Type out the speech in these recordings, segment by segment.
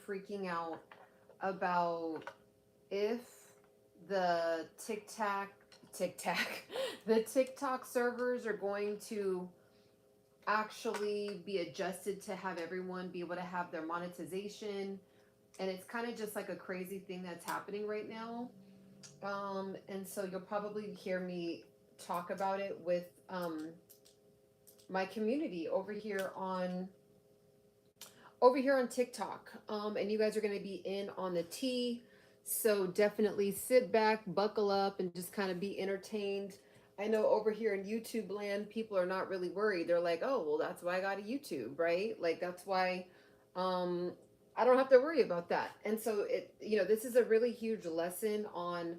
freaking out about if the the TikTok servers are going to actually be adjusted to have everyone be able to have their monetization. And it's kind of just like a crazy thing that's happening right now. And so you'll probably hear me talk about it with my community over here on TikTok. And you guys are going to be in on the tea. So definitely sit back, buckle up, and just kind of be entertained. I know over here in YouTube land, people are not really worried. They're like, oh, well, that's why I got a YouTube, right? Like, that's why I don't have to worry about that. And so this is a really huge lesson on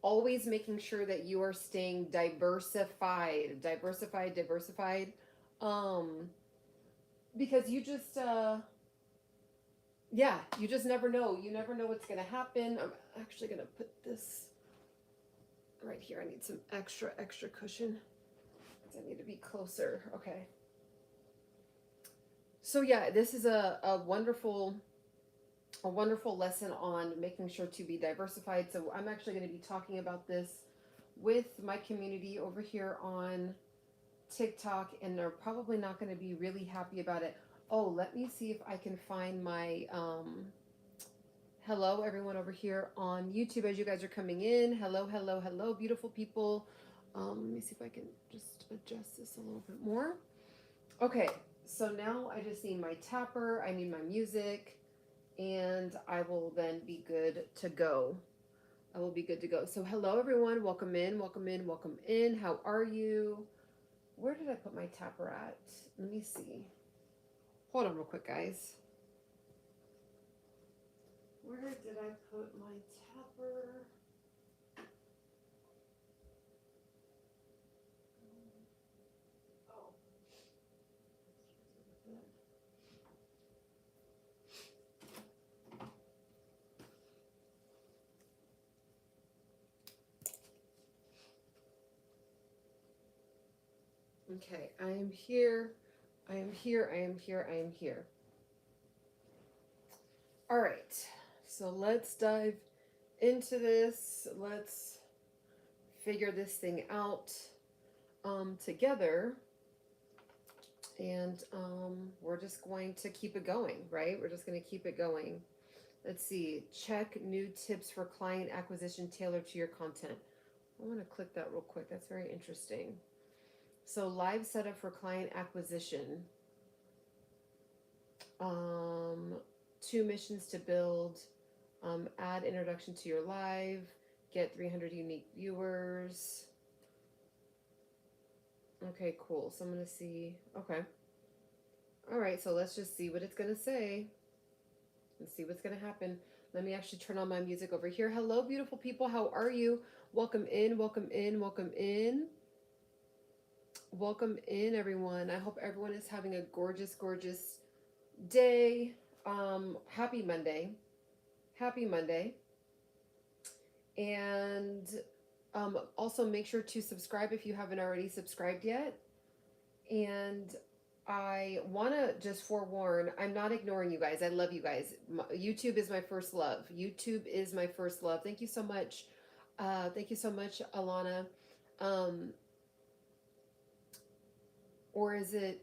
always making sure that you are staying diversified. Um, because you just never know. You never know what's going to happen. I'm actually going to put this right here. I need some extra cushion. I need to be closer. Okay. So yeah, this is a wonderful lesson on making sure to be diversified. So I'm actually going to be talking about this with my community over here on TikTok, and they're probably not going to be really happy about it. Oh, let me see if I can find my hello everyone over here on YouTube as you guys are coming in. Hello, beautiful people. Let me see if I can just adjust this a little bit more. Okay, so now I just need my tapper, I need my music, and I will then be good to go. I will be good to go. So hello everyone, welcome in. How are you? Where did I put my tapper at? Let me see. Hold on real quick, guys. Where did I put my tapper? Oh. Okay, I am here. All right, so let's dive into this. Let's figure this thing out together. And we're just going to keep it going, right? We're just going to keep it going. Let's see. Check new tips for client acquisition tailored to your content. I want to click that real quick. That's very interesting. So live setup for client acquisition. 2 missions to build. Add introduction to your live. Get 300 unique viewers. Okay, cool. So I'm going to see. Okay. All right, so let's just see what it's going to say. Let's see what's going to happen. Let me actually turn on my music over here. Hello, beautiful people. How are you? Welcome in, everyone. I hope everyone is having a gorgeous day. Happy Monday. And also make sure to subscribe if you haven't already subscribed yet. And I want to just forewarn, I'm not ignoring you guys. I love you guys. YouTube is my first love. Thank you so much. Alana. Or is it,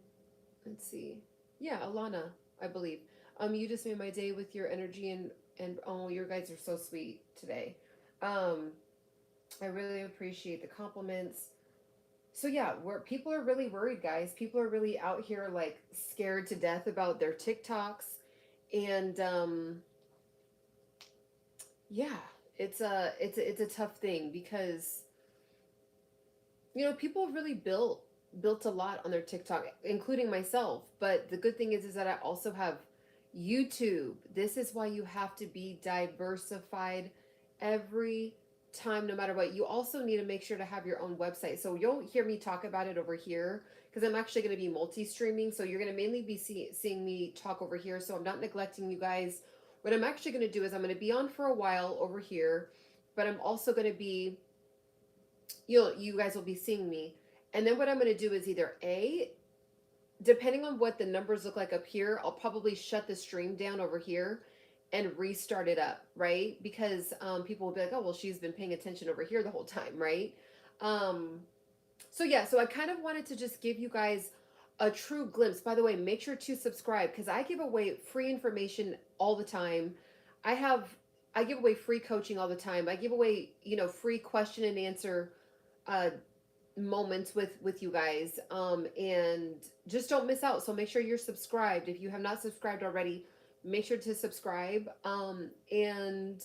let's see. Yeah, Alana, I believe. You just made my day with your energy and oh, your guys are so sweet today. I really appreciate the compliments. So yeah, where people are really worried, guys. People are really out here like scared to death about their TikToks, and yeah, it's a tough thing because people have really built a lot on their TikTok, including myself. But the good thing is that I also have YouTube. This is why you have to be diversified every time, no matter what. You also need to make sure to have your own website. So you'll hear me talk about it over here because I'm actually going to be multi-streaming. So you're going to mainly be seeing me talk over here. So I'm not neglecting you guys. What I'm actually going to do is I'm going to be on for a while over here, but I'm also going to be, you guys will be seeing me. And then what I'm going to do is either depending on what the numbers look like up here, I'll probably shut the stream down over here and restart it up, right? Because people will be like, oh, well, she's been paying attention over here the whole time, right? Um, so yeah, so I kind of wanted to just give you guys a true glimpse. By the way, make sure to subscribe because I give away free information all the time. I have I give away free coaching all the time. I give away, free question and answer uh moments with you guys. And just don't miss out. So make sure you're subscribed. If you have not subscribed already, make sure to subscribe. And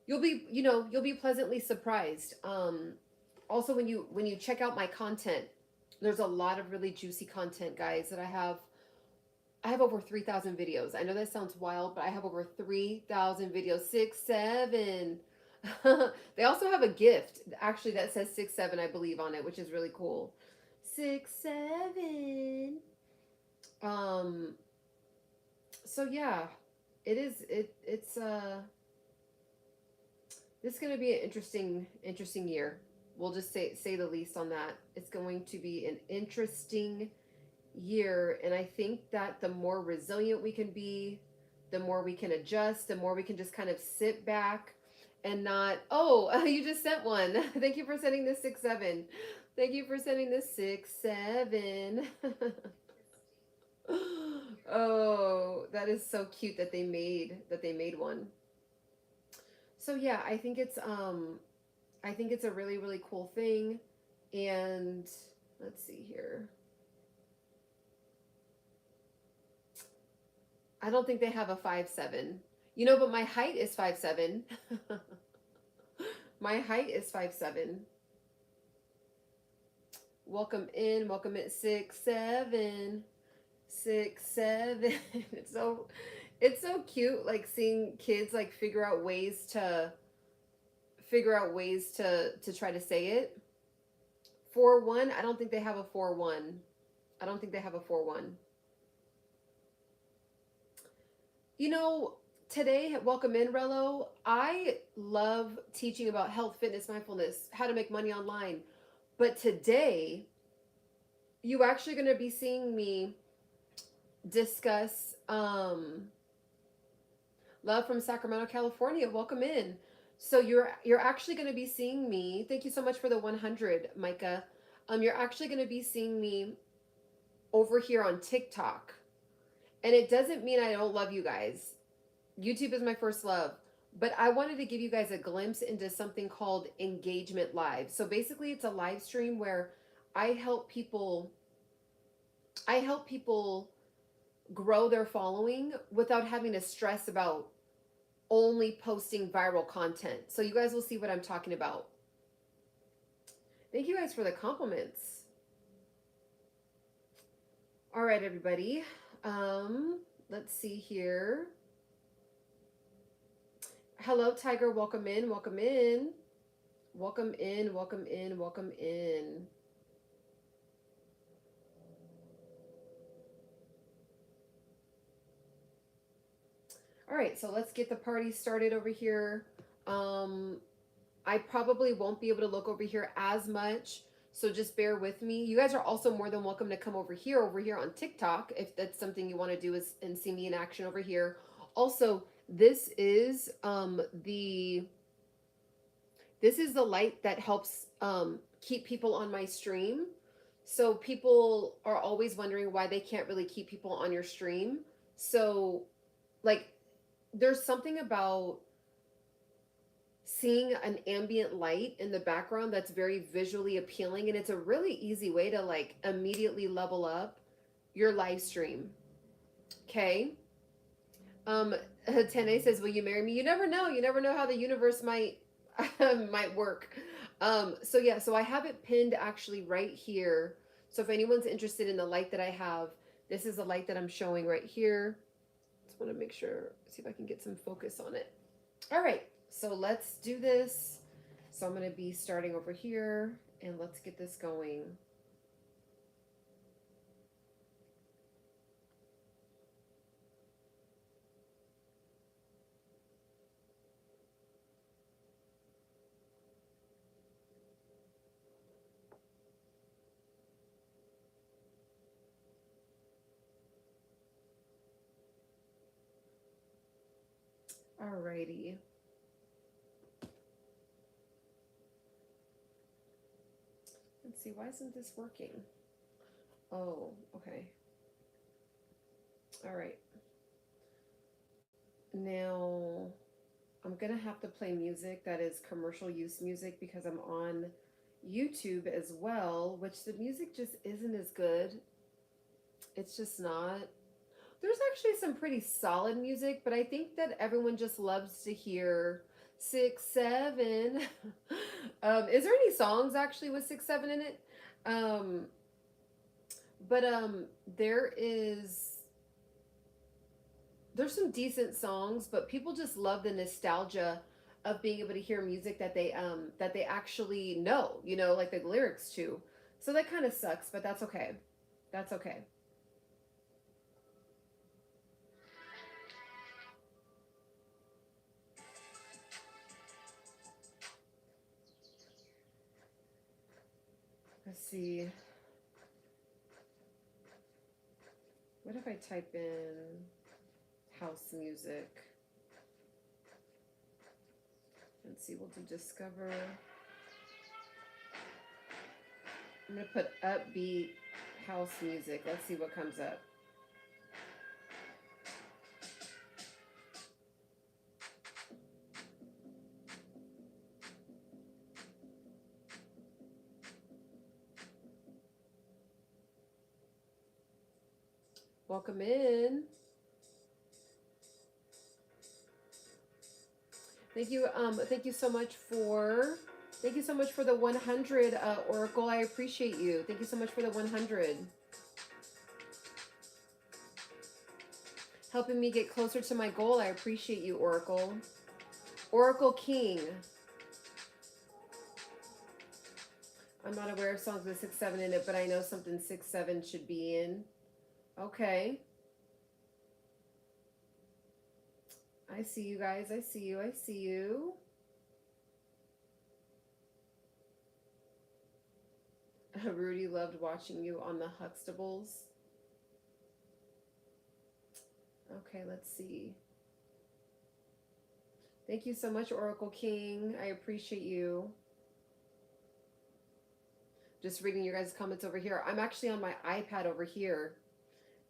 you'll be pleasantly surprised. Also, when you check out my content, there's a lot of really juicy content, guys, that I have over 3,000 videos. I know that sounds wild, but I have over 3,000 videos. 6'7". They also have a gift actually that says 6'7", I believe, on it, which is really cool. 6'7". Um so yeah, it's this is going to be an interesting year. We'll just say the least on that. It's going to be an interesting year, and I think that the more resilient we can be, the more we can adjust, the more we can just kind of sit back and not, oh, you just sent one. Thank you for sending this 6'7". Thank you for sending this 6'7". Oh, that is so cute that they made one. So yeah, I think it's a really, really cool thing. And let's see here. I don't think they have a 5'7". But my height is 5'7". My height is 5'7". Welcome in, 6'7". 6'7". It's so cute, like seeing kids like figure out ways to try to say it. 4'1". I don't think they have a 4'1". I don't think they have a 4'1". You know, Today, welcome in, Rello. I love teaching about health, fitness, mindfulness, how to make money online. But today, you actually going to be seeing me discuss love from Sacramento, California. Welcome in. So you're actually going to be seeing me. Thank you so much for the 100, Micah. You're actually going to be seeing me over here on TikTok. And it doesn't mean I don't love you guys. YouTube is my first love. But I wanted to give you guys a glimpse into something called Engagement Live. So basically it's a live stream where I help people grow their following without having to stress about only posting viral content. So you guys will see what I'm talking about. Thank you guys for the compliments. All right, everybody. Let's see here. Hello, Tiger. Welcome in. Welcome in. Welcome in. Welcome in. Welcome in. All right, so let's get the party started over here. I probably won't be able to look over here as much, so just bear with me. You guys are also more than welcome to come over here on TikTok, if that's something you want to do and see me in action over here. Also, this is the light that helps keep people on my stream. So people are always wondering why they can't really keep people on your stream. So like there's something about seeing an ambient light in the background that's very visually appealing, and it's a really easy way to like immediately level up your live stream. Okay. Tene says, will you marry me? You never know how the universe might might work. So yeah, so I have it pinned actually right here. So if anyone's interested in the light that I have, this is the light that I'm showing right here. Just want to make sure, see if I can get some focus on it. All right, so let's do this. So I'm going to be starting over here, and let's get this going. Alrighty. Let's see, why isn't this working? Oh, okay. All right. Now, I'm gonna have to play music that is commercial use music because I'm on YouTube as well, which the music just isn't as good. It's just not. There's actually some pretty solid music, but I think that everyone just loves to hear 6 7. Is there any songs actually with 6 7 in it? Um, but there is there's some decent songs, but people just love the nostalgia of being able to hear music that they actually know, you know, like the lyrics to. So that kind of sucks, but that's okay. That's okay. Let's see. What if I type in house music? Let's see, we'll do discover. I'm gonna put upbeat house music. Let's see what comes up. Welcome in. Thank you so much for the 100, Oracle. I appreciate you. Thank you so much for the 100. Helping me get closer to my goal. I appreciate you, Oracle. Oracle King. I'm not aware of songs with 6 7 in it, but I know something 6 7 should be in. Okay. I see you guys. I see you. I see you. Rudy loved watching you on the Huxtables. Okay, let's see. Thank you so much, Oracle King. I appreciate you. Just reading your guys' comments over here. I'm actually on my iPad over here.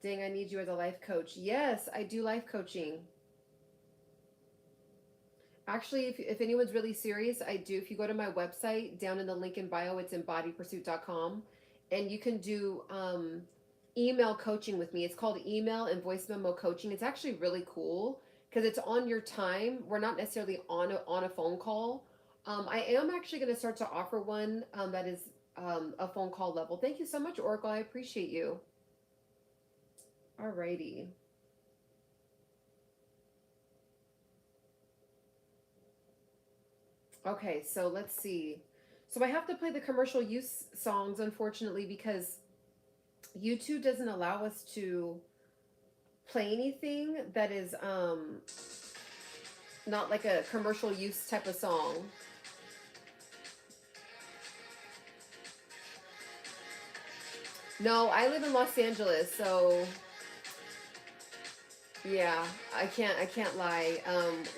Dang, I need you as a life coach. Yes, I do life coaching. Actually, if anyone's really serious, I do. If you go to my website, down in the link in bio, it's embodypursuit.com. And you can do email coaching with me. It's called email and voice memo coaching. It's actually really cool because it's on your time. We're not necessarily on a phone call. I am actually going to start to offer one that is a phone call level. Thank you so much, Oracle. I appreciate you. Alrighty. Okay, so let's see. So I have to play the commercial use songs, unfortunately, because YouTube doesn't allow us to play anything that is not like a commercial use type of song. No, I live in Los Angeles, so yeah, I can't lie.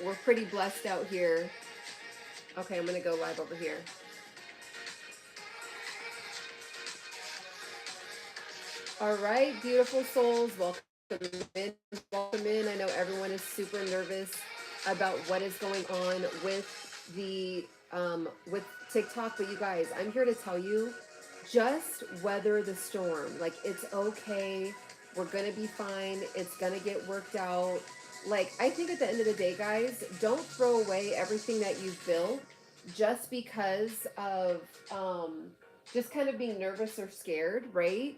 We're pretty blessed out here. Okay, I'm gonna go live over here. All right, beautiful souls, welcome in. Welcome in. I know everyone is super nervous about what is going on with the with TikTok, but you guys, I'm here to tell you, just weather the storm. Like, it's okay. We're gonna be fine. It's gonna get worked out. Like, I think at the end of the day, guys, don't throw away everything that you've built just because of just kind of being nervous or scared, right?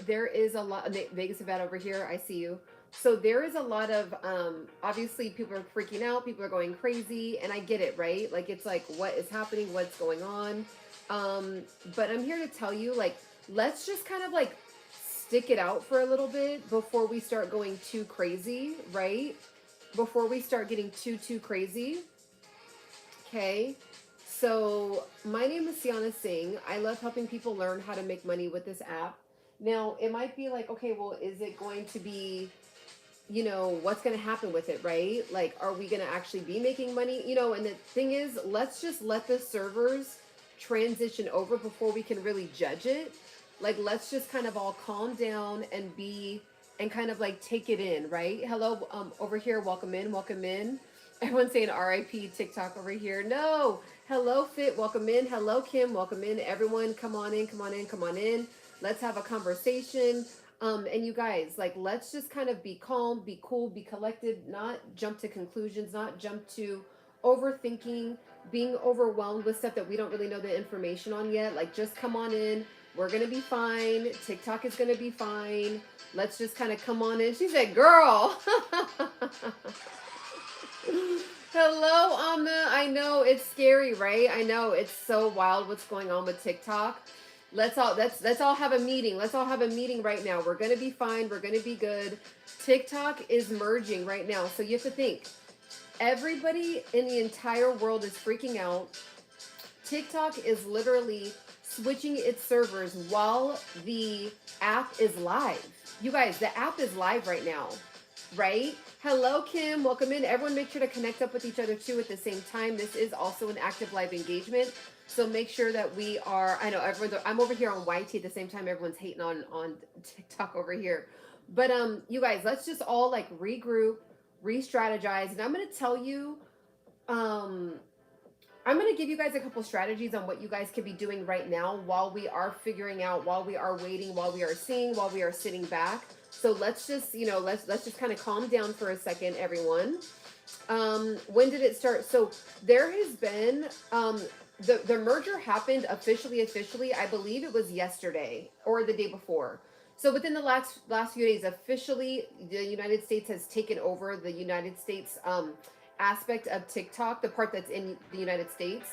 There is a lot. Vegas about over here. I see you. So there is a lot of obviously people are freaking out. People are going crazy, and I get it, right? Like, it's like, what is happening? What's going on? But I'm here to tell you, like, let's just kind of like stick it out for a little bit before we start going too crazy, right? Before we start getting too crazy. Okay. So my name is Ciana Singh. I love helping people learn how to make money with this app. Now, it might be like, okay, well, is it going to be you know, what's going to happen with it, right? Like, are we going to actually be making money? You know, and the thing is, let's just let the servers transition over before we can really judge it. Like, let's just kind of all calm down and and kind of like take it in, right? Hello, over here, welcome in, welcome in. Everyone's saying RIP TikTok over here. No, hello, Fit, welcome in. Hello, Kim, welcome in. Everyone, come on in, come on in, come on in. Let's have a conversation. And you guys, like, let's just kind of be calm, be cool, be collected, not jump to conclusions, not jump to overthinking, being overwhelmed with stuff that we don't really know the information on yet. Like, just come on in. We're going to be fine. TikTok is going to be fine. Let's just kind of come on in. She said, girl. Hello, Amna. I know it's scary, right? I know it's so wild what's going on with TikTok. Let's all have a meeting. Let's all have a meeting right now. We're going to be fine. We're going to be good. TikTok is merging right now. So you have to think. Everybody in the entire world is freaking out. TikTok is literally switching its servers while the app is live. You guys, the app is live right now, right? Hello, Kim. Welcome in. Everyone make sure to connect up with each other too at the same time. This is also an active live engagement. So make sure that we are, I know everyone's, I'm over here on YT at the same time. Everyone's hating on TikTok over here. But you guys, let's just all like regroup, re-strategize. And I'm going to tell you, I'm going to give you guys a couple strategies on what you guys could be doing right now while we are figuring out, while we are waiting, while we are seeing, while we are sitting back. So let's just, you know, let's just kind of calm down for a second, everyone. When did it start? So there has been, the merger happened officially, I believe it was yesterday or the day before. So within the last few days, officially, the United States has taken over the United States, aspect of TikTok, the part that's in the United States.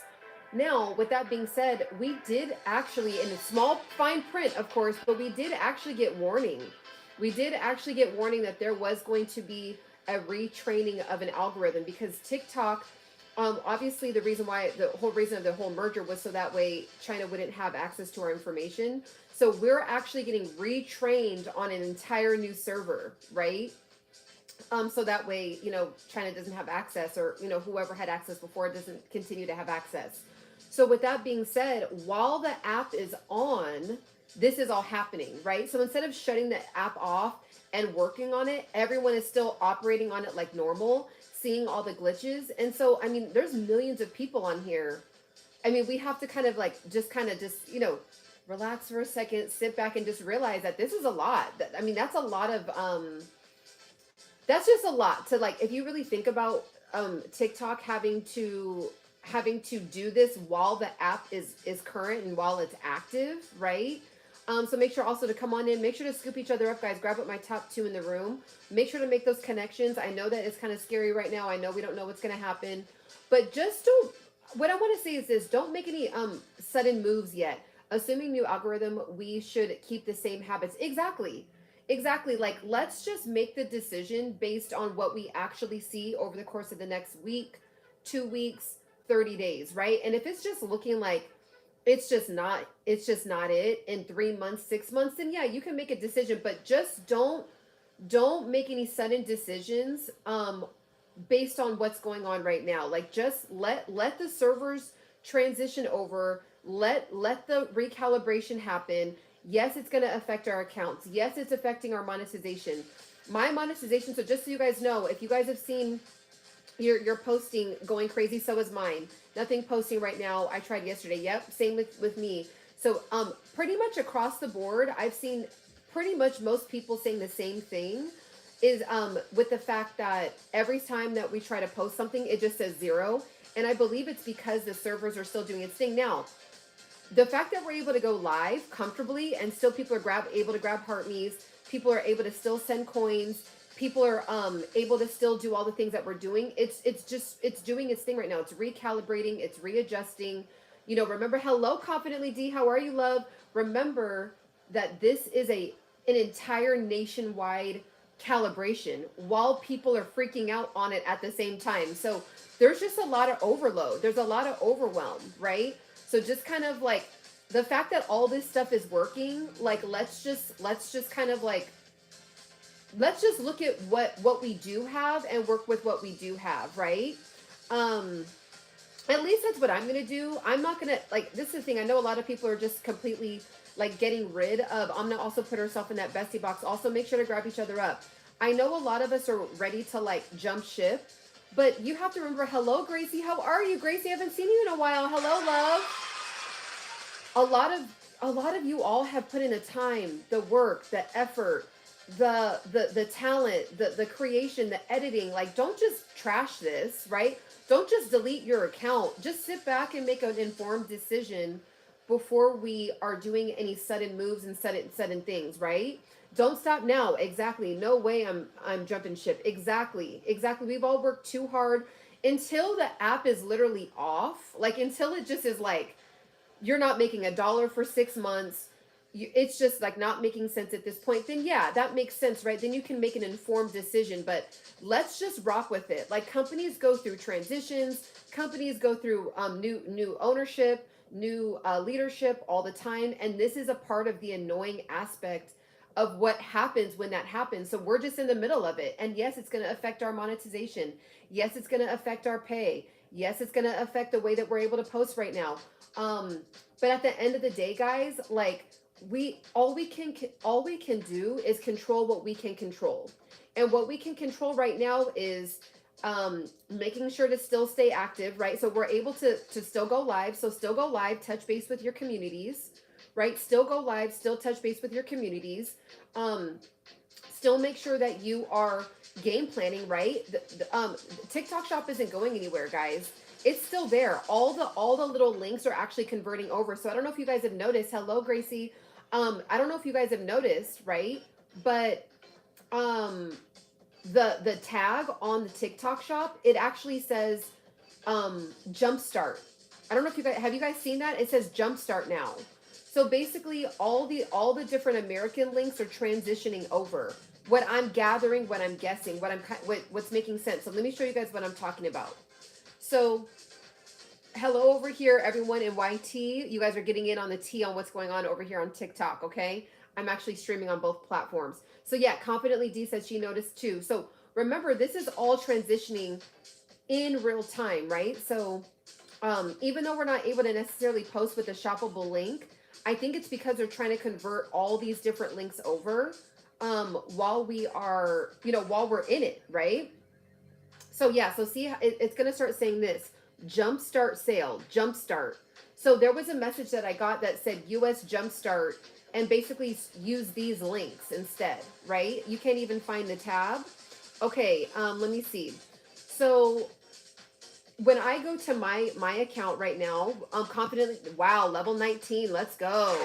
Now, with that being said, we did actually, in a small fine print, of course, but we did actually get warning. We did actually get warning that there was going to be a retraining of an algorithm because TikTok, obviously the whole reason of the whole merger was so that way China wouldn't have access to our information. So we're actually getting retrained on an entire new server, right? So that way, you know, China doesn't have access, or, you know, whoever had access before doesn't continue to have access. So with that being said, while the app is on, this is all happening, right? So instead of shutting the app off and working on it, everyone is still operating on it like normal, seeing all the glitches. And so, I mean, there's millions of people on here. I mean, we have to kind of like, just, you know, relax for a second, sit back and just realize that this is a lot. I mean, that's a lot of, that's just a lot to, like, if you really think about TikTok having to do this while the app is current and while it's active, right? So make sure also to come on in, make sure to scoop each other up, guys. Grab up my top 2 in the room. Make sure to make those connections. I know that it's kind of scary right now. I know we don't know what's going to happen, but just don't, what I want to say is this, don't make any sudden moves yet. Assuming new algorithm, we should keep the same habits. Exactly. Like, let's just make the decision based on what we actually see over the course of the next week, 2 weeks, 30 days, right? And if it's just looking like it's just not it in 3 months, 6 months, then yeah, you can make a decision, but just don't make any sudden decisions based on what's going on right now. Like, just let the servers transition over, let the recalibration happen. Yes, it's going to affect our accounts. Yes, it's affecting our monetization. My monetization, so just so you guys know, if you guys have seen your posting going crazy, so is mine. Nothing posting right now. I tried yesterday. Yep, same with me. So pretty much across the board, I've seen pretty much most people saying the same thing, is with the fact that every time that we try to post something, it just says 0. And I believe it's because the servers are still doing its thing. Now, the fact that we're able to go live comfortably and still people are able to grab heart me's, people are able to still send coins, people are able to still do all the things that we're doing. It's doing its thing right now. It's recalibrating, it's readjusting. You know, remember, hello, Confidently D, how are you, love? Remember that this is an entire nationwide calibration while people are freaking out on it at the same time. So there's just a lot of overload. There's a lot of overwhelm, right? So just kind of like the fact that all this stuff is working, like, let's just kind of like let's just look at what we do have and work with what we do have, right? At least that's what I'm gonna do. I'm not gonna, like, this is the thing. I know a lot of people are just completely like getting rid of. I'm gonna also put herself in that bestie box. Also, make sure to grab each other up. I know a lot of us are ready to like jump ship, but you have to remember. Hello, Gracie. How are you, Gracie? I haven't seen you in a while. Hello, love. A lot of you all have put in the time, the work, the effort, the talent, the creation, the editing. Like, don't just trash this, right? Don't just delete your account. Just sit back and make an informed decision before we are doing any sudden moves and sudden things, right? Don't stop now. Exactly. No way I'm jumping ship. Exactly. Exactly. We've all worked too hard until the app is literally off. Like, until it just is like you're not making $1 for 6 months. It's just like not making sense at this point. Then yeah, that makes sense, right? Then you can make an informed decision. But let's just rock with it. Like, companies go through transitions. Companies go through new ownership, new leadership all the time, and this is a part of the annoying aspect of what happens when that happens. So we're just in the middle of it. And yes, it's going to affect our monetization. Yes, it's going to affect our pay. Yes, it's going to affect the way that we're able to post right now. But at the end of the day, guys, like, all we can do is control what we can control. And what we can control right now is making sure to still stay active, right? So we're able to still go live. So still go live, touch base with your communities, right? Still go live, still touch base with your communities. Still make sure that you are game planning, right? The TikTok shop isn't going anywhere, guys. It's still there. All the little links are actually converting over. So I don't know if you guys have noticed. Hello, Gracie. I don't know if you guys have noticed, right? But the tag on the TikTok shop, it actually says jumpstart. I don't know if have you guys seen that? It says jumpstart now. So basically all the different American links are transitioning over. What I'm gathering, what I'm guessing, what's making sense. So let me show you guys what I'm talking about. So hello over here, everyone in YT. You guys are getting in on the tea on what's going on over here on TikTok, okay? I'm actually streaming on both platforms. So yeah, Confidently D says she noticed too. So remember, this is all transitioning in real time, right? So even though we're not able to necessarily post with a shoppable link, I think it's because they're trying to convert all these different links over while we're in it, right? So yeah, so see, it's going to start saying this, jumpstart sale, jumpstart. So there was a message that I got that said US jumpstart, and basically use these links instead, right? You can't even find the tab. Okay, let me see. So when I go to my account right now, I'm confidently, wow, level 19, let's go.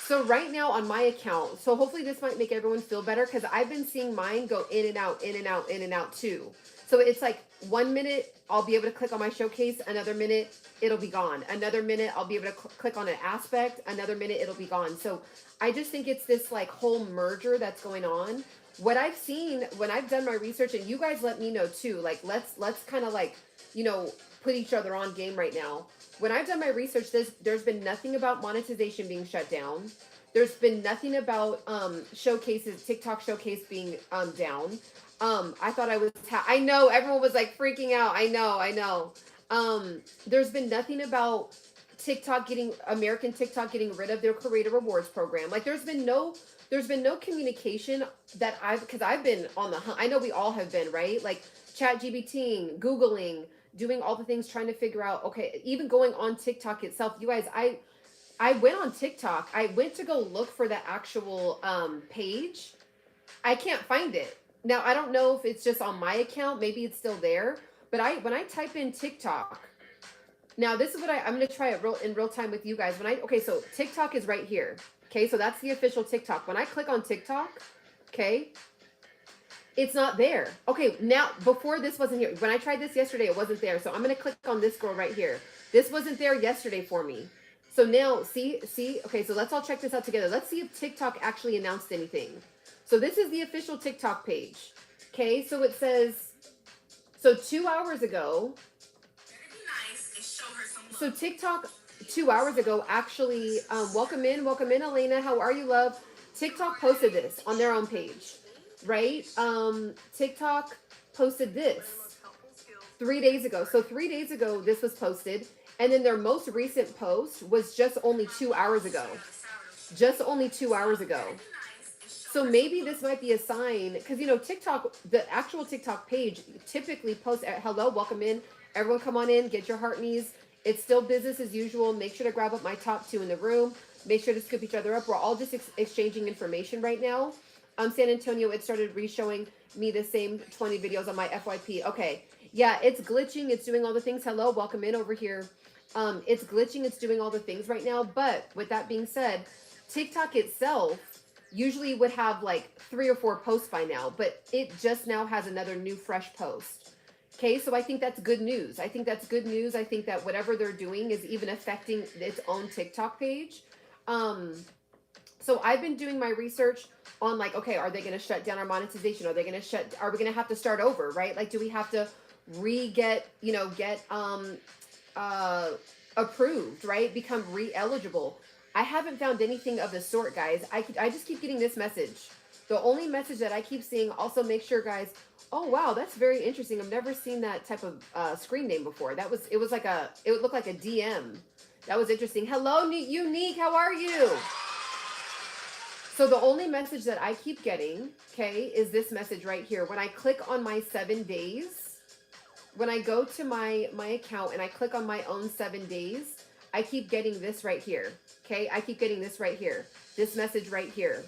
So right now on my account, so hopefully this might make everyone feel better, because I've been seeing mine go in and out, in and out, in and out too. So it's like 1 minute, I'll be able to click on my showcase. Another minute, it'll be gone. Another minute, I'll be able to click on an aspect. Another minute, it'll be gone. So I just think it's this like whole merger that's going on. What I've seen when I've done my research, and you guys let me know too, like let's kind of like, put each other on game right now. When I've done my research, there's been nothing about monetization being shut down. There's been nothing about showcases, TikTok showcase being down. I thought I was, I know everyone was like freaking out. I know. There's been nothing about American TikTok getting rid of their creator rewards program. Like there's been no communication that because I've been on the hunt. I know we all have been, right? Like ChatGPTing, Googling, doing all the things, trying to figure out, okay, even going on TikTok itself. You guys, I went on TikTok. I went to go look for the actual page. I can't find it. Now, I don't know if it's just on my account. Maybe it's still there. But when I type in TikTok, now this is what I'm going to try it in real time with you guys. Okay, so TikTok is right here. Okay, so that's the official TikTok. When I click on TikTok, okay, it's not there. Okay, now, before this wasn't here. When I tried this yesterday, it wasn't there. So I'm going to click on this girl right here. This wasn't there yesterday for me. So now, see, okay, so let's all check this out together. Let's see if TikTok actually announced anything. So this is the official TikTok page. Okay, so it says, so 2 hours ago, so TikTok 2 hours ago actually, welcome in, Elena. How are you, love? TikTok posted this on their own page, right? TikTok posted this 3 days ago. So 3 days ago, this was posted. And then their most recent post was just only 2 hours ago. Just only 2 hours ago. So maybe this might be a sign, because, you know, TikTok, the actual TikTok page typically posts, hello, welcome in. Everyone come on in, get your heart knees. It's still business as usual. Make sure to grab up my top two in the room. Make sure to scoop each other up. We're all just exchanging information right now. San Antonio, it started re-showing me the same 20 videos on my FYP. Okay. Yeah, it's glitching. It's doing all the things. Hello, welcome in over here. It's glitching. It's doing all the things right now. But with that being said, TikTok itself usually would have like 3 or 4 posts by now, but it just now has another new fresh post. Okay, so I think that's good news. I think that's good news. I think that whatever they're doing is even affecting its own TikTok page. So I've been doing my research on like, okay, are they going to shut down our monetization? Are we going to have to start over, right? Like, do we have to get approved, right? Become re-eligible. I haven't found anything of the sort, guys. I just keep getting this message. The only message that I keep seeing, also make sure, guys, oh, wow, that's very interesting. I've never seen that type of screen name before. It would look like a DM. That was interesting. Hello, Unique, how are you? So the only message that I keep getting, okay, is this message right here. When I click on my 7 days, when I go to my account and I click on my own 7 days, I keep getting this right here. Okay, I keep getting this right here. This message right here.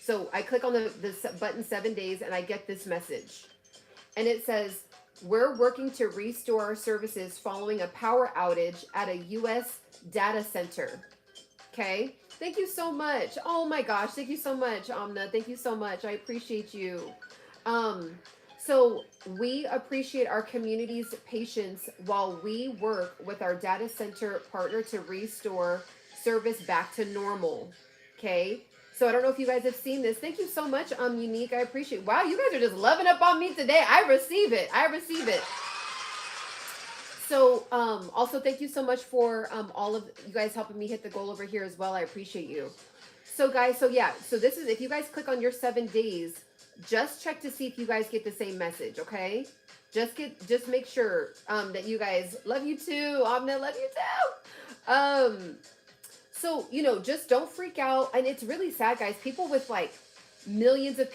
So I click on the button 7 days and I get this message. And it says, we're working to restore our services following a power outage at a U.S. data center. Okay, thank you so much. Oh my gosh, thank you so much, Amna. Thank you so much. I appreciate you. So we appreciate our community's patience while we work with our data center partner to restore service back to normal. Okay. So I don't know if you guys have seen this. Thank you so much, Unique. I appreciate it. Wow, you guys are just loving up on me today. I receive it. I receive it. So also thank you so much for all of you guys helping me hit the goal over here as well. I appreciate you. So guys, so yeah, so this is, if you guys click on your 7 days, just check to see if you guys get the same message, okay? Just make sure that you guys, love you too. Amna, love you too. So, you know, just don't freak out. And it's really sad, guys. People with like millions of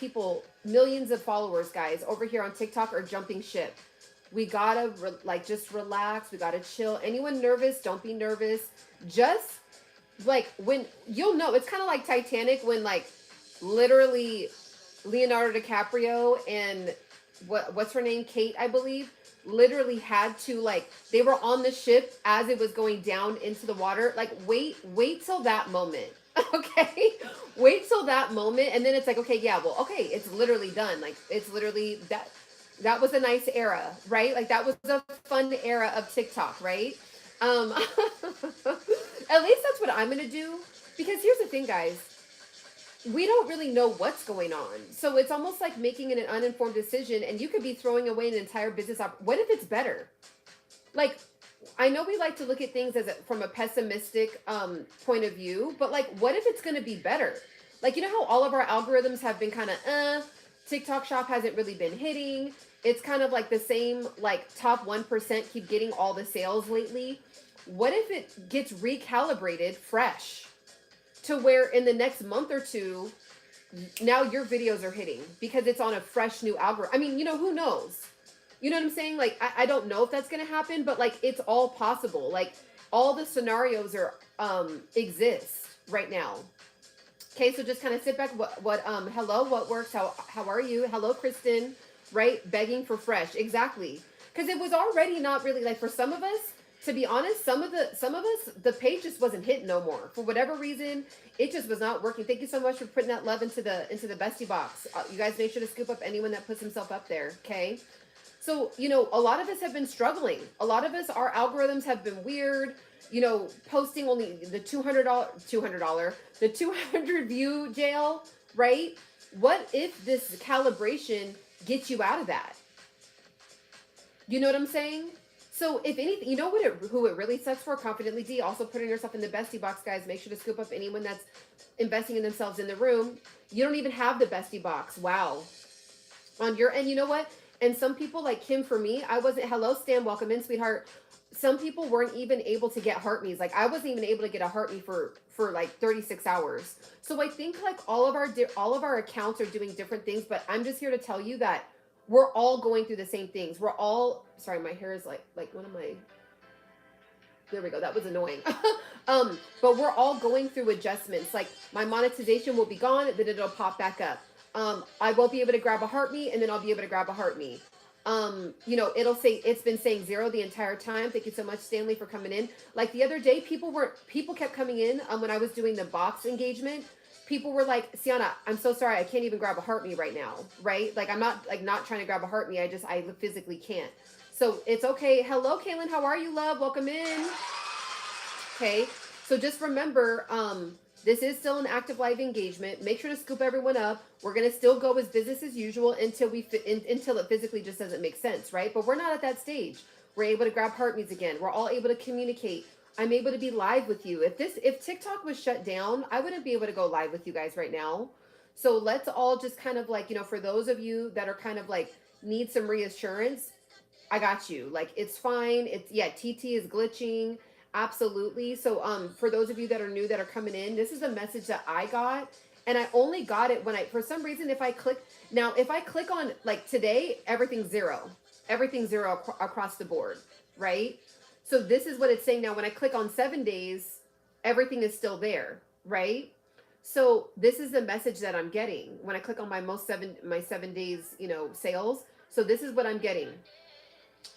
followers, guys, over here on TikTok are jumping ship. We gotta just relax. We gotta chill. Anyone nervous, don't be nervous. Just like, when you'll know, it's kind of like Titanic, when like literally Leonardo DiCaprio and what's her name? Kate, I believe, literally had to, like, they were on the ship as it was going down into the water. Like, wait till that moment. Okay. Wait till that moment. And then it's like, okay, yeah, well, okay, it's literally done. Like, it's literally that was a nice era, right? Like, that was a fun era of TikTok, right? At least that's what I'm going to do. Because here's the thing, guys. We don't really know what's going on. So it's almost like making an uninformed decision, and you could be throwing away an entire business. What if it's better? Like, I know we like to look at things from a pessimistic point of view, but like, what if it's going to be better? Like, you know how all of our algorithms have been kind of, TikTok shop hasn't really been hitting. It's kind of like the same, like, top 1% keep getting all the sales lately. What if it gets recalibrated fresh to where in the next month or two, now your videos are hitting because it's on a fresh new algorithm? I mean, you know, who knows? You know what I'm saying? Like, I don't know if that's going to happen, but like, it's all possible. Like, all the scenarios are, exist right now. Okay. So just kind of sit back. Hello, what works? How are you? Hello, Kristen, right? Begging for fresh. Exactly. Cause it was already not really, like, for some of us, to be honest, some of us, the page just wasn't hitting no more. For whatever reason, it just was not working. Thank you so much for putting that love into the bestie box. You guys make sure to scoop up anyone that puts himself up there. Okay. So, you know, a lot of us have been struggling. A lot of us, our algorithms have been weird, you know, posting only the the 200 view jail, right? What if this calibration gets you out of that? You know what I'm saying? So if anything, you know what who it really sucks for? Confidently D, also putting yourself in the bestie box, guys. Make sure to scoop up anyone that's investing in themselves in the room. You don't even have the bestie box. Wow. On your end, you know what? And some people, like Kim, for me, I wasn't, hello, Stan, welcome in, sweetheart. Some people weren't even able to get heart me's. Like I wasn't even able to get a heart me for like 36 hours. So I think like all of our accounts are doing different things, but I'm just here to tell you that we're all going through the same things. We're all, sorry, my hair is like one of my, there we go. That was annoying. But we're all going through adjustments. Like my monetization will be gone, then it'll pop back up. I won't be able to grab a heart me, and then I'll be able to grab a heart me. You know, it'll say, it's been saying 0 the entire time. Thank you so much, Stanley, for coming in. Like the other day, people kept coming in, when I was doing the box engagement. People were like, Ciana, I'm so sorry. I can't even grab a heart me right now. Right. Like I'm not trying to grab a heart me. I physically can't. So it's okay. Hello, Kaylin. How are you, love? Welcome in. Okay. So just remember, this is still an active live engagement. Make sure to scoop everyone up. We're going to still go as business as usual until it physically just doesn't make sense, right? But we're not at that stage. We're able to grab heart me's again. We're all able to communicate. I'm able to be live with you. If TikTok was shut down, I wouldn't be able to go live with you guys right now. So let's all just kind of like, you know, for those of you that are kind of like need some reassurance, I got you. Like it's fine. TT is glitching. Absolutely. So for those of you that are new that are coming in, this is a message that I got, and I only got it when for some reason, if I click on like today, everything's 0. Everything's 0 across the board, right? So this is what it's saying now. When I click on 7 days, everything is still there, right? So this is the message that I'm getting when I click on my 7 days, you know, sales. So this is what I'm getting.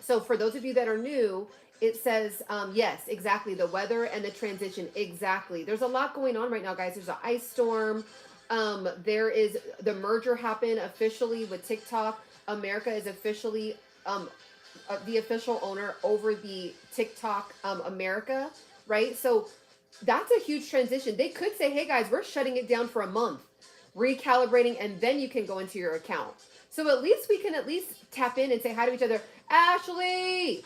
So for those of you that are new, it says, yes, exactly. The weather and the transition. Exactly. There's a lot going on right now, guys. There's an ice storm. There is the merger happened officially with TikTok. America is officially, the official owner over the TikTok, America, right? So that's a huge transition. They could say, hey guys, we're shutting it down for a month, recalibrating, and then you can go into your account. So at least we can tap in and say hi to each other. Ashley,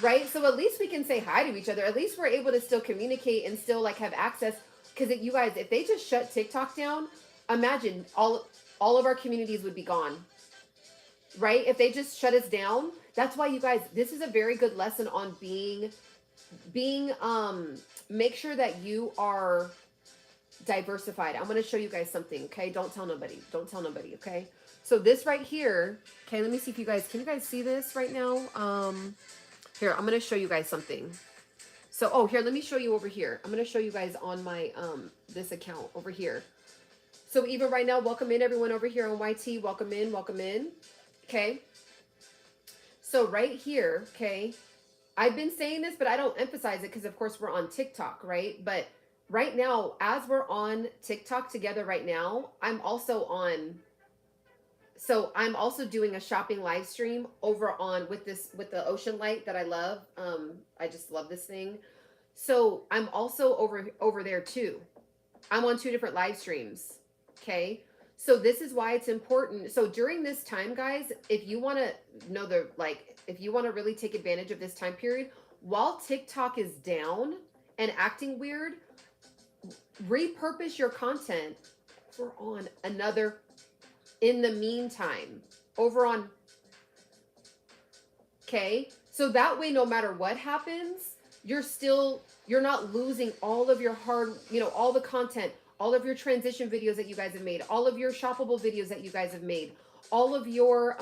right? So at least we can say hi to each other. At least we're able to still communicate and still like have access. Because you guys, if they just shut TikTok down, imagine all of our communities would be gone, right? If they just shut us down. That's why, you guys, this is a very good lesson on make sure that you are diversified. I'm going to show you guys something. Okay. Don't tell nobody. Don't tell nobody. Okay. So this right here. Okay. Let me see if can you guys see this right now? Here, I'm going to show you guys something. So, here, let me show you over here. I'm going to show you guys on my, this account over here. So even right now, welcome in everyone over here on YT. Welcome in, welcome in. Okay. So right here, okay, I've been saying this, but I don't emphasize it because of course we're on TikTok, right? But right now, as we're on TikTok together right now, I'm also doing a shopping live stream over on with the ocean light that I love. I just love this thing. So I'm also over there too. I'm on 2 different live streams. Okay. So this is why it's important. So during this time, guys, if you want to know if you want to really take advantage of this time period, while TikTok is down and acting weird, repurpose your content for on another, in the meantime, over on, okay? So that way, no matter what happens, you're not losing all of your all the content, all of your transition videos that you guys have made, all of your shoppable videos that you guys have made, all of your,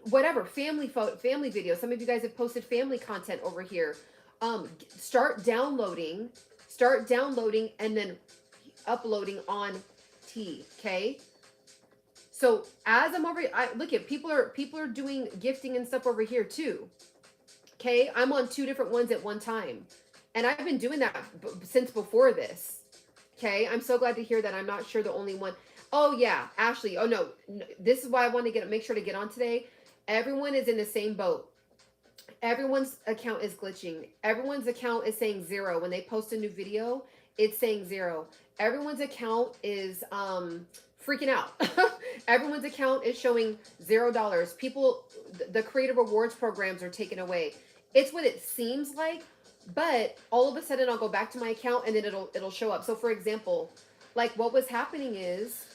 whatever, family videos. Some of you guys have posted family content over here. Start downloading and then uploading on T, okay? So as I'm over, look at people are doing gifting and stuff over here too. Okay, I'm on 2 different ones at one time, and I've been doing that since before this. Okay, I'm so glad to hear that. I'm not sure the only one. Oh yeah, Ashley. Oh no, this is why I want to make sure to get on today. Everyone is in the same boat. Everyone's account is glitching. Everyone's account is saying 0 when they post a new video. It's saying 0. Everyone's account is freaking out. Everyone's account is showing $0. People, the creator rewards programs are taken away. It's what it seems like, but all of a sudden I'll go back to my account and then it'll show up. So for example, like what was happening is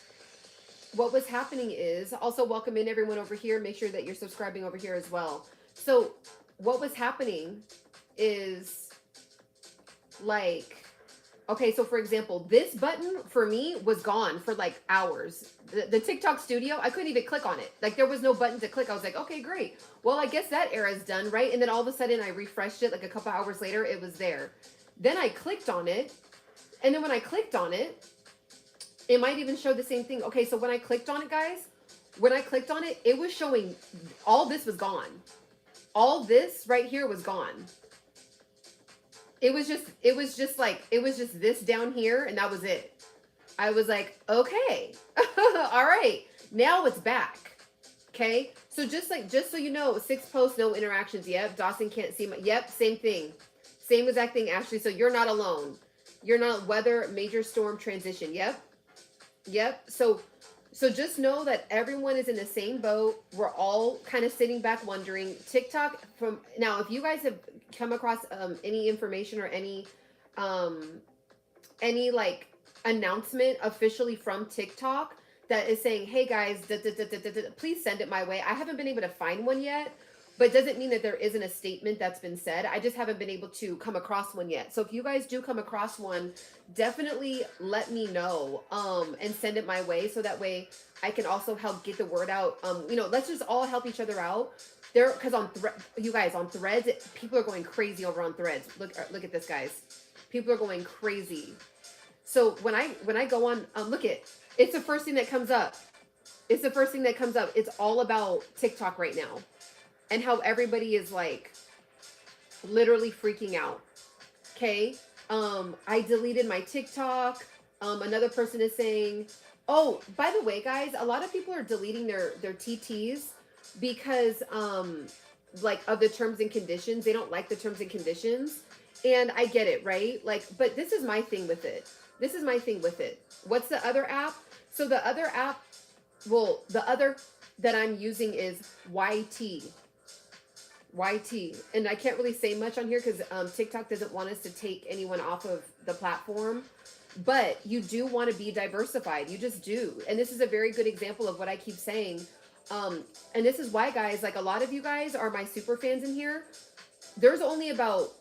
also welcome in everyone over here. Make sure that you're subscribing over here as well. So what was happening is like, okay, so for example, this button for me was gone for like hours. The TikTok studio, I couldn't even click on it. Like there was no button to click. I was like, okay, great. Well, I guess that era is done, right? And then all of a sudden I refreshed it like a couple hours later, it was there. Then I clicked on it. And then when I clicked on it, it might even show the same thing. Okay, so when I clicked on it, guys, when I clicked on it, it was showing all this was gone. All this right here was gone. It was just this down here and that was it. I was like, okay, all right, now it's back. Okay. So just so you know, 6 posts, no interactions. Yep. Dawson can't see my, yep. Same thing. Same exact thing, Ashley. So you're not alone. You're not weather, major storm transition. Yep. Yep. So just know that everyone is in the same boat. We're all kind of sitting back wondering. TikTok from now, if you guys have come across any information or any like announcement officially from TikTok that is saying, hey guys, please send it my way. I haven't been able to find one yet, but it doesn't mean that there isn't a statement that's been said. I just haven't been able to come across one yet. So if you guys do come across one, definitely let me know and send it my way, so that way I can also help get the word out. You know, let's just all help each other out there, because you guys, on Threads, people are going crazy over on Threads. Look at this, guys. People are going crazy. So when I go on, it's the first thing that comes up. It's the first thing that comes up. It's all about TikTok right now and how everybody is like literally freaking out. Okay. I deleted my TikTok. Another person is saying, oh, by the way, guys, a lot of people are deleting their TTs because, like, of the terms and conditions. They don't like the terms and conditions. And I get it, right? Like, but this is my thing with it. What's the other app? So the other app, well, the other that I'm using is YT. And I can't really say much on here because TikTok doesn't want us to take anyone off of the platform. But you do want to be diversified. You just do. And this is a very good example of what I keep saying. And this is why, guys, like a lot of you guys are my super fans in here. There's only about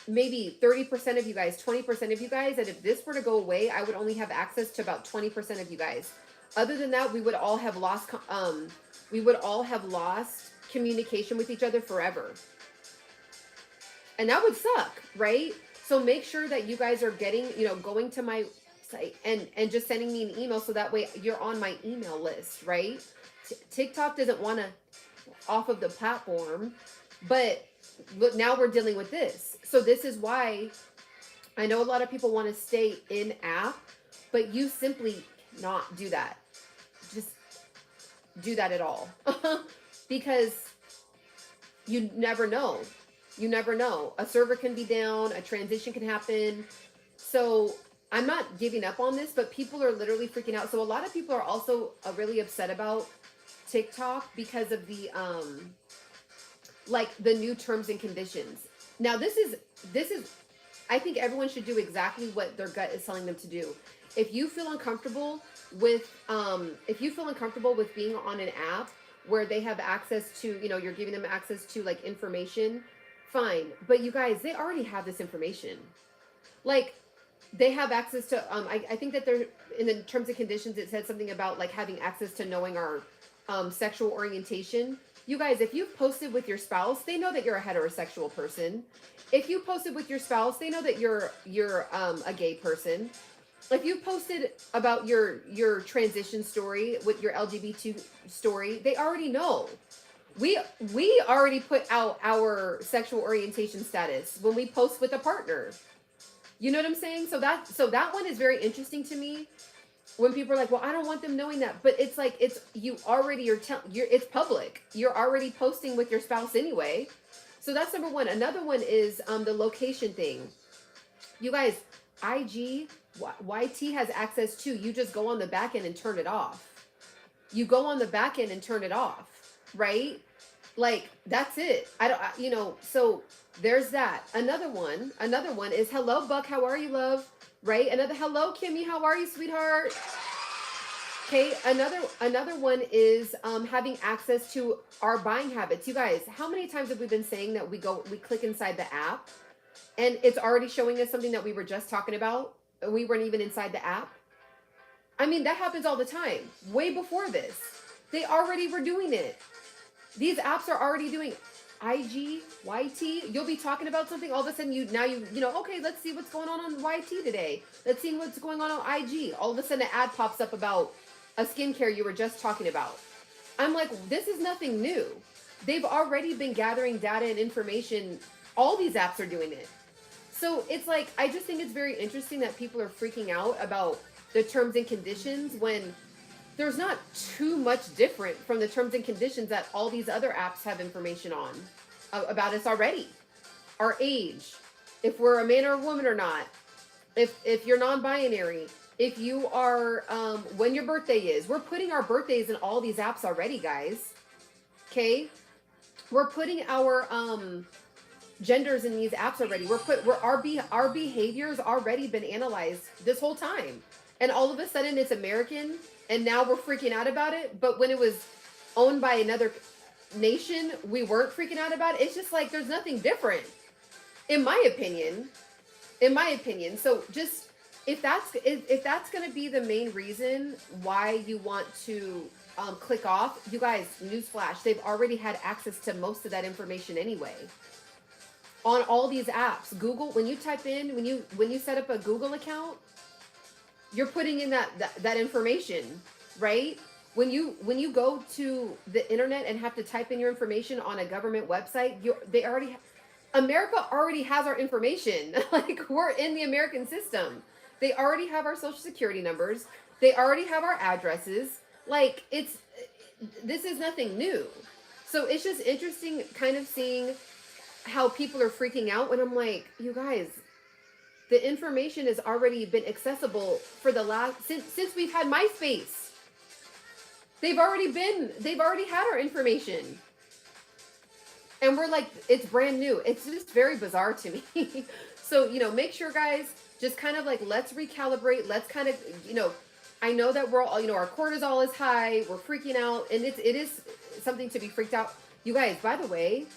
maybe 30% of you guys, 20% of you guys, that if this were to go away, I would only have access to about 20% of you guys. Other than that, we would all have lost communication with each other forever. And that would suck, right? So make sure that you guys are getting, going to my site and just sending me an email, so that way you're on my email list, right? TikTok doesn't want to off of the platform, but look, now we're dealing with this. So this is why I know a lot of people want to stay in app, but you simply not do that. Just do that at all. Because you never know. You never know. A server can be down, a transition can happen. So I'm not giving up on this, but people are literally freaking out. So a lot of people are also really upset about TikTok because of the like the new terms and conditions. Now this is I think everyone should do exactly what their gut is telling them to do. If you feel uncomfortable with being on an app where they have access to, you're giving them access to like information, fine. But you guys, they already have this information. Like they have access to, I think that they're in the terms and conditions, it said something about like having access to knowing our sexual orientation. You guys, if you've posted with your spouse, they know that you're a heterosexual person. If you posted with your spouse, they know that you're a gay person. If you posted about your transition story with your LGBT story, they already know. We already put out our sexual orientation status when we post with a partner. You know what I'm saying? So that one is very interesting to me. When people are like, well, I don't want them knowing that, but it's like it's public. You're already posting with your spouse anyway. So that's number one. Another one is the location thing. You guys, IG, YT has access to. You just go on the back end and turn it off. You go on the back end and turn it off, right? Like, that's it. So there's that. Another one is hello, Buck. How are you, love? Right? Another hello, Kimmy. How are you, sweetheart? Okay, another one is having access to our buying habits. You guys, how many times have we been saying that we click inside the app and it's already showing us something that we were just talking about and we weren't even inside the app? I mean, that happens all the time. Way before this, they already were doing it. These apps are already doing IG, YT. You'll be talking about something, all of a sudden okay, let's see what's going on YT today. Let's see what's going on IG. All of a sudden an ad pops up about a skincare you were just talking about. I'm like, this is nothing new. They've already been gathering data and information. All these apps are doing it. So it's like, I just think it's very interesting that people are freaking out about the terms and conditions when there's not too much different from the terms and conditions that all these other apps have information on about us already. Our age, if we're a man or a woman or not, if you're non-binary, if you are, when your birthday is. We're putting our birthdays in all these apps already, guys. Okay? We're putting our genders in these apps already. Our behaviors already been analyzed this whole time. And all of a sudden it's American, and now we're freaking out about it. But when it was owned by another nation, we weren't freaking out about it. It's just like, there's nothing different, in my opinion. So just, if that's going to be the main reason why you want to click off, you guys, newsflash, they've already had access to most of that information anyway. On all these apps, Google, when you type in, when you set up a Google account, you're putting in that information, right? When you go to the internet and have to type in your information on a government website, America already has our information. Like, we're in the American system. They already have our social security numbers. They already have our addresses. Like, this is nothing new. So it's just interesting kind of seeing how people are freaking out when I'm like, you guys, the information has already been accessible for since we've had MySpace. They've already had our information. And we're like, it's brand new. It's just very bizarre to me. So, make sure, guys, just kind of like, let's recalibrate. Let's kind of, I know that we're all, our cortisol is high. We're freaking out. And it is something to be freaked out. You guys, by the way,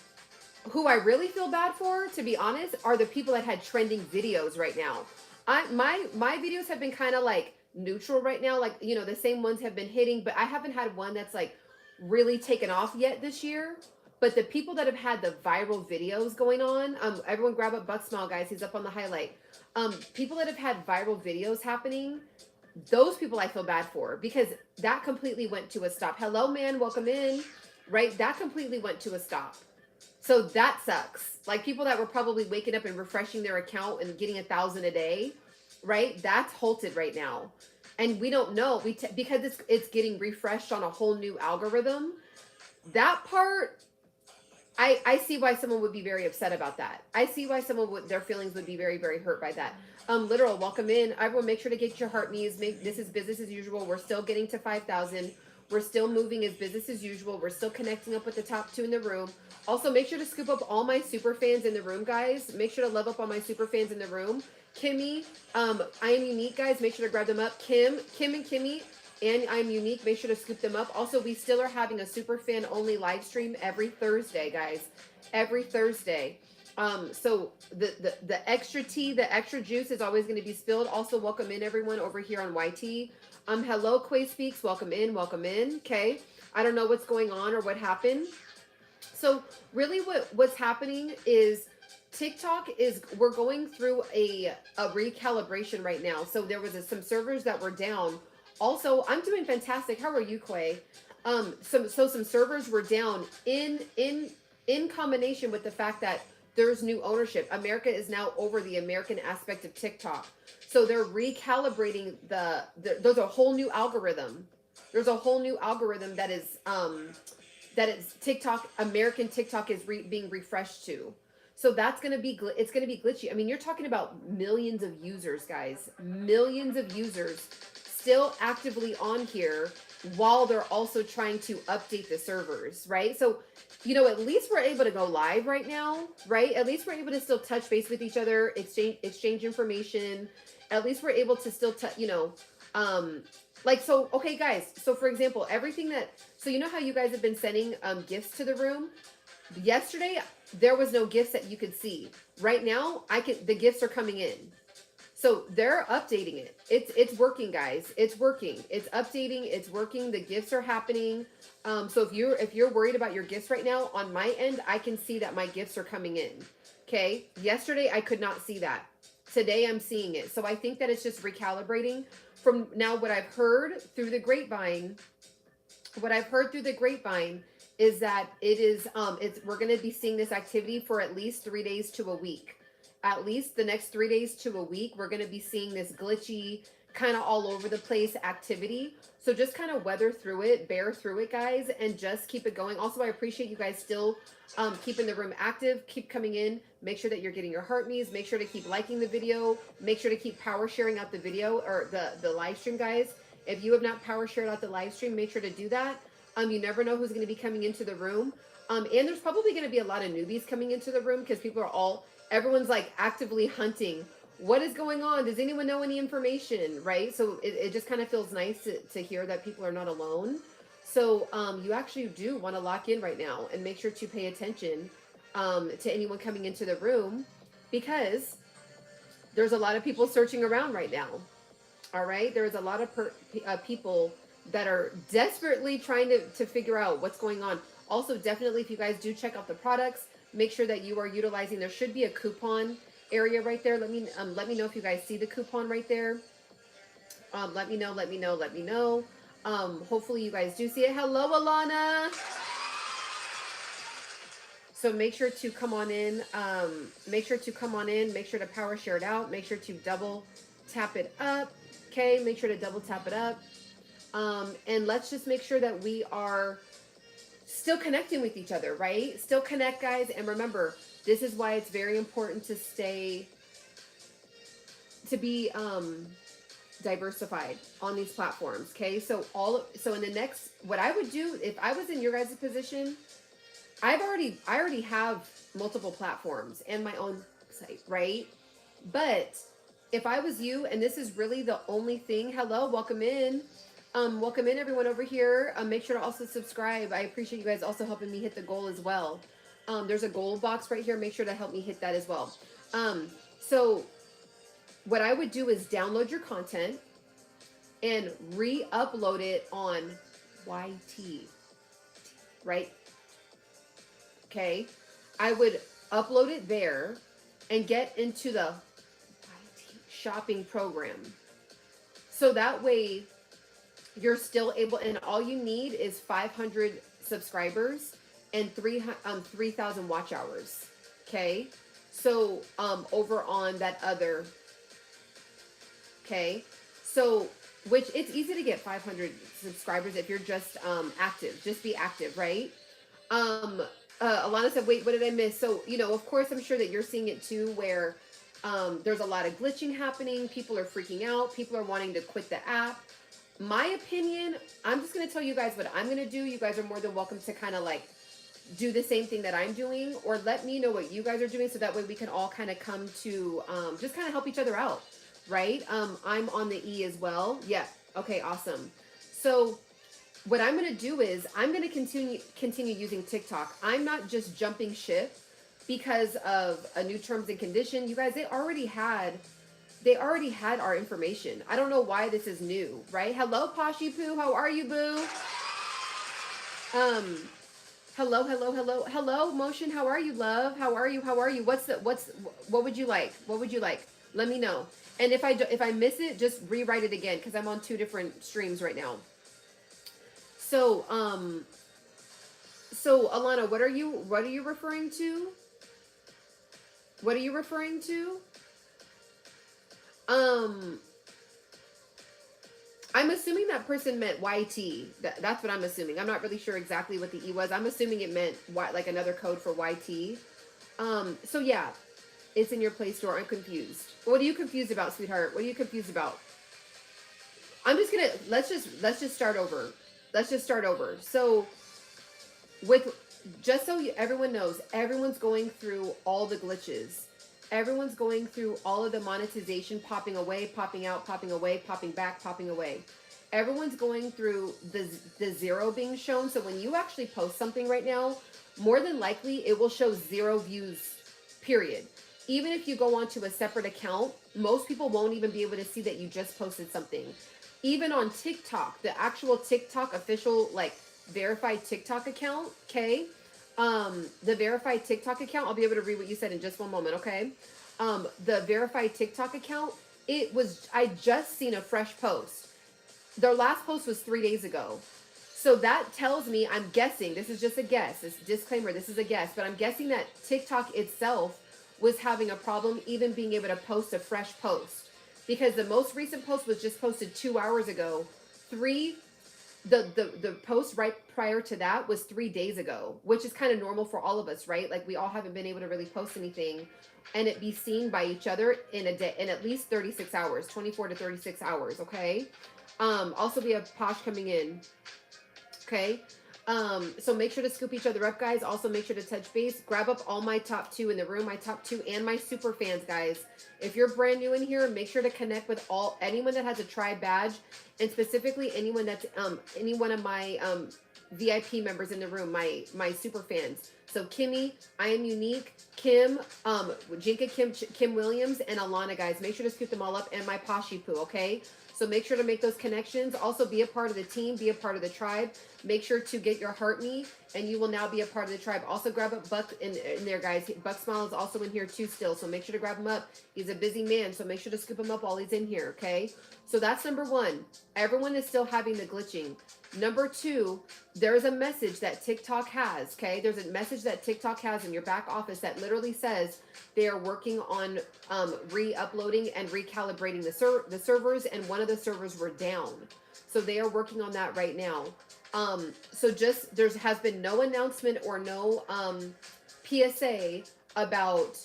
who I really feel bad for, to be honest, are the people that had trending videos right now. My videos have been kind of like neutral right now. Like, the same ones have been hitting, but I haven't had one that's like really taken off yet this year. But the people that have had the viral videos going on, everyone grab up Buck Smile, guys. He's up on the highlight. People that have had viral videos happening, those people I feel bad for, because that completely went to a stop. Hello, man. Welcome in. Right? That completely went to a stop. So that sucks. Like, people that were probably waking up and refreshing their account and getting 1,000 a day, right? That's halted right now. And we don't know, because it's getting refreshed on a whole new algorithm. That part, I see why someone would be very upset about that. I see why their feelings would be very, very hurt by that. Literal, welcome in. Everyone, make sure to get your heart knees. This is business as usual. We're still getting to 5,000. We're still moving as business as usual. We're still connecting up with the top 2 in the room. Also, make sure to scoop up all my super fans in the room, guys. Make sure to love up all my super fans in the room. Kimmy, I am unique, guys. Make sure to grab them up. Kim and Kimmy, and I'm unique. Make sure to scoop them up. Also, we still are having a super fan only live stream every Thursday, guys. Every Thursday. So the extra tea, the extra juice is always going to be spilled. Also, welcome in everyone over here on YT. Hello, Quay Speaks. Welcome in. Welcome in. Okay. I don't know what's going on or what happened. So really what's happening is we're going through a recalibration right now. So there was some servers that were down. Also, I'm doing fantastic. How are you, Quay? Some servers were down in combination with the fact that there's new ownership. America is now over the American aspect of TikTok. So they're recalibrating there's a whole new algorithm. There's a whole new algorithm that is TikTok, American TikTok is being refreshed to. So that's going to be, it's going to be glitchy. I mean, you're talking about millions of users, guys, millions of users still actively on here while they're also trying to update the servers, right? So, you know, at least we're able to go live right now, right? At least we're able to still touch base with each other, exchange information. At least we're able to still, you know, like, so, okay, guys. So for example, everything that, so you know how you guys have been sending gifts to the room? Yesterday, there was no gifts that you could see. Right now, the gifts are coming in. So they're updating it. It's working, guys. It's working. It's updating. It's working. The gifts are happening. So if you're worried about your gifts right now, on my end, I can see that my gifts are coming in. Okay. Yesterday, I could not see that. Today, I'm seeing it. So I think that it's just recalibrating from now what I've heard through the grapevine. What I've heard through the grapevine is that it is, we're going to be seeing this activity for at least 3 days to a week. At least the next 3 days to a week, we're going to be seeing this glitchy, kind of all over the place activity. So just kind of weather through it, bear through it, guys, and just keep it going. Also, I appreciate you guys still keeping the room active. Keep coming in. Make sure that you're getting your heart me's. Make sure to keep liking the video. Make sure to keep power sharing out the video or the live stream, guys. If you have not power shared out the live stream, make sure to do that. You never know who's going to be coming into the room. And there's probably going to be a lot of newbies coming into the room because people are everyone's like actively hunting. What is going on? Does anyone know any information? Right? So it just kind of feels nice to hear that people are not alone. So you actually do want to lock in right now and make sure to pay attention to anyone coming into the room because there's a lot of people searching around right now. All right? There's a lot of people that are desperately trying to figure out what's going on. Also, definitely, if you guys do check out the products, make sure that you are utilizing, there should be a coupon area right there. Let me know if you guys see the coupon right there. Let me know. Hopefully you guys do see it. Hello, Alana. So make sure to come on in. Make sure to power share it out. Make sure to double tap it up. Okay, make sure to double tap it up. And let's just make sure that we are still connecting with each other, right? Still connect, guys. And remember, this is why it's very important to be diversified on these platforms. Okay. So in the next, what I would do if I was in your guys' position, I already have multiple platforms and my own site, right? But if I was you, and this is really the only thing, hello, welcome in. Welcome in everyone over here. Make sure to also subscribe. I appreciate you guys also helping me hit the goal as well. There's a goal box right here. Make sure to help me hit that as well. So what I would do is download your content and re-upload it on YT, right? Okay. I would upload it there and get into the YT shopping program. So that way, you're still able, and all you need is 500 subscribers and 3,000 watch hours. Okay. So, over on that other, okay. So, which it's easy to get 500 subscribers if you're just, active, just be active, right? Alana said, wait, what did I miss? So, you know, of course, I'm sure that you're seeing it too, where, there's a lot of glitching happening. People are freaking out. People are wanting to quit the app. My opinion, I'm just going to tell you guys what I'm going to do. You guys are more than welcome to kind of like do the same thing that I'm doing, or let me know what you guys are doing. So that way we can all kind of come to, just kind of help each other out. Right. I'm on the E as well. Yeah. Okay. Awesome. So what I'm going to do is I'm going to continue using TikTok. I'm not just jumping ship because of a new terms and condition. You guys, they already had our information. I don't know why this is new, right? Hello, Poshy Poo. How are you, boo? Hello, Motion. How are you, love? How are you? What would you like? Let me know. And if I miss it, just rewrite it again because I'm on 2 different streams right now. So, Alana, what are you referring to? What are you referring to? I'm assuming that person meant YT. That's what I'm assuming. I'm not really sure exactly what the E was. I'm assuming it meant like another code for YT. So yeah, it's in your Play Store. I'm confused. What are you confused about, sweetheart? What are you confused about? I'm just gonna let's just start over. Let's just start over. So with just so everyone knows, everyone's going through all the glitches. Everyone's going through all of the monetization popping away, popping out, popping away, popping back, popping away. Everyone's going through the zero being shown. So when you actually post something right now, more than likely it will show 0 views, period. Even if you go onto a separate account, most people won't even be able to see that you just posted something. Even on TikTok, the actual TikTok official, like, verified TikTok account, okay? The verified TikTok account, I'll be able to read what you said in just one moment, okay? The verified TikTok account, I just seen a fresh post. Their last post was 3 days ago. So that tells me, I'm guessing, this is just a guess, this disclaimer, this is a guess, but I'm guessing that TikTok itself was having a problem even being able to post a fresh post. Because the most recent post was just posted 2 hours ago. The post right prior to that was 3 days ago, which is kind of normal for all of us, right? Like, we all haven't been able to really post anything and it be seen by each other in a day, in at least 36 hours, 24 to 36 hours, okay? Also we have Posh coming in, okay? So make sure to scoop each other up, guys. Also make sure to touch base. Grab up all my top 2 in the room, my top 2 and my super fans, guys. If you're brand new in here, make sure to connect with anyone that has a tribe badge, and specifically anyone that's any one of my VIP members in the room, my super fans. So Kimmy, I Am Unique, Kim, Jinka Kim Williams, and Alana, guys. Make sure to scoop them all up, and my Pashi Poo, okay? So make sure to make those connections. Also be a part of the team, be a part of the tribe. Make sure to get your heart me, and you will now be a part of the tribe. Also grab a Buck in there, guys. Buck Smile is also in here too still, so make sure to grab him up. He's a busy man, so make sure to scoop him up while he's in here, okay? So that's number 1. Everyone is still having the glitching. Number 2, there's a message that TikTok has, okay? There's a message that TikTok has in your back office that literally says they are working on re-uploading and recalibrating the servers, and one of the servers were down. So they are working on that right now. So just, there has been no announcement or no PSA about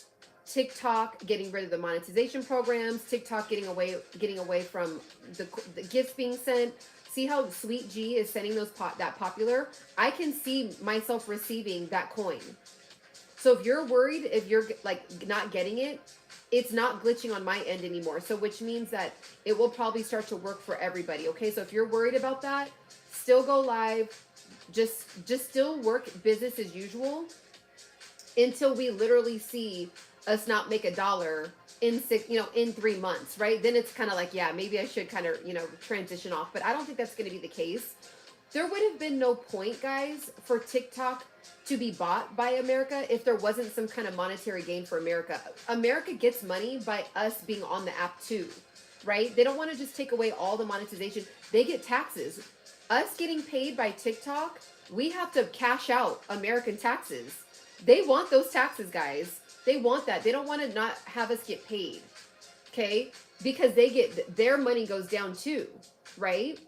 TikTok getting rid of the monetization programs, TikTok getting away from the gifts being sent. See how Sweet G is sending those that popular? I can see myself receiving that coin. So if you're worried, if you're like not getting it, it's not glitching on my end anymore. So which means that it will probably start to work for everybody. Okay, so if you're worried about that, still go live. Just still work business as usual until we literally see us not make $1 in in 3 months, right? Then it's kind of like, yeah, maybe I should kind of, transition off. But I don't think that's going to be the case. There would have been no point, guys, for TikTok to be bought by America if there wasn't some kind of monetary gain for America. America gets money by us being on the app too, right? They don't want to just take away all the monetization. They get taxes. Us getting paid by TikTok, we have to cash out American taxes. They want those taxes, guys. They want that. They don't want to not have us get paid, okay? Because their money goes down too, right?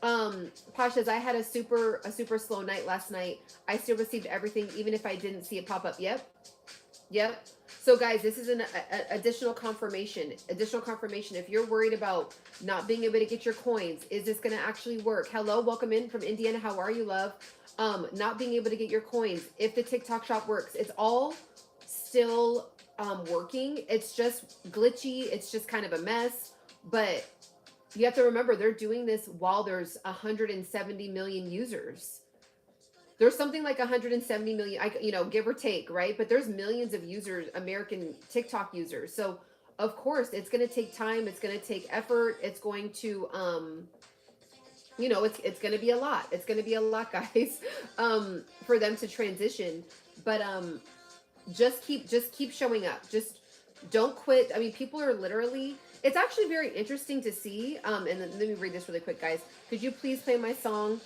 Posh says, I had a super slow night last night. I still received everything, even if I didn't see it pop up. Yep. So guys, this is an additional confirmation. If you're worried about not being able to get your coins, is this going to actually work? Hello, welcome in from Indiana. How are you, love? Not being able to get your coins. If the TikTok shop works, it's all still working. It's just glitchy. It's just kind of a mess, but you have to remember they're doing this while there's 170 million users. There's something like 170 million, give or take, right? But there's millions of users, American TikTok users. So of course it's going to take time. It's going to take effort. It's going to, it's going to be a lot. It's going to be a lot, guys, for them to transition. But, just keep showing up. Just don't quit. I mean, people are literally, it's actually very interesting to see. And then, let me read this really quick, guys. Could you please play my song?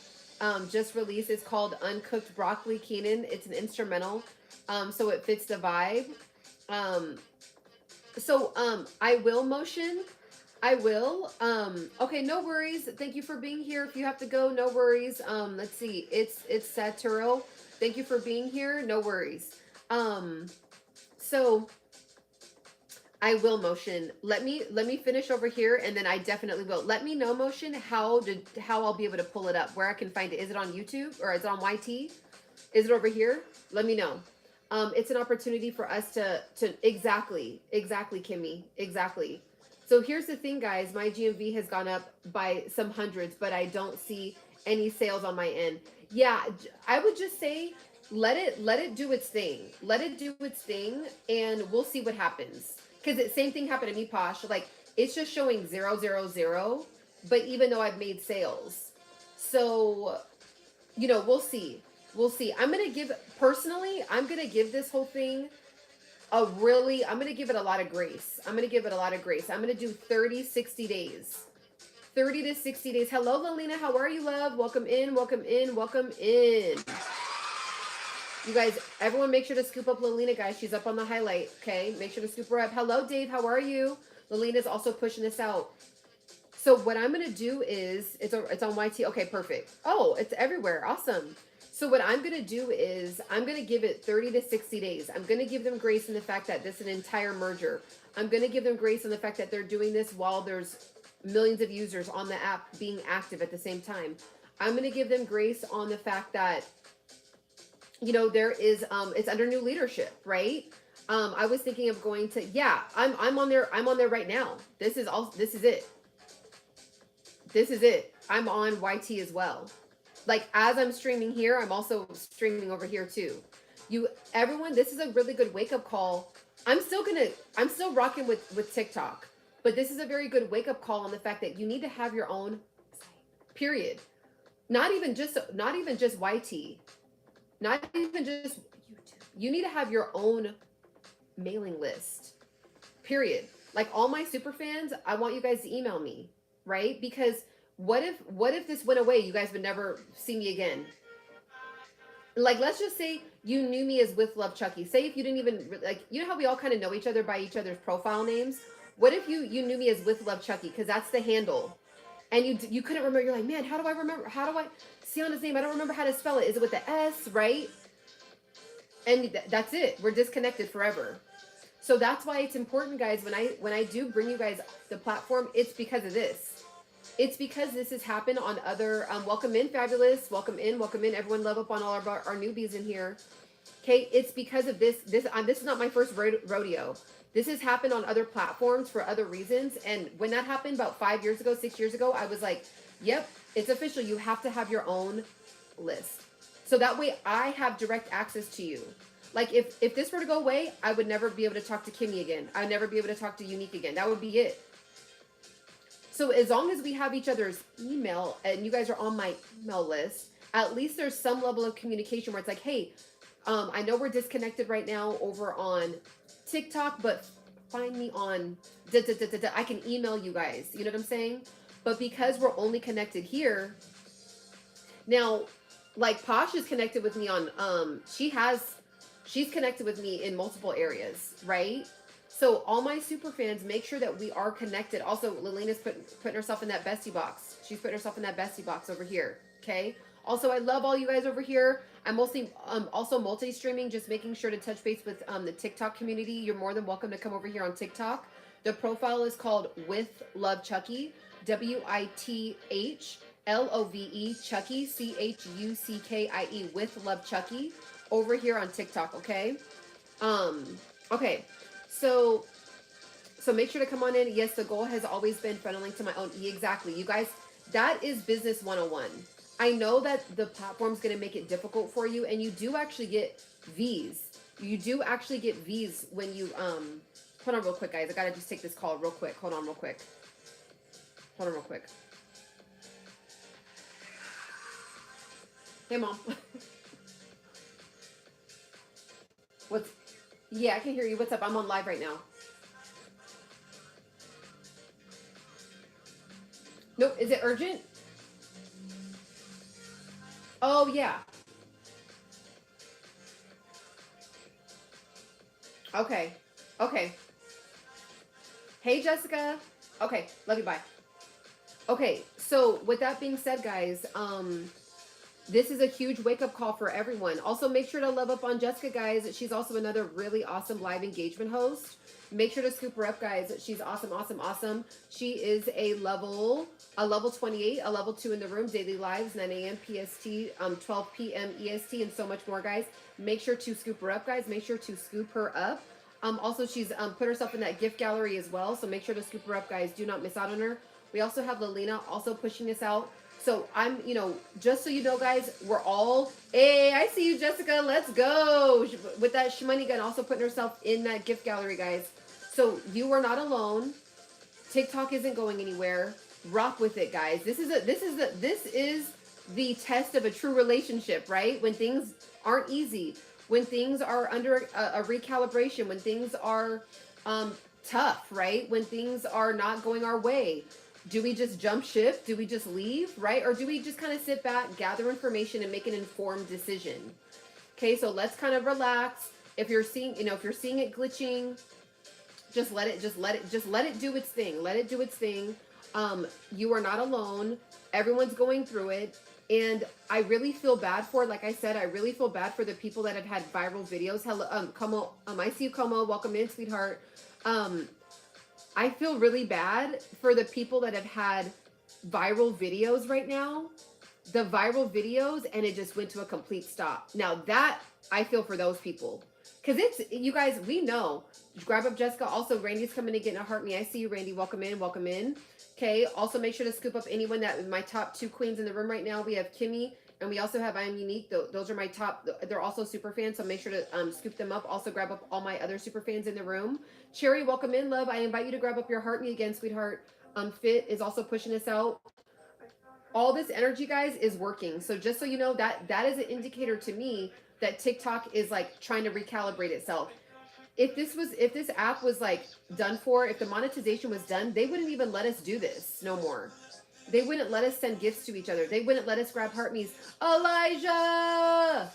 Just released. It's called Uncooked Broccoli, Keenan. It's an instrumental. So it fits the vibe. I will motion. I will. Okay, no worries. Thank you for being here. If you have to go, no worries. Let's see. It's Saturo. Thank you for being here. No worries. So I will, Motion. Let me finish over here, and then I definitely will. Let me know, Motion, how I'll be able to pull it up, where I can find it. Is it on YouTube or is it on YT? Is it over here? Let me know. It's an opportunity for us to exactly, Kimmy, exactly. So here's the thing, guys. My GMV has gone up by some hundreds, but I don't see any sales on my end. Yeah, I would just say let it do its thing. Let it do its thing, and we'll see what happens. Because the same thing happened to me, Posh. Like, it's just showing 000, but even though I've made sales. So, you know, we'll see. We'll see. I'm going to give this whole thing I'm going to give it a lot of grace. I'm going to do 30, 60 days. 30 to 60 days. Hello, Lalina. How are you, love? Welcome in, welcome in, welcome in. You guys, everyone make sure to scoop up Lalina, guys. She's up on the highlight, okay? Make sure to scoop her up. Hello, Dave. How are you? Lalina's also pushing this out. So what I'm going to do is, it's on YT. Okay, perfect. Oh, it's everywhere. Awesome. So what I'm going to do is, I'm going to give it 30 to 60 days. I'm going to give them grace in the fact that this is an entire merger. I'm going to give them grace in the fact that they're doing this while there's millions of users on the app being active at the same time. I'm going to give them grace on the fact that, you know, there is, it's under new leadership, right? I was thinking of going to, yeah, I'm on there right now. This is it. I'm on YT as well. Like, as I'm streaming here, I'm also streaming over here too. Everyone, this is a really good wake up call. I'm still rocking with TikTok, but this is a very good wake up call on the fact that you need to have your own site, period. Not even just YT. Not even just YouTube. You need to have your own mailing list, period. Like, all my super fans, I want you guys to email me, right? Because what if this went away? You guys would never see me again. Like, let's just say you knew me as WithLoveChuckie. Say if you didn't even, like, you know how we all kind of know each other by each other's profile names? What if you knew me as WithLoveChuckie? Because that's the handle. And you couldn't remember. You're like, man, how do I remember? Ciana's name, I don't remember how to spell it. Is it with the S, right? And that's it. We're disconnected forever. So that's why it's important, guys, when I do bring you guys the platform, it's because of this. It's because this has happened on other, welcome in, Fabulous. Welcome in. Everyone love up on all our newbies in here. Okay, it's because of this. This is not my first rodeo. This has happened on other platforms for other reasons. And when that happened about 5 years ago, 6 years ago, I was like, yep, it's official. You have to have your own list. So that way I have direct access to you. Like, if this were to go away, I would never be able to talk to Kimmy again. I would never be able to talk to Unique again. That would be it. So as long as we have each other's email and you guys are on my email list, at least there's some level of communication where it's like, hey, I know we're disconnected right now over on TikTok, but find me on I can email you guys. You know what I'm saying? But because we're only connected here now, like, Posh is connected with me on she's connected with me in multiple areas, right? So all my super fans, make sure that we are connected. Also, Lilina's putting herself in that bestie box. She's putting herself in that bestie box over here. Okay. Also, I love all you guys over here. I'm mostly also multi-streaming, just making sure to touch base with the TikTok community. You're more than welcome to come over here on TikTok. The profile is called WithLoveChuckie, WithLoveChuckie, ChuCkie, WithLoveChuckie, over here on TikTok. Okay. Okay. So make sure to come on in. Yes, the goal has always been funneling to my own. Exactly. You guys, that is business 101. I know that the platform's going to make it difficult for you, and you do actually get V's. You do actually get V's when you, hold on real quick, guys. I got to just take this call real quick. Hold on real quick. Hey, Mom. Yeah, I can hear you. What's up? I'm on live right now. Nope. Is it urgent? Oh, yeah. Okay. Hey, Jessica. Okay. Love you. Bye. Okay. So with that being said, guys, This is a huge wake-up call for everyone. Also, make sure to love up on Jessica, guys. She's also another really awesome live engagement host. Make sure to scoop her up, guys. She's awesome, awesome, awesome. She is a level 28, a level 2 in the room, daily lives, 9 a.m. PST, 12 p.m. EST, and so much more, guys. Make sure to scoop her up, guys. Make sure to scoop her up. Also, she's put herself in that gift gallery as well, so make sure to scoop her up, guys. Do not miss out on her. We also have Lelina also pushing us out. So I'm, just so you know, guys, we're all, hey, I see you, Jessica. Let's go. With that shmoney gun, also putting herself in that gift gallery, guys. So you are not alone. TikTok isn't going anywhere. Rock with it, guys. This is the test of a true relationship, right? When things aren't easy, when things are under a recalibration, when things are tough, right? When things are not going our way. Do we just jump ship? Do we just leave, right? Or do we just kind of sit back, gather information, and make an informed decision? Okay, so let's kind of relax. If you're seeing, if you're seeing it glitching, just let it do its thing. Let it do its thing. You are not alone. Everyone's going through it. And I really feel bad for, like I said, I really feel bad for the people that have had viral videos. Hello, Como, I see you, Como. Welcome in, sweetheart. I feel really bad for the people that have had viral videos right now. The viral videos, and it just went to a complete stop. Now that, I feel for those people. Because it's, you guys, we know. Grab up Jessica. Also, Randy's coming to get in a heart me. I see you, Randy. Welcome in. Welcome in. Okay. Also, make sure to scoop up anyone that, my top 2 queens in the room right now. We have Kimmy, and we also have I Am Unique. Those are my top. They're also super fans, so make sure to scoop them up. Also, grab up all my other super fans in the room. Cherry, welcome in, love. I invite you to grab up your heart me again, sweetheart. Fit is also pushing us out. All this energy, guys, is working. So just so you know, that is an indicator to me that TikTok is like trying to recalibrate itself. If this app was like done for, if the monetization was done, they wouldn't even let us do this no more. They wouldn't let us send gifts to each other. They wouldn't let us grab heart me's. Elijah,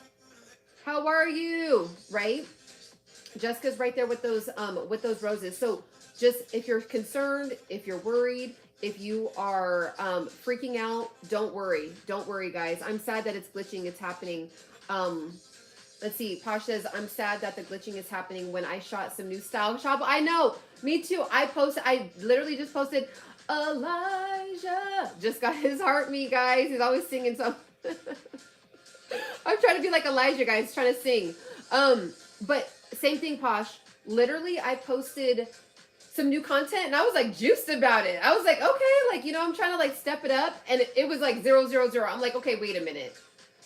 how are you? Right? Jessica's right there with those roses. So just, if you're concerned, if you're worried, if you are freaking out, don't worry. Don't worry, guys. I'm sad that it's glitching. It's happening. Let's see. Posh says, I'm sad that the glitching is happening when I shot some new style shop. I know. Me too. I literally just posted, Elijah just got his heart me, guys. He's always singing something. I'm trying to be like Elijah, guys, trying to sing. But same thing, Posh. Literally, I posted some new content and I was like juiced about it. I was like, okay, like, I'm trying to like step it up, and it was like 0, 0, 0. I'm like, okay, wait a minute.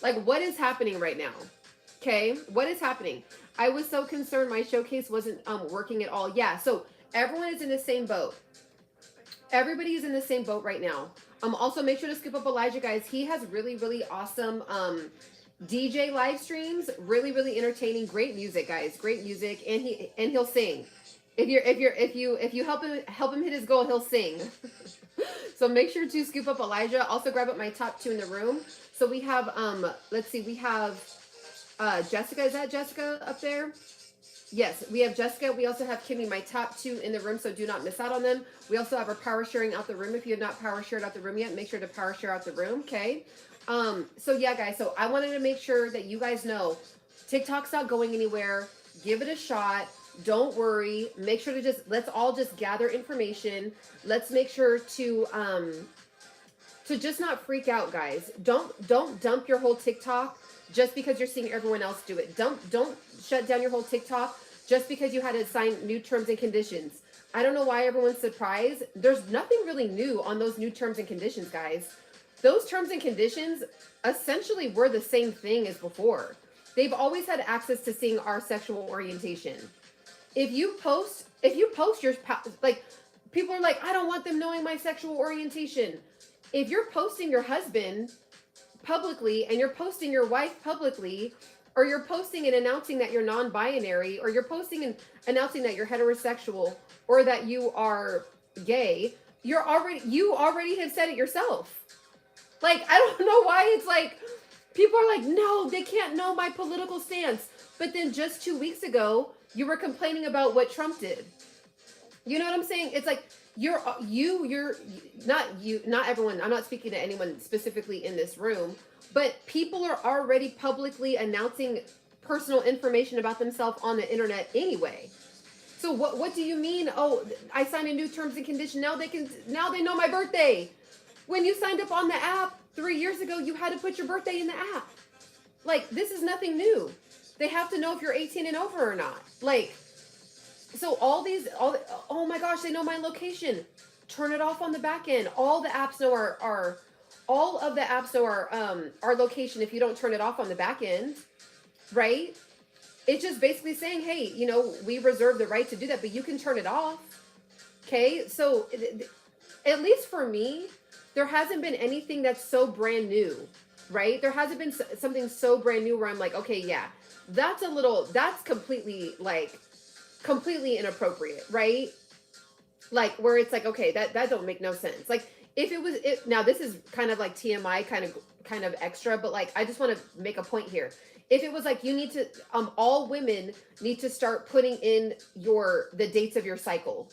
Like, what is happening right now? Okay, what is happening? I was so concerned my showcase wasn't working at all. Yeah, so everyone is in the same boat. Everybody is in the same boat right now. Also, make sure to scoop up Elijah, guys. He has really, really awesome DJ live streams. Really, really entertaining. Great music, guys. Great music, and he'll sing. If you help him hit his goal, he'll sing. So make sure to scoop up Elijah. Also grab up my top 2 in the room. So we have let's see, we have Jessica. Is that Jessica up there? Yes, we have Jessica. We also have Kimmy, my top 2 in the room, so do not miss out on them. We also have our power sharing out the room. If you have not power shared out the room yet, make sure to power share out the room, okay? So yeah, guys, so I wanted to make sure that you guys know TikTok's not going anywhere. Give it a shot. Don't worry. Make sure to let's all just gather information. Let's make sure to just not freak out, guys. Don't dump your whole TikTok just because you're seeing everyone else do it. Don't shut down your whole TikTok just because you had to sign new terms and conditions. I don't know why everyone's surprised. There's nothing really new on those new terms and conditions, guys. Those terms and conditions essentially were the same thing as before. They've always had access to seeing our sexual orientation. If you post your, like, people are like, I don't want them knowing my sexual orientation. If you're posting your husband publicly and you're posting your wife publicly, or you're posting and announcing that you're non-binary, or you're posting and announcing that you're heterosexual, or that you are gay, you already have said it yourself. Like, I don't know why it's like, people are like, no, they can't know my political stance. But then just 2 weeks ago, you were complaining about what Trump did. You know what I'm saying? It's like, you're not everyone. I'm not speaking to anyone specifically in this room, But people are already publicly announcing personal information about themselves on the internet anyway. So what do you mean? Oh, I signed a new terms and condition. Now they know my birthday. When you signed up on the app 3 years ago, you had to put your birthday in the app. Like, this is nothing new. They have to know if you're 18 and over or not. Like, so oh my gosh, they know my location. Turn it off on the back end. All the apps know all of the apps know our location if you don't turn it off on the back end, right? It's just basically saying, hey, we reserve the right to do that, but you can turn it off. Okay, so at least for me, there hasn't been anything that's so brand new, right? There hasn't been something so brand new where I'm like, okay, yeah, that's completely inappropriate, right? Like, where it's like, okay, that don't make no sense. Like, if it was, now this is kind of like TMI, kind of extra, but like, I just want to make a point here. If it was like, you need to, all women need to start putting in the dates of your cycle.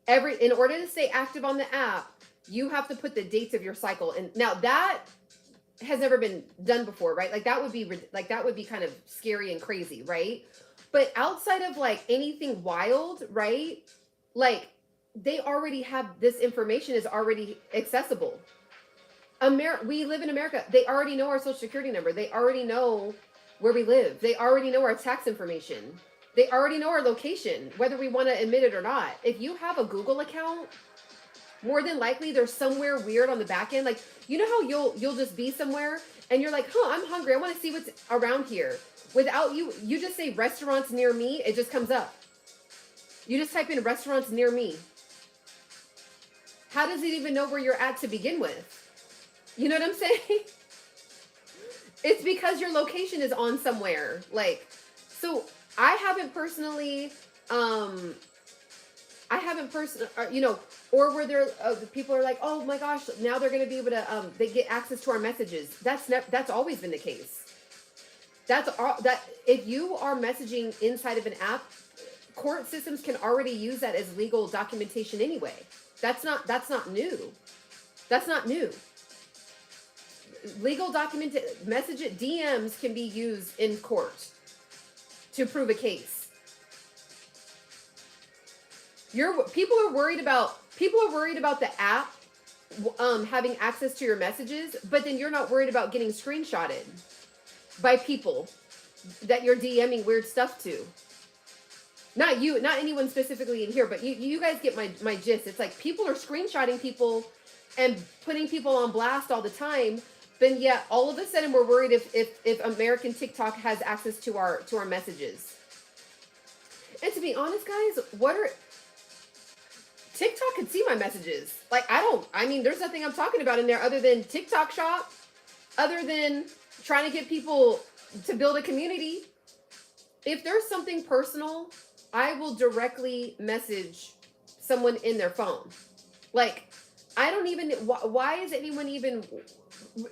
In order to stay active on the app, you have to put the dates of your cycle. And now that has never been done before, right? Like, that would be kind of scary and crazy, right? But outside of like anything wild, right? Like, they already have this information is already accessible. We live in America. They already know our social security number. They already know where we live. They already know our tax information. They already know our location, whether we want to admit it or not. If you have a Google account, more than likely there's somewhere weird on the back end. Like, you know how you'll just be somewhere and you're like, I'm hungry. I want to see what's around here. Without you just say restaurants near me. It just comes up. You just type in restaurants near me. How does it even know where you're at to begin with? You know what I'm saying? It's because your location is on somewhere. Like, so I haven't personally, or where people are like, oh my gosh, now they're going to be able to, they get access to our messages. That's always been the case. If you are messaging inside of an app, court systems can already use that as legal documentation anyway. That's not new. That's not new. Legal DMs can be used in court to prove a case. People are worried about the app having access to your messages, but then you're not worried about getting screenshotted by people that you're DMing weird stuff to. Not you, not anyone specifically in here, but you guys get my gist. It's like people are screenshotting people and putting people on blast all the time. Then yet all of a sudden we're worried if American TikTok has access to our messages. And to be honest, guys, TikTok could see my messages. Like, there's nothing I'm talking about in there other than TikTok shop, other than trying to get people to build a community. If there's something personal, I will directly message someone in their phone. Like, I don't even, why is anyone even,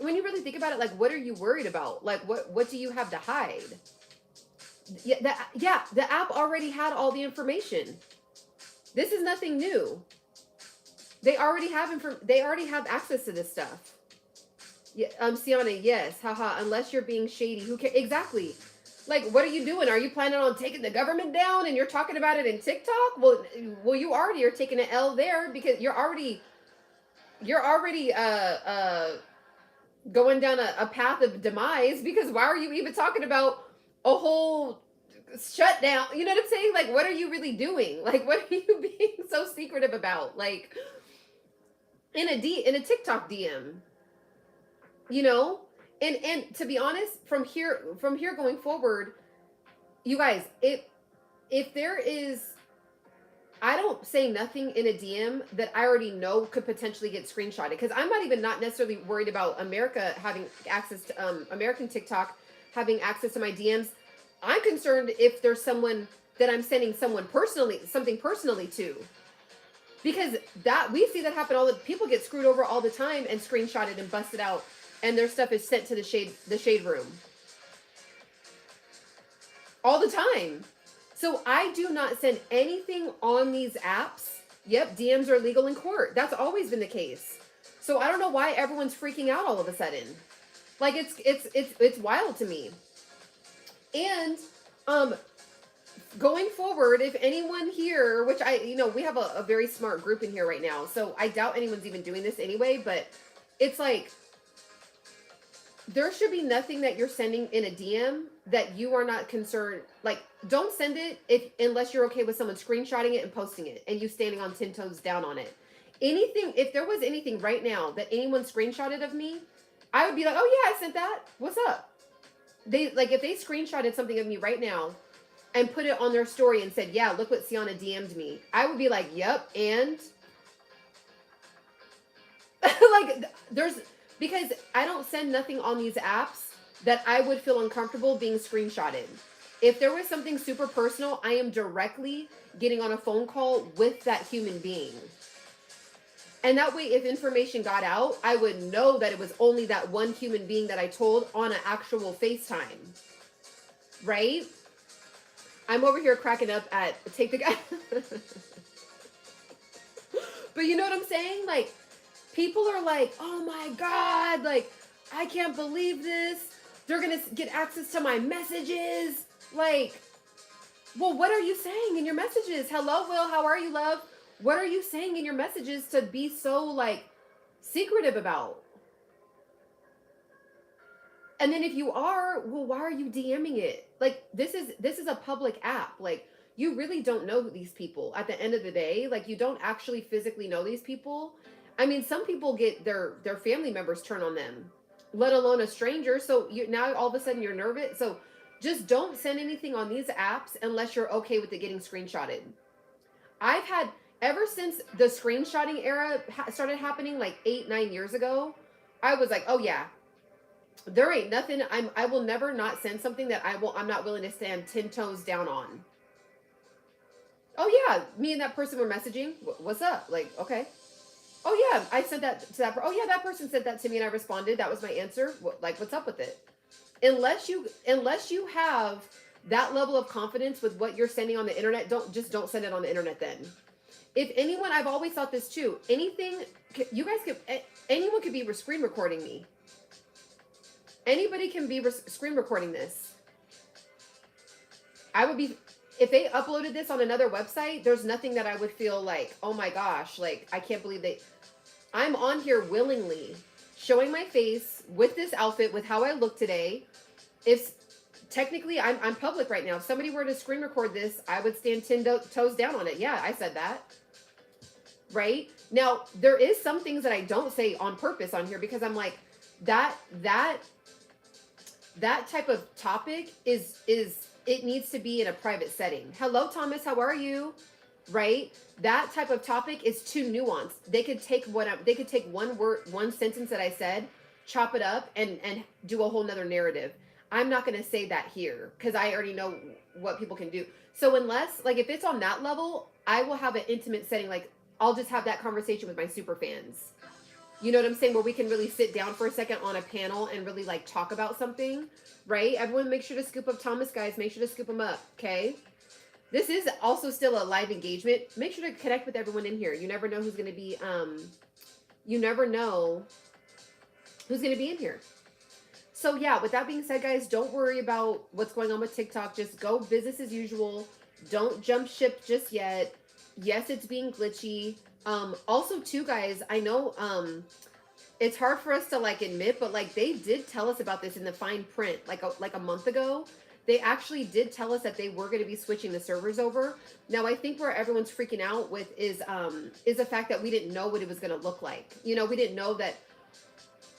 when you really think about it, like, what are you worried about? Like, what do you have to hide? The app already had all the information. This is nothing new. They already have access to this stuff. Yeah, Ciana, yes, haha, unless you're being shady, who cares? Exactly. Like, what are you doing? Are you planning on taking the government down and you're talking about it in TikTok? Well, you already are taking an L there because you're already going down a path of demise, because why are you even talking about a whole shutdown? You know what I'm saying? Like, what are you really doing? Like, what are you being so secretive about? Like, in a TikTok DM, you know? And to be honest, from here going forward, you guys, if there is, I don't say nothing in a DM that I already know could potentially get screenshotted, because I'm not necessarily worried about America having access to American TikTok having access to my DMs. I'm concerned if there's someone that I'm sending something personally to, because we see that happen people get screwed over all the time and screenshotted and busted out, and their stuff is sent to the shade room all the time. So I do not send anything on these apps. Yep, DMs are legal in court. That's always been the case. So I don't know why everyone's freaking out all of a sudden. Like it's wild to me. And going forward, if anyone here, which we have a very smart group in here right now, so I doubt anyone's even doing this anyway, but it's like, there should be nothing that you're sending in a DM that you are not concerned. Like, don't send it unless you're okay with someone screenshotting it and posting it and you standing on 10 toes down on it. Anything, if there was anything right now that anyone screenshotted of me, I would be like, oh yeah, I sent that. What's up? If they screenshotted something of me right now and put it on their story and said, yeah, look what Ciana DM'd me, I would be like, yep, and because I don't send nothing on these apps that I would feel uncomfortable being screenshotted. If there was something super personal, I am directly getting on a phone call with that human being. And that way, if information got out, I would know that it was only that one human being that I told on an actual FaceTime. Right? I'm over here cracking up at take the guy. But you know what I'm saying? Like, people are like, oh my God, like, I can't believe this. They're going to get access to my messages. Like, well, what are you saying in your messages? Hello, Will, how are you, love? What are you saying in your messages to be so, like, secretive about? And then if you are, well, why are you DMing it? Like, this is a public app. Like, you really don't know these people at the end of the day. Like, you don't actually physically know these people. I mean, some people get their family members turn on them, let alone a stranger. So now all of a sudden you're nervous. So just don't send anything on these apps unless you're okay with it getting screenshotted. I've had, ever since the screenshotting era started happening like 8-9 years ago, I was like, oh yeah, there ain't nothing. I will never not send something that I'm not willing to stand 10 toes down on. Oh yeah, me and that person were messaging. What's up? Like, okay. Oh yeah, I sent that to that. Oh yeah, that person sent that to me and I responded. That was my answer. What's up with it? Unless you have that level of confidence with what you're sending on the internet, don't send it on the internet then. If anyone, I've always thought this too. Anything, you guys could, anyone could be screen recording me. Anybody can be screen recording this. I would be, if they uploaded this on another website, there's nothing that I would feel like, oh my gosh, like, I can't believe I'm on here willingly showing my face with this outfit, with how I look today. If technically I'm public right now, if somebody were to screen record this, I would stand 10 toes down on it. Yeah, I said that. Right? Now, there is some things that I don't say on purpose on here because I'm like, that type of topic is it needs to be in a private setting. Hello, Thomas, how are you? Right? That type of topic is too nuanced. They could take one word, one sentence that I said, chop it up and do a whole nother narrative. I'm not going to say that here because I already know what people can do. So unless, like, if it's on that level, I will have an intimate setting. Like, I'll just have that conversation with my super fans. You know what I'm saying? Where we can really sit down for a second on a panel and really, like, talk about something, right? Everyone make sure to scoop up Thomas, guys. Make sure to scoop him up, okay? This is also still a live engagement. Make sure to connect with everyone in here. You never know who's going to be, in here. So yeah, with that being said, guys, don't worry about what's going on with TikTok. Just go business as usual. Don't jump ship just yet. Yes, it's being glitchy. Also too, guys, I know, it's hard for us to, like, admit, but, like, they did tell us about this in the fine print, like a month ago. They actually did tell us that they were going to be switching the servers over. Now, I think where everyone's freaking out with is the fact that we didn't know what it was going to look like. You know, we didn't know that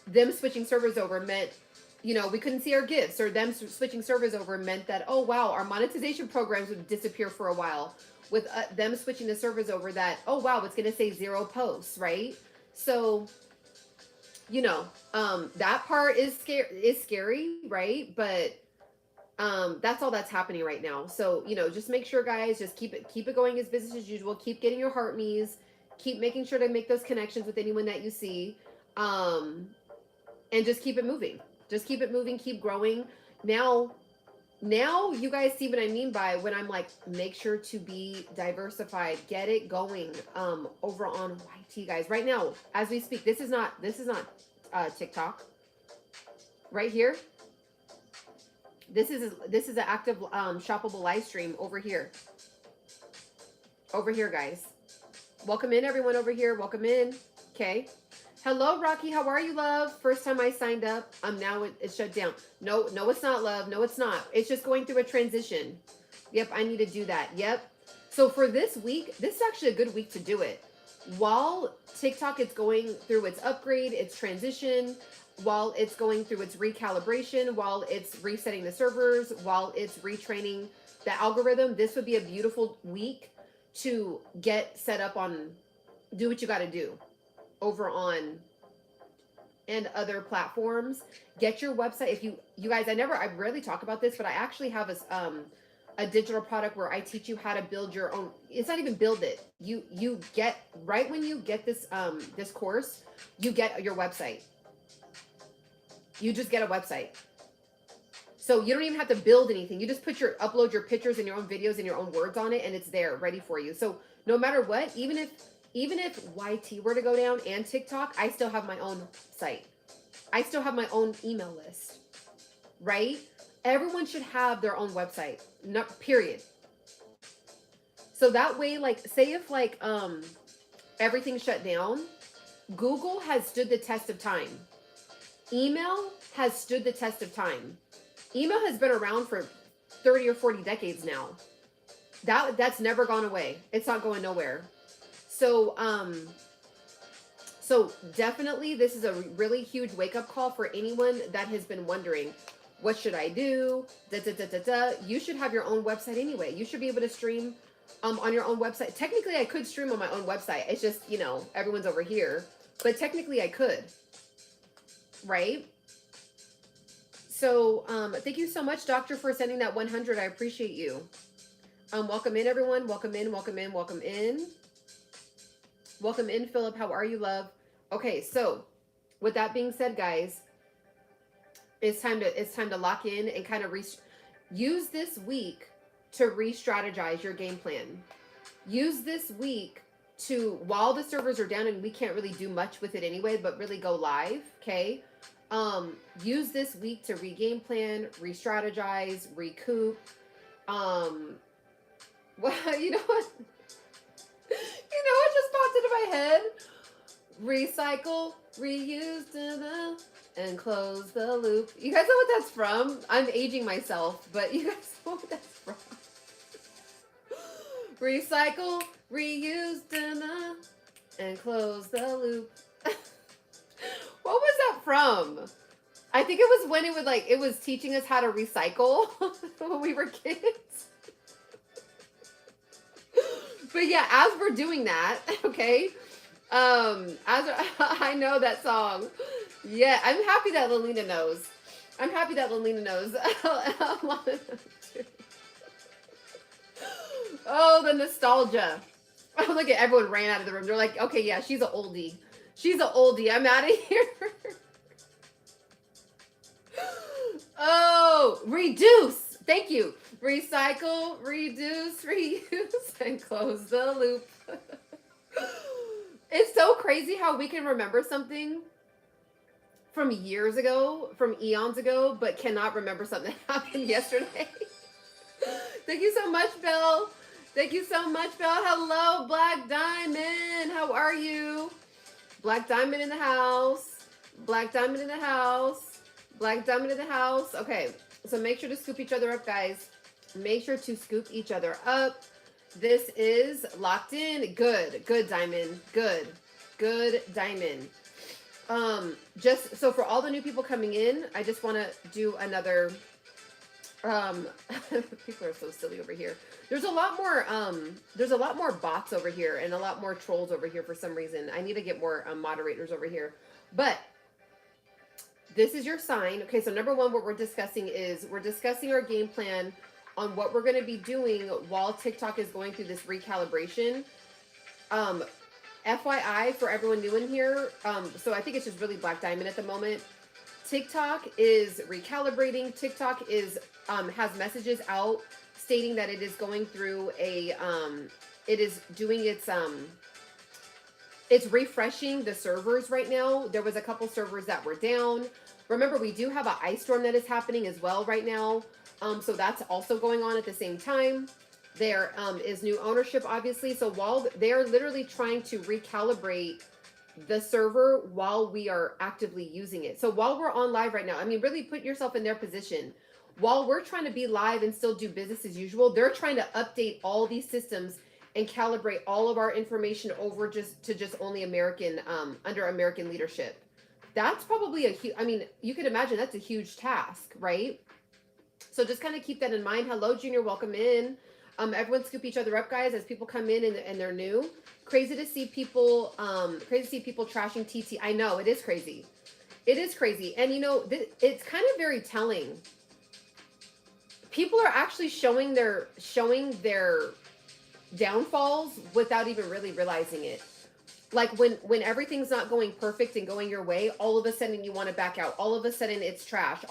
them switching servers over meant, you know, we couldn't see our gifts, or them switching servers over meant that, oh, wow, our monetization programs would disappear for a while. With them switching the servers over, that, oh, wow, it's going to say 0 posts, right? So, you know, that part is scary, right? But that's all that's happening right now. So, you know, just make sure, guys, just keep it going as business as usual. Keep getting your heart me's. Keep making sure to make those connections with anyone that you see. And just keep it moving. Just keep it moving. Keep growing. Now you guys see what I mean by when I'm like, make sure to be diversified. Get it going over on YT, guys. Right now, as we speak, this is not TikTok. right here. This is an active shoppable live stream over here. Over here, guys. Welcome in, everyone over here. Welcome in. Okay. Hello, Rocky. How are you, love? First time I signed up. Now it's shut down. No, it's not, love. No, it's not. It's just going through a transition. Yep, I need to do that. Yep. So for this week, this is actually a good week to do it. While TikTok is going through its upgrade, its transition, while it's going through its recalibration, while it's resetting the servers, while it's retraining the algorithm, this would be a beautiful week to get set up on, do what you got to do over on and other platforms. Get your website. If you guys, I rarely talk about this, but I actually have a digital product where I teach you how to build your own. It's not even build it. You get, right when you get this this course, you get your website. You just get a website. So you don't even have to build anything. You just upload your pictures and your own videos and your own words on it, and it's there ready for you. So no matter what, even if YT were to go down and TikTok, I still have my own site. I still have my own email list, right? Everyone should have their own website, period. So that way, like, say if like everything shut down, Google has stood the test of time. Email has stood the test of time. Email has been around for 30 or 40 decades now. That's never gone away. It's not going nowhere. So so definitely this is a really huge wake-up call for anyone that has been wondering, what should I do? You should have your own website anyway. You should be able to stream on your own website. Technically, I could stream on my own website. It's just, you know, everyone's over here. But technically, I could. Right? So, thank you so much, Doctor, for sending that 100. I appreciate you. Welcome in, everyone. Welcome in, welcome in, welcome in. Welcome in, Philip. How are you, love? Okay, so with that being said, guys, it's time to lock in and kind of use this week to re-strategize your game plan. Use this week to, while the servers are down and we can't really do much with it anyway, but really go live, okay? Use this week to re-game plan, re-strategize, recoup. Well, you know what? You know what just popped into my head? Recycle, reuse, and close the loop. You guys know what that's from? I'm aging myself, but you guys know what that's from. Recycle, reuse, and close the loop. What was that from? I think it was when it was teaching us how to recycle when we were kids. But yeah, as we're doing that, okay, as I know that song. Yeah, I'm happy that Lelina knows. I'm happy that Lelina knows. Oh, the nostalgia. Oh, look at everyone ran out of the room. They're like, okay, yeah, she's an oldie. She's an oldie. I'm out of here. Oh, reduce. Thank you. Recycle, reduce, reuse, and close the loop. It's so crazy how we can remember something from years ago, from eons ago, but cannot remember something that happened yesterday. Thank you so much, Belle. Thank you so much, Belle. Hello, Black Diamond. How are you? Black Diamond in the house. Black Diamond in the house. Black Diamond in the house. Okay, so make sure to scoop each other up, guys. Make sure to scoop each other up. This is locked in. Good. Good, Diamond. Good. Good, Diamond. Just so for all the new people coming in, I just want to do another, people are so silly over here. There's a lot more bots over here and a lot more trolls over here for some reason. I need to get more moderators over here. But this is your sign. Okay, so number one, what we're discussing is we're discussing our game plan on what we're going to be doing while TikTok is going through this recalibration. FYI for everyone new in here, so I think it's just really Black Diamond at the moment. TikTok is recalibrating. TikTok is has messages out stating that it is going through a it is doing it's refreshing the servers right now. There was a couple servers that were down. Remember, we do have an ice storm that is happening as well right now. So that's also going on at the same time. There is new ownership, obviously. So while they're literally trying to recalibrate the server while we are actively using it. So while we're on live right now, I mean, really put yourself in their position. While we're trying to be live and still do business as usual, they're trying to update all these systems and calibrate all of our information over just only American, under American leadership. That's probably a huge, I mean, you can imagine that's a huge task, right? So just kind of keep that in mind. Hello, Junior, welcome in. Everyone scoop each other up, guys, as people come in and they're new. Crazy to see people, trashing TT. I know, it is crazy. It is crazy. And you know, it's kind of very telling. People are actually showing their downfalls without even really realizing it. Like when everything's not going perfect and going your way, all of a sudden you want to back out. All of a sudden it's trash.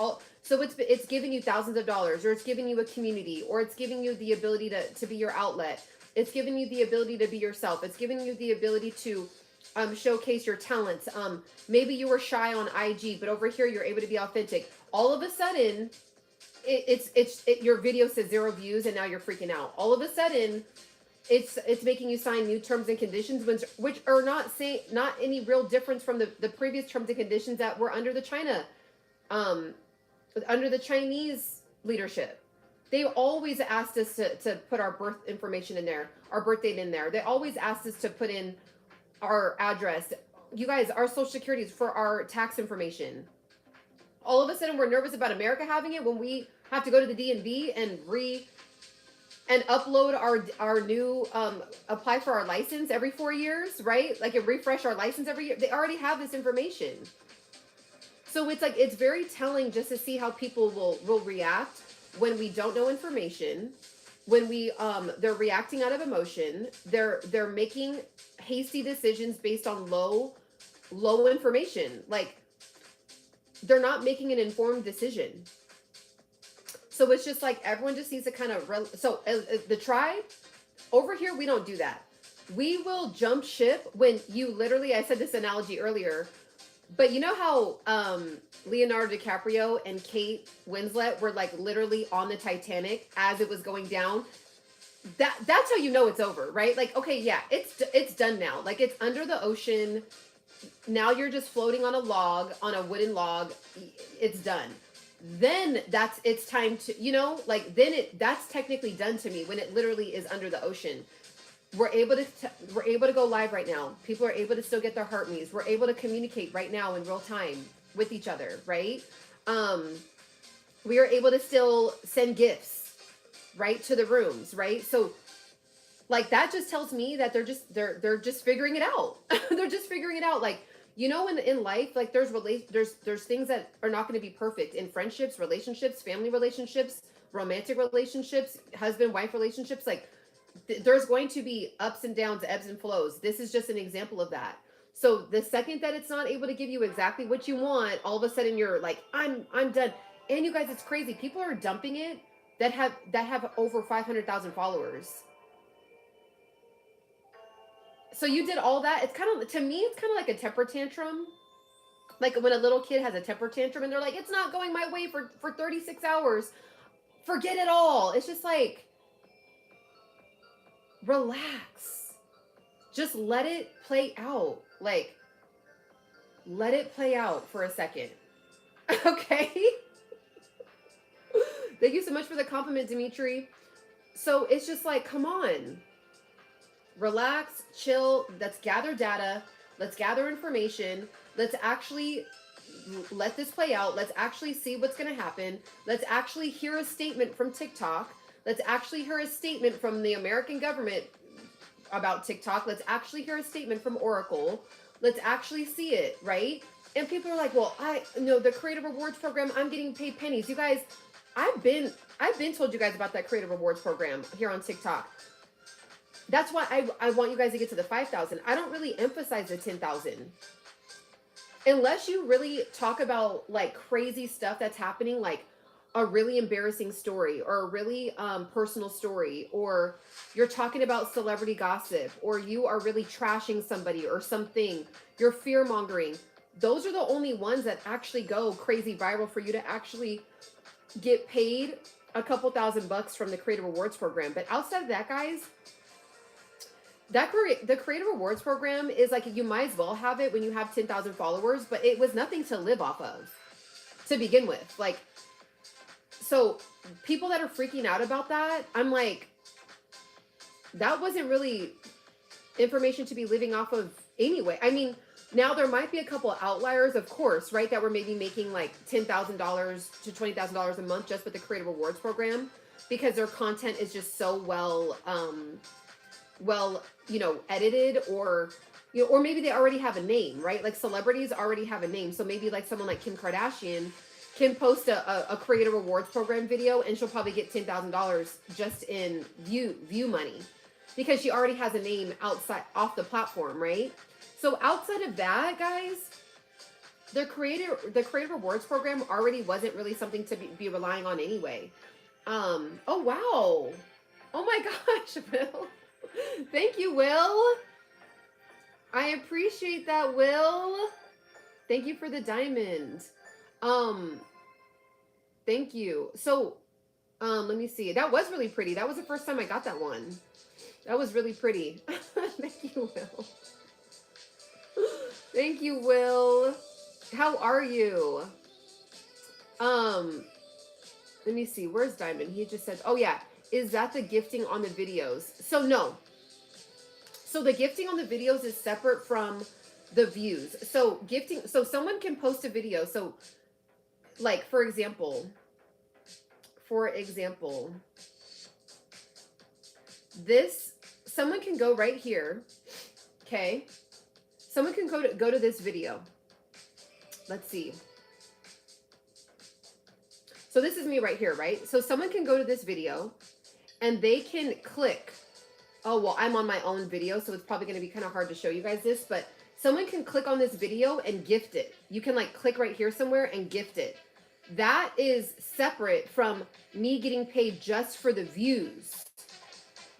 So it's giving you thousands of dollars, or it's giving you a community, or it's giving you the ability to be your outlet. It's giving you the ability to be yourself. It's giving you the ability to showcase your talents. Maybe you were shy on IG, but over here you're able to be authentic. All of a sudden, your video says 0 views, and now you're freaking out. All of a sudden, it's making you sign new terms and conditions, which are not any real difference from the previous terms and conditions that were under the Chinese leadership. They always asked us to put our birth information in there, our birth date in there. They always asked us to put in our address. You guys, our social security is for our tax information. All of a sudden, we're nervous about America having it when we have to go to the DMV and upload our new, apply for our license every 4 years, right? Like, and refresh our license every year. They already have this information. So it's like, it's very telling just to see how people will react when we don't know information, when they're reacting out of emotion, they're making hasty decisions based on low information. Like, they're not making an informed decision. So it's just like, everyone just needs to kind of, the tribe over here, we don't do that. We will jump ship when you literally, I said this analogy earlier, but you know how Leonardo DiCaprio and Kate Winslet were like literally on the Titanic as it was going down? That's how you know it's over, right? Like, okay, yeah, it's done now. Like, it's under the ocean. Now you're just floating on a wooden log. It's done. Then it's time to, you know, like, that's technically done to me when it literally is under the ocean. We're able to go live right now. People are able to still get their heartbeats. We're able to communicate right now in real time with each other, right? We are able to still send gifts, right, to the rooms, right? So, like, that just tells me that they're just figuring it out. They're just figuring it out. Like, you know, in life, like, there's things that are not going to be perfect in friendships, relationships, family relationships, romantic relationships, husband-wife relationships. Like, there's going to be ups and downs, ebbs and flows. This is just an example of that. So the second that it's not able to give you exactly what you want, all of a sudden you're like, I'm done. And you guys, it's crazy. People are dumping it that have over 500,000 followers. So you did all that. It's kind of, to me, it's kind of like a temper tantrum. Like when a little kid has a temper tantrum and they're like, it's not going my way for 36 hours. Forget it all. It's just like, relax. Just let it play out. Like, let it play out for a second. Okay? Thank you so much for the compliment, Dimitri. So it's just like, come on. Relax, chill. Let's gather data. Let's gather information. Let's actually let this play out. Let's actually see what's going to happen. Let's actually hear a statement from TikTok. Let's actually hear a statement from the American government about TikTok. Let's actually hear a statement from Oracle. Let's actually see it, right? And people are like, well, I know the Creative Rewards program, I'm getting paid pennies. You guys, I've been told you guys about that Creative Rewards program here on TikTok. That's why I want you guys to get to the 5,000. I don't really emphasize the 10,000. Unless you really talk about like crazy stuff that's happening, like a really embarrassing story or a really personal story, or you're talking about celebrity gossip, or you are really trashing somebody or something, you're fear mongering. those are the only ones that actually go crazy viral for you to actually get paid a couple $1,000 from the Creator Rewards program. But outside of that, guys, the Creator Rewards program is like, you might as well have it when you have 10,000 followers, but it was nothing to live off of to begin with. Like, so people that are freaking out about that, I'm like, that wasn't really information to be living off of anyway. I mean, now there might be a couple of outliers, of course, right, that were maybe making like $10,000 to $20,000 a month just with the Creator Rewards program, because their content is just so well, edited, or, or maybe they already have a name, right? Like celebrities already have a name. So maybe like someone like Kim Kardashian can post a Creator Rewards program video and she'll probably get $10,000 just in view money, because she already has a name off the platform, right? So outside of that, guys, the Creator Rewards program already wasn't really something to be relying on anyway. Oh, wow. Oh my gosh, Will. Thank you, Will. I appreciate that, Will. Thank you for the diamond. Thank you. So, let me see. That was really pretty. That was the first time I got that one. That was really pretty. Thank you, Will. Thank you, Will. How are you? Let me see. Where's Diamond? He just said, oh yeah. Is that the gifting on the videos? So no. So the gifting on the videos is separate from the views. So gifting, so someone can post a video. So like, for example, this, someone can go right here. Okay. Someone can go to this video. Let's see. So this is me right here, right? So someone can go to this video and they can click. Oh, well, I'm on my own video, so it's probably going to be kind of hard to show you guys this, but someone can click on this video and gift it. You can like click right here somewhere and gift it. That is separate from me getting paid just for the views.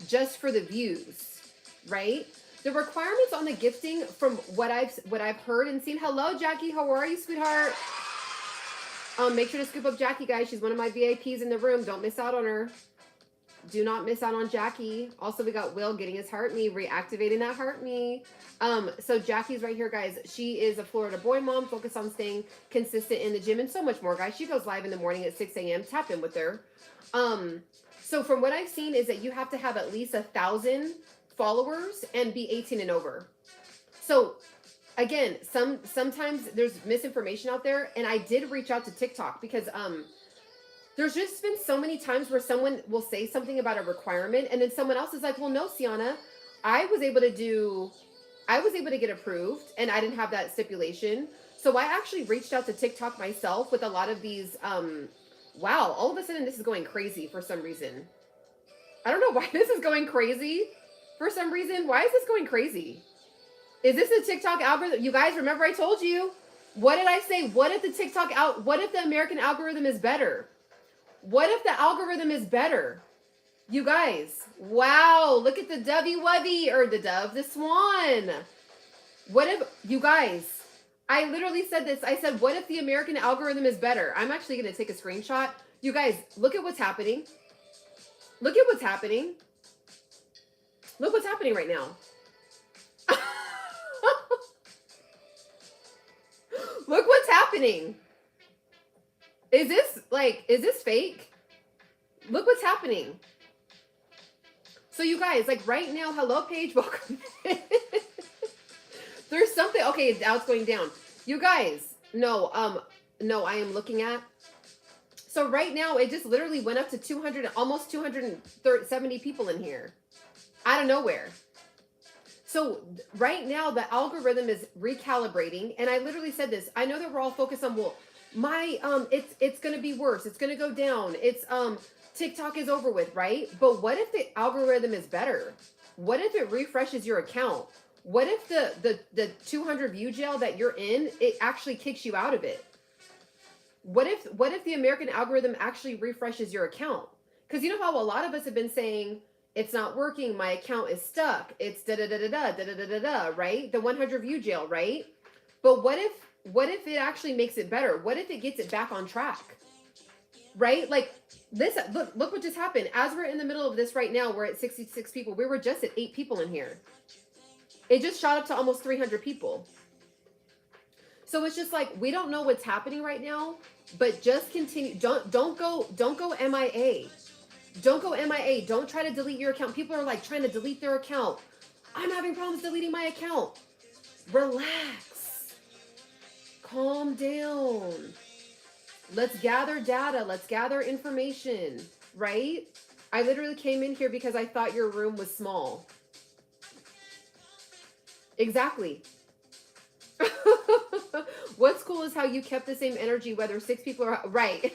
Just for the views, right? The requirements on the gifting, from what I've heard and seen. Hello, Jackie. How are you, sweetheart? Make sure to scoop up Jackie, guys. She's one of my VIPs in the room. Don't miss out on her. Do not miss out on Jackie. Also, we got Will getting his heart me, reactivating that heart me. So Jackie's right here, guys. She is a Florida boy mom, focused on staying consistent in the gym and so much more, guys. She goes live in the morning at 6 a.m. Tap in with her. So from what I've seen is that you have to have at least 1,000 followers and be 18 and over. So again, sometimes there's misinformation out there, and I did reach out to TikTok because there's just been so many times where someone will say something about a requirement, and then someone else is like, well, no, Ciana, I was able to get approved, and I didn't have that stipulation. So I actually reached out to TikTok myself with a lot of these. Wow, all of a sudden this is going crazy for some reason. I don't know why this is going crazy for some reason. Why is this going crazy? Is this a TikTok algorithm? You guys, remember I told you, what did I say? What if the American algorithm is better? What if the algorithm is better? You guys, wow, look at the dovey-wovey, or the swan. What if, you guys, I literally said this. I said, what if the American algorithm is better? I'm actually going to take a screenshot. You guys, look at what's happening. Look at what's happening. Look what's happening right now. Look what's happening. Is this fake? Look what's happening. So you guys, like right now, hello Paige, welcome. There's something, okay, now it's going down. You guys, no, I am looking at. So right now, it just literally went up to 200, almost 270 people in here. Out of nowhere. So right now, the algorithm is recalibrating. And I literally said this. I know that we're all focused on, well, it's going to be worse. It's going to go down. It's, TikTok is over with, right? But what if the algorithm is better? What if it refreshes your account? What if the 200 view jail that you're in, it actually kicks you out of it? What if the American algorithm actually refreshes your account? Because you know how a lot of us have been saying, it's not working, my account is stuck, it's da-da-da-da-da, da-da-da-da-da, right? The 100 view jail, right? But what if what if it actually makes it better? What if it gets it back on track? Right? Like this, look what just happened. As we're in the middle of this right now, we're at 66 people. We were just at 8 people in here. It just shot up to almost 300 people. So it's just like, we don't know what's happening right now, but just continue. Don't go MIA. Don't go MIA. Don't try to delete your account. People are like trying to delete their account. I'm having problems deleting my account. Relax. Calm down. Let's gather data. Let's gather information, right? I literally came in here because I thought your room was small. Exactly. What's cool is how you kept the same energy, whether 6 people are right.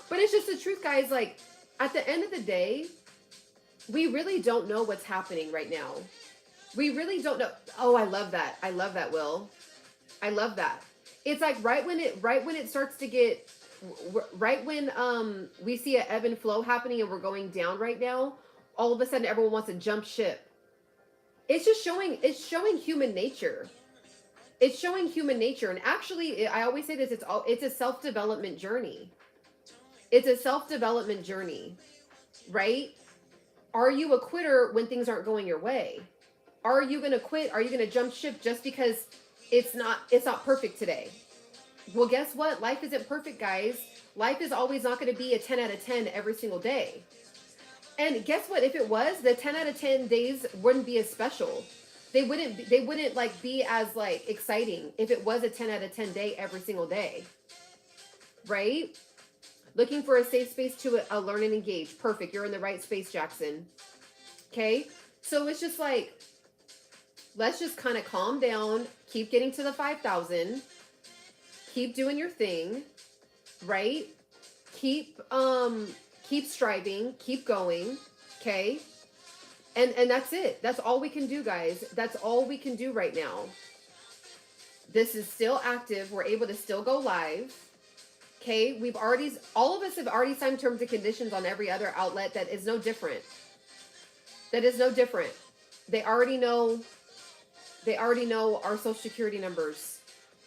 But it's just the truth, guys. Like, at the end of the day, we really don't know what's happening right now. We really don't know. Oh, I love that. I love that, Will. I love that. It's like right when it starts to get, right when we see an ebb and flow happening and we're going down right now, all of a sudden everyone wants to jump ship. It's just showing, human nature. It's showing human nature. And actually, I always say this, it's a self-development journey. It's a self-development journey, right? Are you a quitter when things aren't going your way? Are you going to quit? Are you going to jump ship just because it's not perfect today? Well, guess what? Life isn't perfect, guys. Life is always not going to be a 10 out of 10 every single day. And guess what? If it was, the 10 out of 10 days wouldn't be as special. They wouldn't like be as like exciting if it was a 10 out of 10 day every single day. Right? Looking for a safe space to learn and engage. Perfect. You're in the right space, Jackson. Okay? So it's just like, let's just kind of calm down. Keep getting to the 5,000. Keep doing your thing. Right? Keep striving. Keep going. Okay? And that's it. That's all we can do, guys. That's all we can do right now. This is still active. We're able to still go live. Okay, all of us have already signed terms and conditions on every other outlet. That is no different. That is no different. They already know our social security numbers.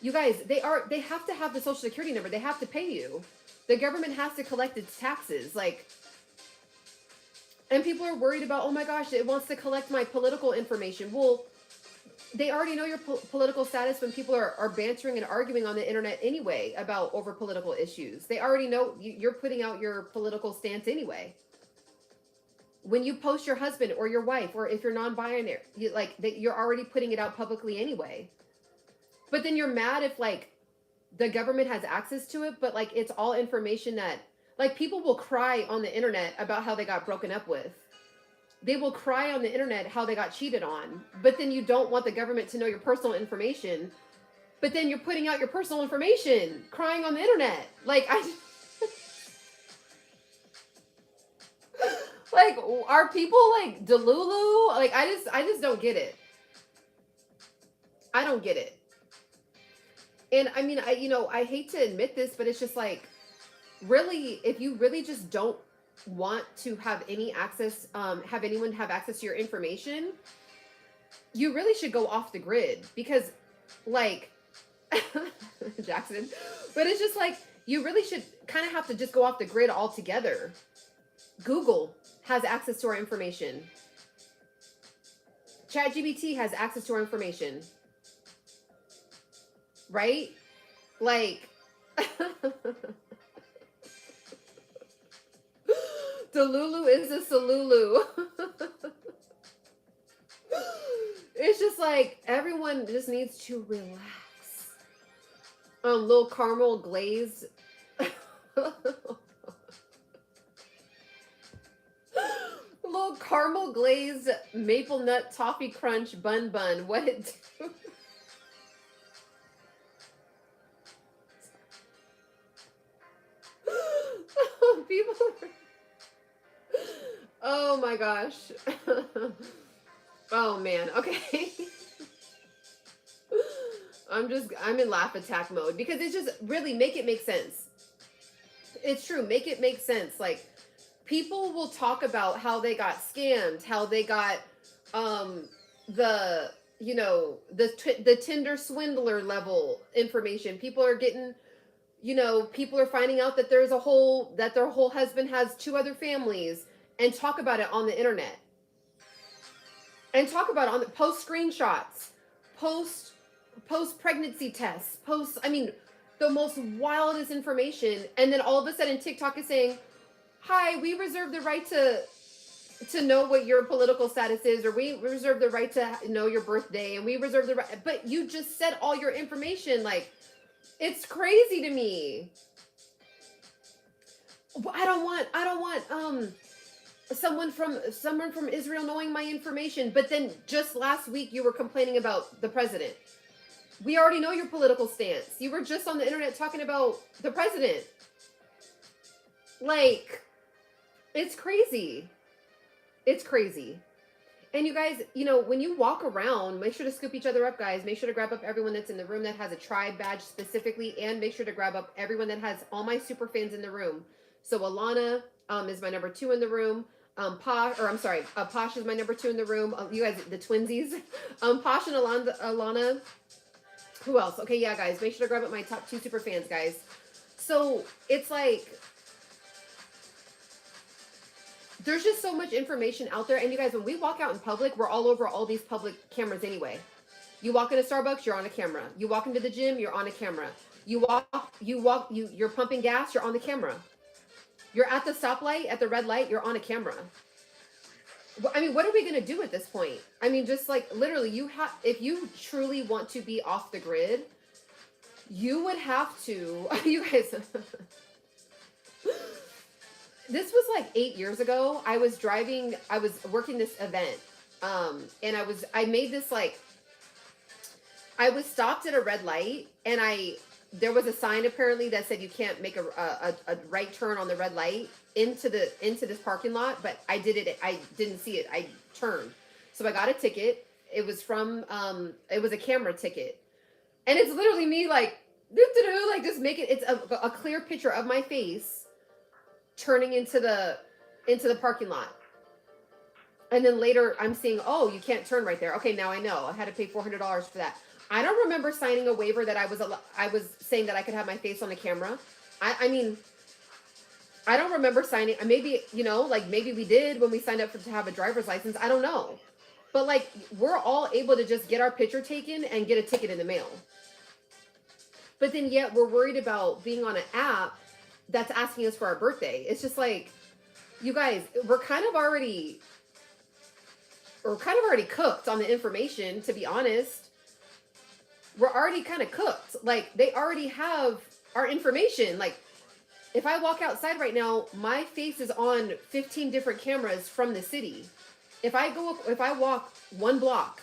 You guys, they have to have the social security number. They have to pay you. The government has to collect its taxes. Like, and people are worried about, oh my gosh, it wants to collect my political information. Well, they already know your political status when people are bantering and arguing on the internet anyway about over political issues. They already know you're putting out your political stance anyway. When you post your husband or your wife, or if you're non-binary, you're already putting it out publicly anyway. But then you're mad if like the government has access to it, but like it's all information that like people will cry on the internet about how they got broken up with. They will cry on the internet how they got cheated on, but then you don't want the government to know your personal information, but then you're putting out your personal information, crying on the internet. Like, like, are people like delulu? Like, I just don't get it. I don't get it. And I mean, I hate to admit this, but it's just like, really, if you really just don't want to have any access, have anyone have access to your information, you really should go off the grid, because like Jackson, but it's just like, you really should kind of have to just go off the grid altogether. Google has access to our information. ChatGPT has access to our information. Right? Like, Delulu is a Salulu. It's just like, everyone just needs to relax. Little caramel glaze. Little caramel glazed maple nut toffee crunch bun. What it do? People are... Oh my gosh. Oh man. Okay. I'm in laugh attack mode, because it's just really, make it make sense. It's true. Make it make sense. Like, people will talk about how they got scammed, how they got, you know, the Tinder swindler level information. People are getting, you know, people are finding out that their whole husband has 2 other families, and talk about it on the internet, and talk about it on the post screenshots, post pregnancy tests, I mean, the most wildest information. And then all of a sudden TikTok is saying, hi, we reserve the right to know what your political status is, or we reserve the right to know your birthday, and we reserve the right, but you just said all your information. Like, it's crazy to me. I don't want someone from Israel knowing my information. But then just last week you were complaining about the president. We already know your political stance. You were just on the internet talking about the president. Like, it's crazy. It's crazy. And you guys, you know, when you walk around, make sure to scoop each other up, guys. Make sure to grab up everyone that's in the room that has a tribe badge specifically, and make sure to grab up everyone that has all my super fans in the room. So Alana is my number 2 in the room. Posh is my number 2 in the room. You guys, the twinsies. Posh and Alana. Who else? Okay, yeah, guys, make sure to grab up my top 2 super fans, guys. So it's like, there's just so much information out there. And you guys, when we walk out in public, we're all over all these public cameras anyway. You walk into Starbucks, you're on a camera. You walk into the gym, you're on a camera. You're pumping gas, you're on the camera. You're at the stoplight, at the red light, you're on a camera. I mean, what are we going to do at this point? I mean, just like literally, if you truly want to be off the grid, you would have to, you guys, this was like 8 years ago. I was working this event. And I made this, like, I was stopped at a red light, and there was a sign apparently that said you can't make a right turn on the red light into this parking lot, but I didn't see it. I turned. So I got a ticket. It was a camera ticket. And it's literally me like, like just it's a clear picture of my face turning into the parking lot. And then later I'm seeing, oh, you can't turn right there. Okay, now I know. I had to pay $400 for that. I don't remember signing a waiver that I was saying that I could have my face on the camera. I mean, I don't remember signing. Maybe, you know, like maybe we did when we signed up to have a driver's license. I don't know. But like, we're all able to just get our picture taken and get a ticket in the mail. But then yet we're worried about being on an app that's asking us for our birthday. It's just like, you guys, we're kind of already cooked on the information, to be honest. We're already kind of cooked. Like, they already have our information. Like, if I walk outside right now, my face is on 15 different cameras from the city. If I walk 1 block,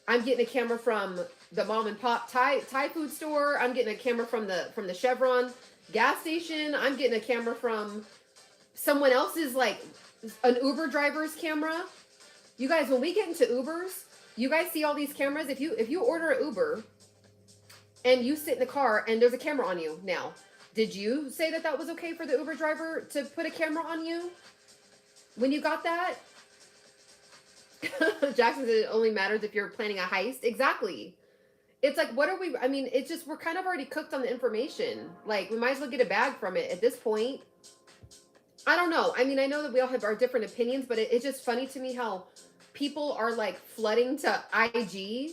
I'm getting a camera from the mom and pop Thai food store. I'm getting a camera from the Chevron gas station. I'm getting a camera from someone else's, like an Uber driver's camera. You guys, when we get into Ubers, you guys see all these cameras. If you order an Uber and you sit in the car and there's a camera on you now, did you say that was okay for the Uber driver to put a camera on you when you got that? Jackson said it only matters if you're planning a heist. Exactly. It's like, I mean, it's just, we're kind of already cooked on the information. Like, we might as well get a bag from it at this point. I don't know. I mean, I know that we all have our different opinions, but it's just funny to me how people are like flooding to IG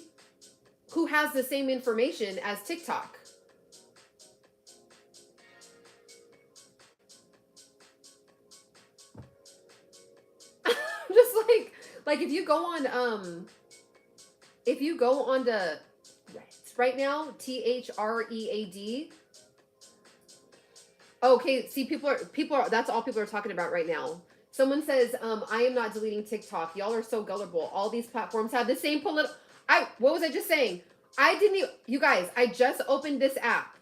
who has the same information as TikTok. Just like if you go on to right now, THREAD. Okay, see, people are that's all people are talking about right now. Someone says, I am not deleting TikTok. Y'all are so gullible. All these platforms have the same what was I just saying? You guys, I just opened this app.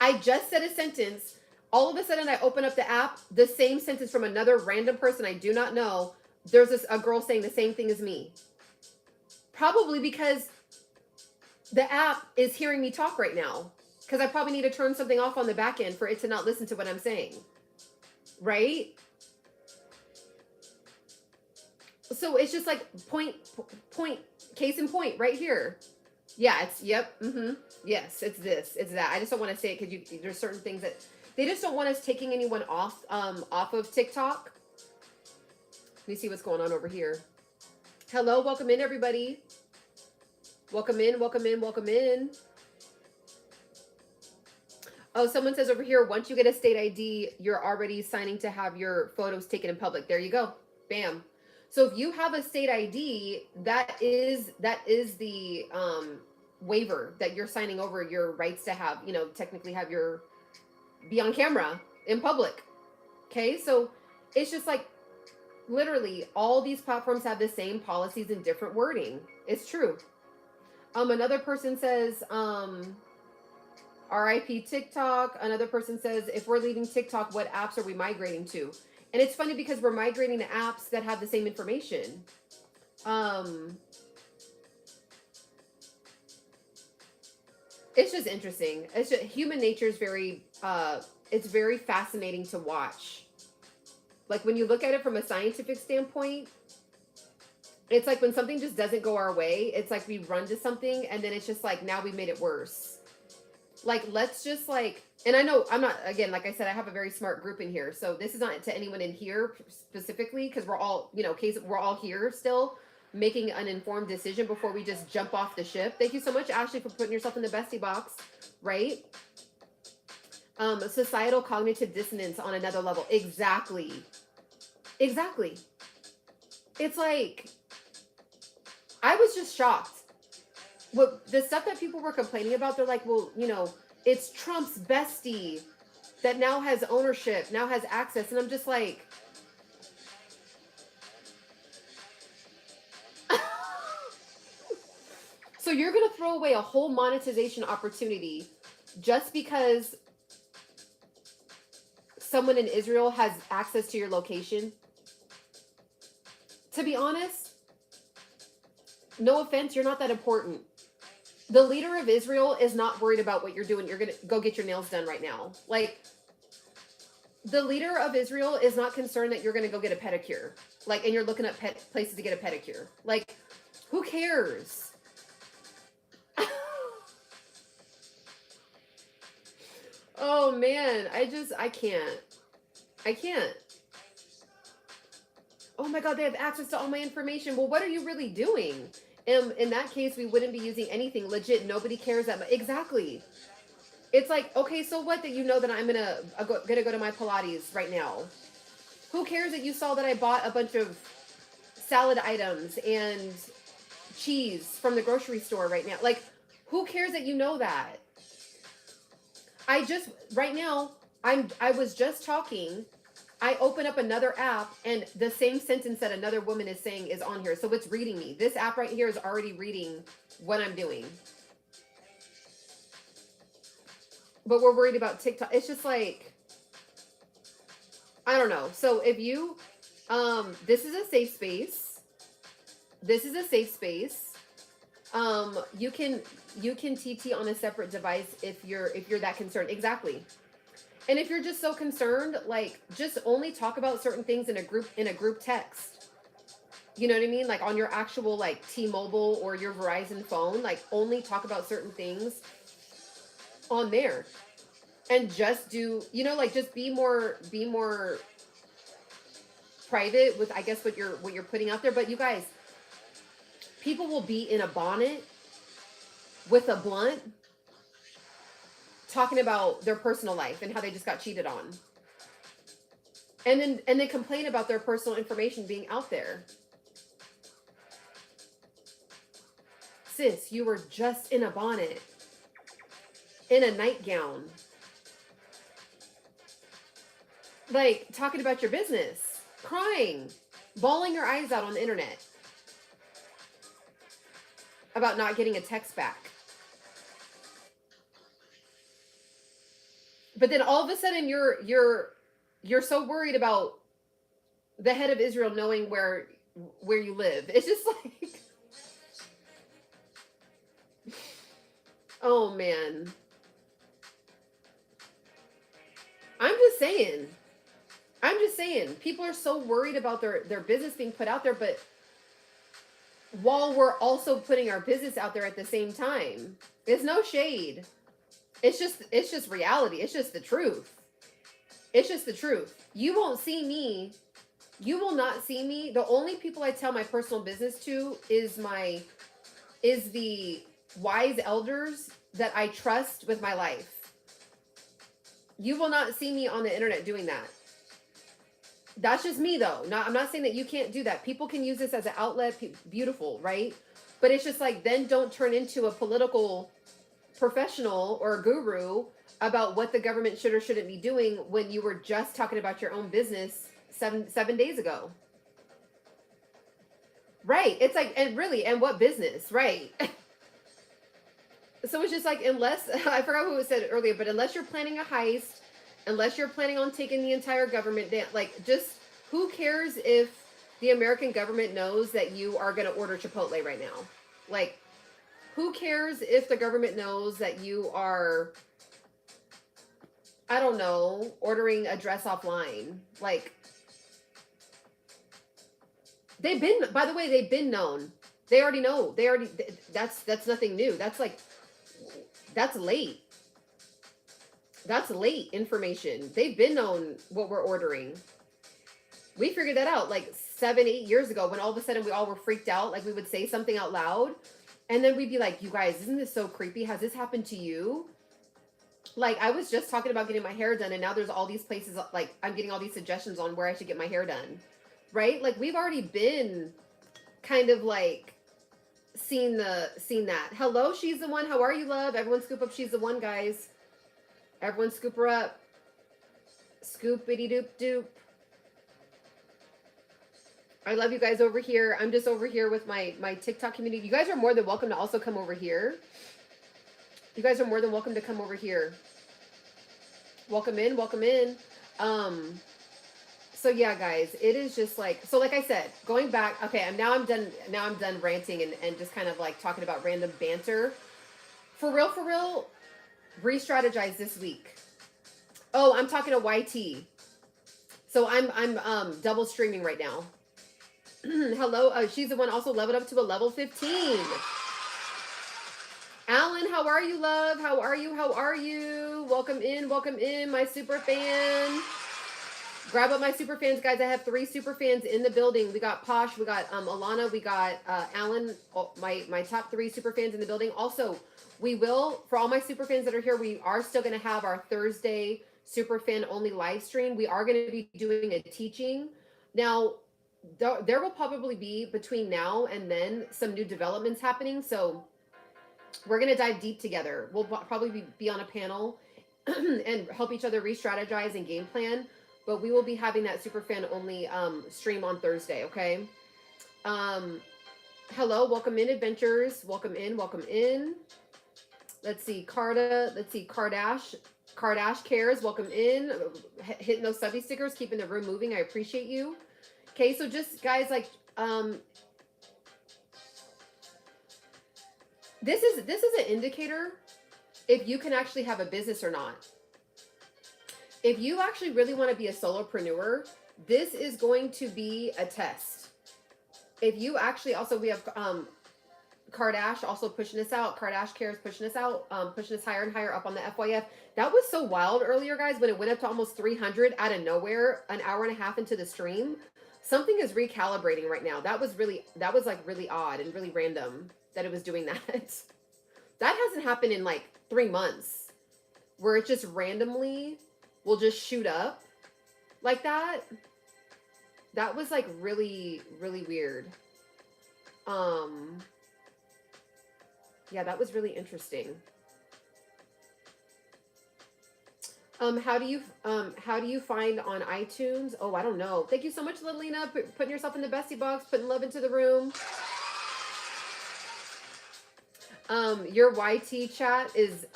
I just said a sentence. All of a sudden I open up the app, the same sentence from another random person I do not know. There's a girl saying the same thing as me. Probably because the app is hearing me talk right now. Because I probably need to turn something off on the back end for it to not listen to what I'm saying. Right? So it's just like point, Case in point, right here. Yeah, it's, yep, yes, it's this, it's that. I just don't want to say it because there's certain things that they just don't want us taking anyone off of TikTok. Let me see what's going on over here. Hello, welcome in, everybody. Welcome in, welcome in, welcome in. Oh, someone says over here, once you get a state ID, you're already signing to have your photos taken in public. There you go. Bam. So if you have a state ID, that is the waiver that you're signing over your rights to have, you know, technically have your, be on camera in public. Okay, so it's just like literally all these platforms have the same policies and different wording. It's true. Another person says, RIP TikTok. Another person says, if we're leaving TikTok, what apps are we migrating to? And it's funny because we're migrating to apps that have the same information. It's just interesting. It's just, human nature is very, it's very fascinating to watch. Like when you look at it from a scientific standpoint, it's like when something just doesn't go our way, it's like we run to something and then it's just like, now we made it worse. Like, let's just like, and I know I'm not, again, like I said, I have a very smart group in here. So this is not to anyone in here specifically, because we're all, you know, we're all here still making an informed decision before we just jump off the ship. Thank you so much, Ashley, for putting yourself in the bestie box, right? Societal cognitive dissonance on another level. Exactly. Exactly. It's like, I was just shocked. What the stuff that people were complaining about, they're like, well, you know, it's Trump's bestie that now has ownership, now has access. And I'm just like, so you're going to throw away a whole monetization opportunity just because someone in Israel has access to your location? To be honest, no offense, you're not that important. The leader of Israel is not worried about what you're doing. You're going to go get your nails done right now. Like, the leader of Israel is not concerned that you're going to go get a pedicure. Like, and you're looking up places to get a pedicure. Like, who cares? Oh, man. I can't. I can't. Oh, my God, they have access to all my information. Well, what are you really doing? In that case, we wouldn't be using anything. Legit, nobody cares that much. Exactly. It's like, okay, so what that you know that I'm gonna go to my Pilates right now? Who cares that you saw that I bought a bunch of salad items and cheese from the grocery store right now? Like, who cares that you know that? Right now, I was just talking. I open up another app and the same sentence that another woman is saying is on here. So it's reading me. This app right here is already reading what I'm doing. But we're worried about TikTok. It's just like, I don't know. So if you, this is a safe space. This is a safe space. You can TT on a separate device if you're that concerned. Exactly. And if you're just so concerned, like, just only talk about certain things in a group text. You know what I mean? Like on your actual like T-Mobile or your Verizon phone, like only talk about certain things on there. And just do, you know, like just be more private with, I guess, what you're putting out there. But you guys, people will be in a bonnet with a blunt talking about their personal life and how they just got cheated on. And then complain about their personal information being out there. Sis, you were just in a bonnet, in a nightgown, like talking about your business, crying, bawling your eyes out on the internet about not getting a text back. But then all of a sudden you're so worried about the head of Israel knowing where you live. It's just like, oh man. I'm just saying, people are so worried about their business being put out there, but while we're also putting our business out there at the same time. It's no shade. It's just reality. It's just the truth. It's just the truth. You won't see me. You will not see me. The only people I tell my personal business to is the wise elders that I trust with my life. You will not see me on the internet doing that. That's just me though. I'm not saying that you can't do that. People can use this as an outlet. Beautiful, right? But it's just like, then don't turn into a political professional or a guru about what the government should or shouldn't be doing when you were just talking about your own business seven days ago. Right. It's like, and what business, right? So it's just like, unless, I forgot who said it earlier, but unless you're planning a heist, unless you're planning on taking the entire government down, like, just who cares if the American government knows that you are going to order Chipotle right now? Like, who cares if the government knows that you are, I don't know, ordering a dress offline? Like, by the way, they've been known. They already know. That's nothing new. That's like, that's late. That's late information. They've been known what we're ordering. We figured that out like 7-8 years ago when all of a sudden we all were freaked out. Like, we would say something out loud and then we'd be like, you guys, isn't this so creepy? Has this happened to you? Like, I was just talking about getting my hair done and now there's all these places, like, I'm getting all these suggestions on where I should get my hair done. Right? Like, we've already been kind of like seen that. Hello, she's the one. How are you, love? Everyone scoop up She's the One, guys. Everyone scoop her up. Scoopity doop doop. I love you guys over here. I'm just over here with my TikTok community. You guys are more than welcome to also come over here. You guys are more than welcome to come over here. Welcome in, welcome in. So yeah, guys, it is just like, so like I said, going back, okay, now I'm done ranting and just kind of like talking about random banter. For real, re-strategize this week. Oh, I'm talking to YT. So I'm double streaming right now. Hello, She's the One also leveled up to a level 15. Alan, how are you, love? How are you? Welcome in, my super fan. Grab up my super fans, guys. I have 3 super fans in the building. We got Posh, we got Alana, we got Alan, my top 3 super fans in the building. Also, we will, for all my super fans that are here, we are still going to have our Thursday super fan only live stream. We are going to be doing a teaching. Now, there will probably be between now and then some new developments happening. So we're going to dive deep together. We'll probably be on a panel and help each other re-strategize and game plan. But we will be having that super fan only stream on Thursday, okay? Hello, welcome in, adventures. Welcome in. Let's see, Kardash cares. Welcome in. Hitting those subby stickers, keeping the room moving. I appreciate you. Okay, so just guys, like, this is an indicator if you can actually have a business or not. If you actually really want to be a solopreneur, this is going to be a test. If you actually also, we have Kardash also pushing us out. Kardash cares pushing us out, pushing us higher and higher up on the FYF. That was so wild earlier, guys, when it went up to almost 300 out of nowhere, an hour and a half into the stream. Something is recalibrating right now. That was like really odd and really random that it was doing that. That hasn't happened in like 3 months where it just randomly will just shoot up like that. That was like really, really weird. Yeah, that was really interesting. How do you find on iTunes? Oh, I don't know. Thank you so much, Lilina, putting yourself in the bestie box, putting love into the room. Your YT chat is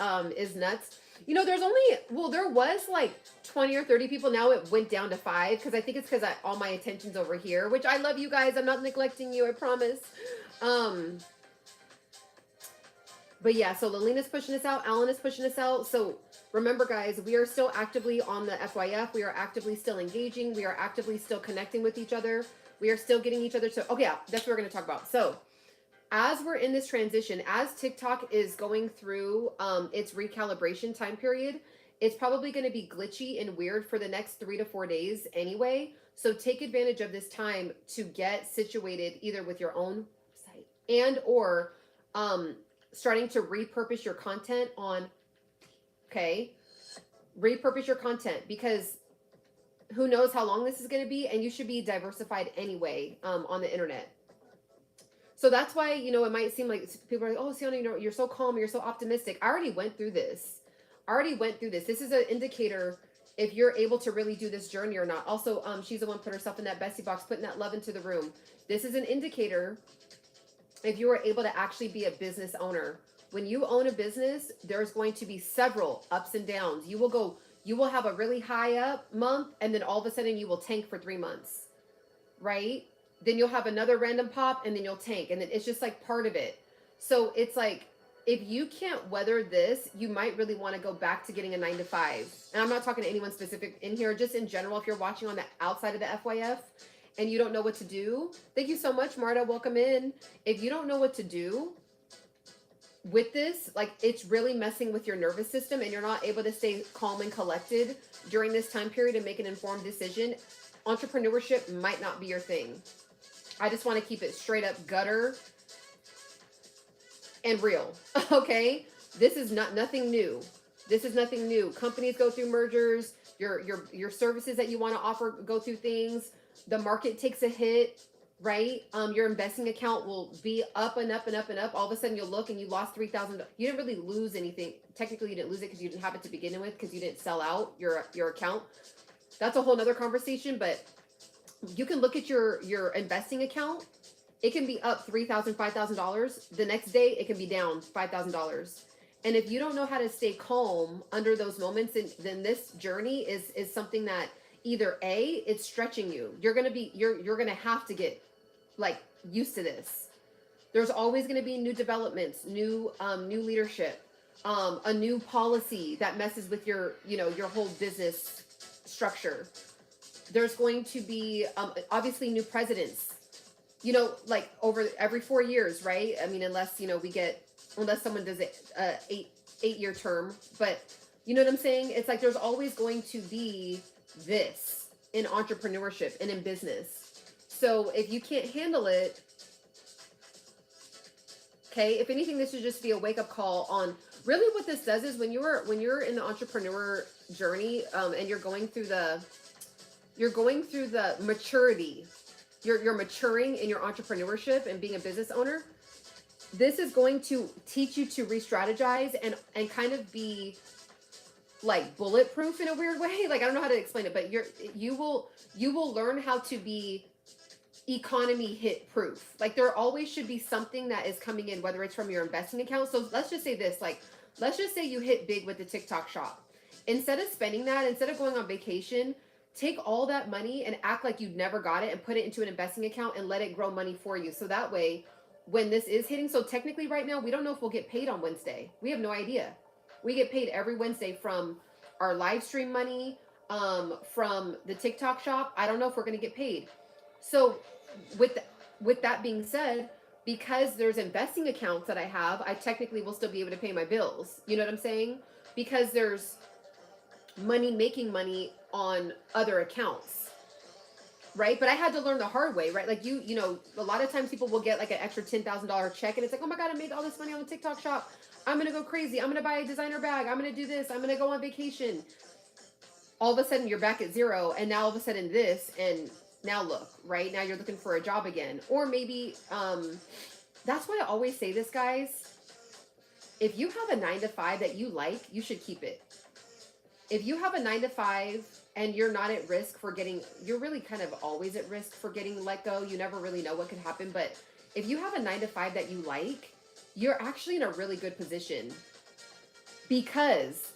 nuts. You know, there was like 20 or 30 people. Now it went down to 5 because I think it's because all my attention's over here, which I love you guys. I'm not neglecting you, I promise. But yeah, so Lilina's pushing us out. Alan is pushing us out. So remember, guys, we are still actively on the FYF. We are actively still engaging. We are actively still connecting with each other. We are still getting each other to, okay, yeah, that's what we're going to talk about. So as we're in this transition, as TikTok is going through its recalibration time period, it's probably going to be glitchy and weird for the next 3 to 4 days anyway. So take advantage of this time to get situated either with your own site and or starting to repurpose your content on, okay, repurpose your content, because who knows how long this is going to be, and you should be diversified anyway on the internet. So that's why, you know, it might seem like people are like, oh, Ciana, you know, you're so calm, you're so optimistic. I already went through this. This is an indicator if you're able to really do this journey or not. Also, she's the one put herself in that bestie box, putting that love into the room. This is an indicator if you are able to actually be a business owner. When you own a business, there's going to be several ups and downs. You will have a really high up month, and then all of a sudden you will tank for 3 months, right? Then you'll have another random pop, and then you'll tank, and then it's just like part of it. So it's like, if you can't weather this, you might really want to go back to getting a 9 to 5. And I'm not talking to anyone specific in here, just in general. If you're watching on the outside of the FYF and you don't know what to do, thank you so much, Marta. Welcome in. If you don't know what to do with this, like, it's really messing with your nervous system and you're not able to stay calm and collected during this time period and make an informed decision, entrepreneurship might not be your thing. I just want to keep it straight up gutter and real. Okay, this is nothing new. This is nothing new. Companies go through mergers. Your services that you want to offer go through things. The market takes a hit, right? Your investing account will be up and up and up and up. All of a sudden you'll look and you lost $3,000. You didn't really lose anything. Technically you didn't lose it because you didn't have it to begin with, because you didn't sell out your account. That's a whole nother conversation. But you can look at your investing account. It can be up $3,000, $5,000. The next day it can be down $5,000. And if you don't know how to stay calm under those moments, then this journey is something that either A, it's stretching you. You're gonna have to get like used to this. There's always gonna be new developments, new leadership, a new policy that messes with your whole business structure. There's going to be obviously new presidents, like over every 4 years, right? I mean, unless someone does a 8-year term, but you know what I'm saying? It's like there's always going to be this in entrepreneurship and in business. So if you can't handle it, okay, if anything, this should just be a wake-up call on really what this does is when you're in the entrepreneur journey, and you're going through the maturity, you're maturing in your entrepreneurship and being a business owner. This is going to teach you to re-strategize and kind of be like bulletproof in a weird way. Like, I don't know how to explain it, but you will learn how to be economy hit proof. Like, there always should be something that is coming in, whether it's from your investing account. So let's just say this, like, let's just say you hit big with the TikTok shop. Instead of spending that, instead of going on vacation, take all that money and act like you'd never got it and put it into an investing account and let it grow money for you. So that way, when this is hitting, so technically right now, we don't know if we'll get paid on Wednesday. We have no idea. We get paid every Wednesday from our live stream money, from the TikTok shop. I don't know if we're going to get paid. So with that being said, because there's investing accounts that I technically will still be able to pay my bills. You know what I'm saying? Because there's making money on other accounts, right? But I had to learn the hard way, right? Like a lot of times people will get like an extra $10,000 check and it's like, oh my God, I made all this money on the TikTok shop. I'm going to go crazy. I'm going to buy a designer bag. I'm going to do this. I'm going to go on vacation. All of a sudden you're back at zero. And now all of a sudden this, and now look, right? Now you're looking for a job again. Or maybe, that's why I always say this, guys. If you have a 9 to 5 that you like, you should keep it. If you have a 9 to 5 and you're not at risk for you're really kind of always at risk for getting let go. You never really know what could happen. But if you have a 9 to 5 that you like, you're actually in a really good position because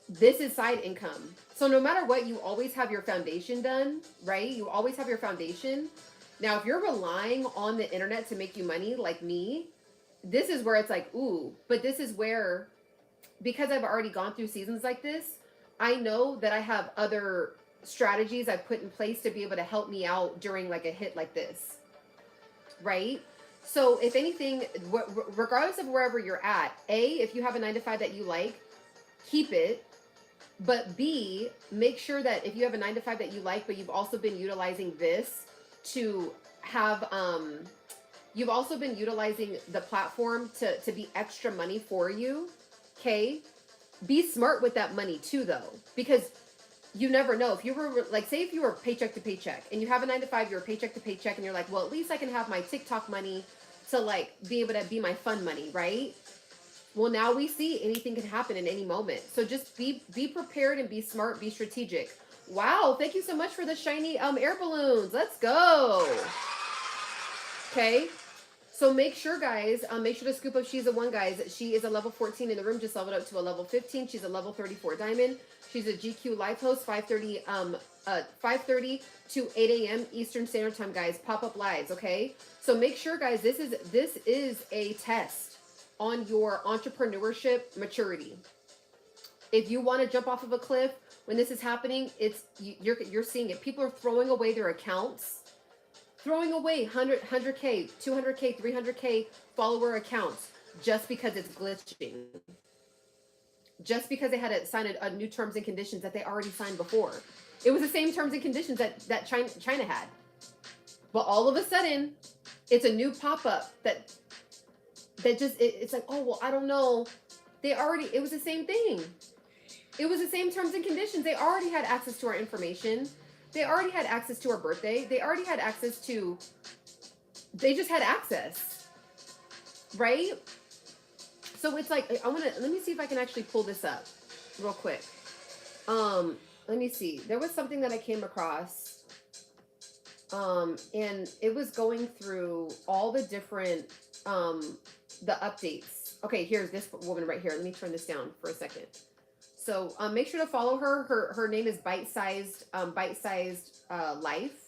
this is side income. So no matter what, you always have your foundation done, right? You always have your foundation. Now, if you're relying on the internet to make you money like me, this is where it's like, ooh, but this is where, because I've already gone through seasons like this, I know that I have other strategies I've put in place to be able to help me out during like a hit like this, right? So if anything, regardless of wherever you're at, A, if you have a 9 to 5 that you like, keep it. But B, make sure that if you have a 9 to 5 that you like, but you've also been utilizing this to have, you've also been utilizing the platform to be extra money for you. Okay. Be smart with that money too, though, because you never know. If you were like, say if you were paycheck to paycheck and you have a 9 to 5, you're paycheck to paycheck and you're like, well, at least I can have my TikTok money to like be able to be my fun money, right? Well, now we see anything can happen in any moment. So just be prepared and be smart, be strategic. Wow, thank you so much for the shiny air balloons. Let's go. Okay. So make sure, guys, make sure to scoop up She's a One, guys. She is a level 14 in the room, just leveled up to a level 15. She's a level 34 diamond. She's a GQ live host, 5:30 to 8 a.m. Eastern Standard Time, guys. Pop-up lives, okay? So make sure, guys, this is a test on your entrepreneurship maturity. If you want to jump off of a cliff when this is happening, you're seeing it. People are throwing away their accounts. Throwing away 100K, 200K, 300K follower accounts just because it's glitching. Just because they had to sign a new terms and conditions that they already signed before. It was the same terms and conditions that China had. But all of a sudden, it's a new pop-up that just, it's like, oh, well, I don't know. It was the same thing. It was the same terms and conditions. They already had access to our information. They already had access to our birthday. They already had access to, they just had access, right? So it's like, let me see if I can actually pull this up real quick. Let me see. There was something that I came across, and it was going through all the different, the updates. Okay, here's this woman right here. Let me turn this down for a second. So make sure to follow her. Her name is Bite-Sized Life.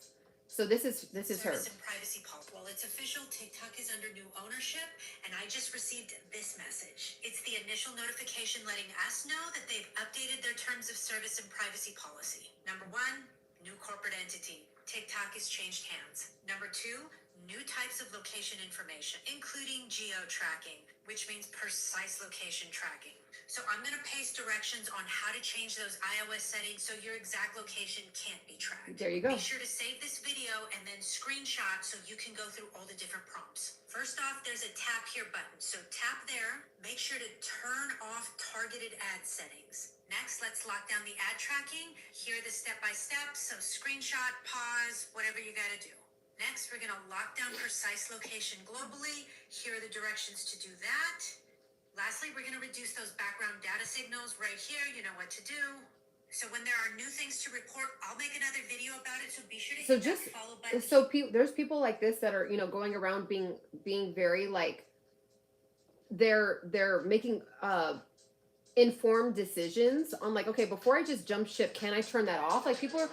So this is her. Service and privacy policy. Well, it's official. TikTok is under new ownership, and I just received this message. It's the initial notification letting us know that they've updated their terms of service and privacy policy. Number 1, new corporate entity. TikTok has changed hands. Number 2, new types of location information, including geo-tracking, which means precise location tracking. So I'm going to paste directions on how to change those iOS settings so your exact location can't be tracked. There you go. Be sure to save this video and then screenshot so you can go through all the different prompts. First off, there's a tap here button. So tap there. Make sure to turn off targeted ad settings. Next, let's lock down the ad tracking. Here are the step-by-step. So screenshot, pause, whatever you got to do. Next, we're going to lock down precise location globally. Here are the directions to do that. Lastly, we're going to reduce those background data signals right here. You know what to do. So when there are new things to report, I'll make another video about it. So be sure to hit that follow button. So there's people like this that are, going around being very like, they're making informed decisions on like, okay, before I just jump ship, can I turn that off? Like people are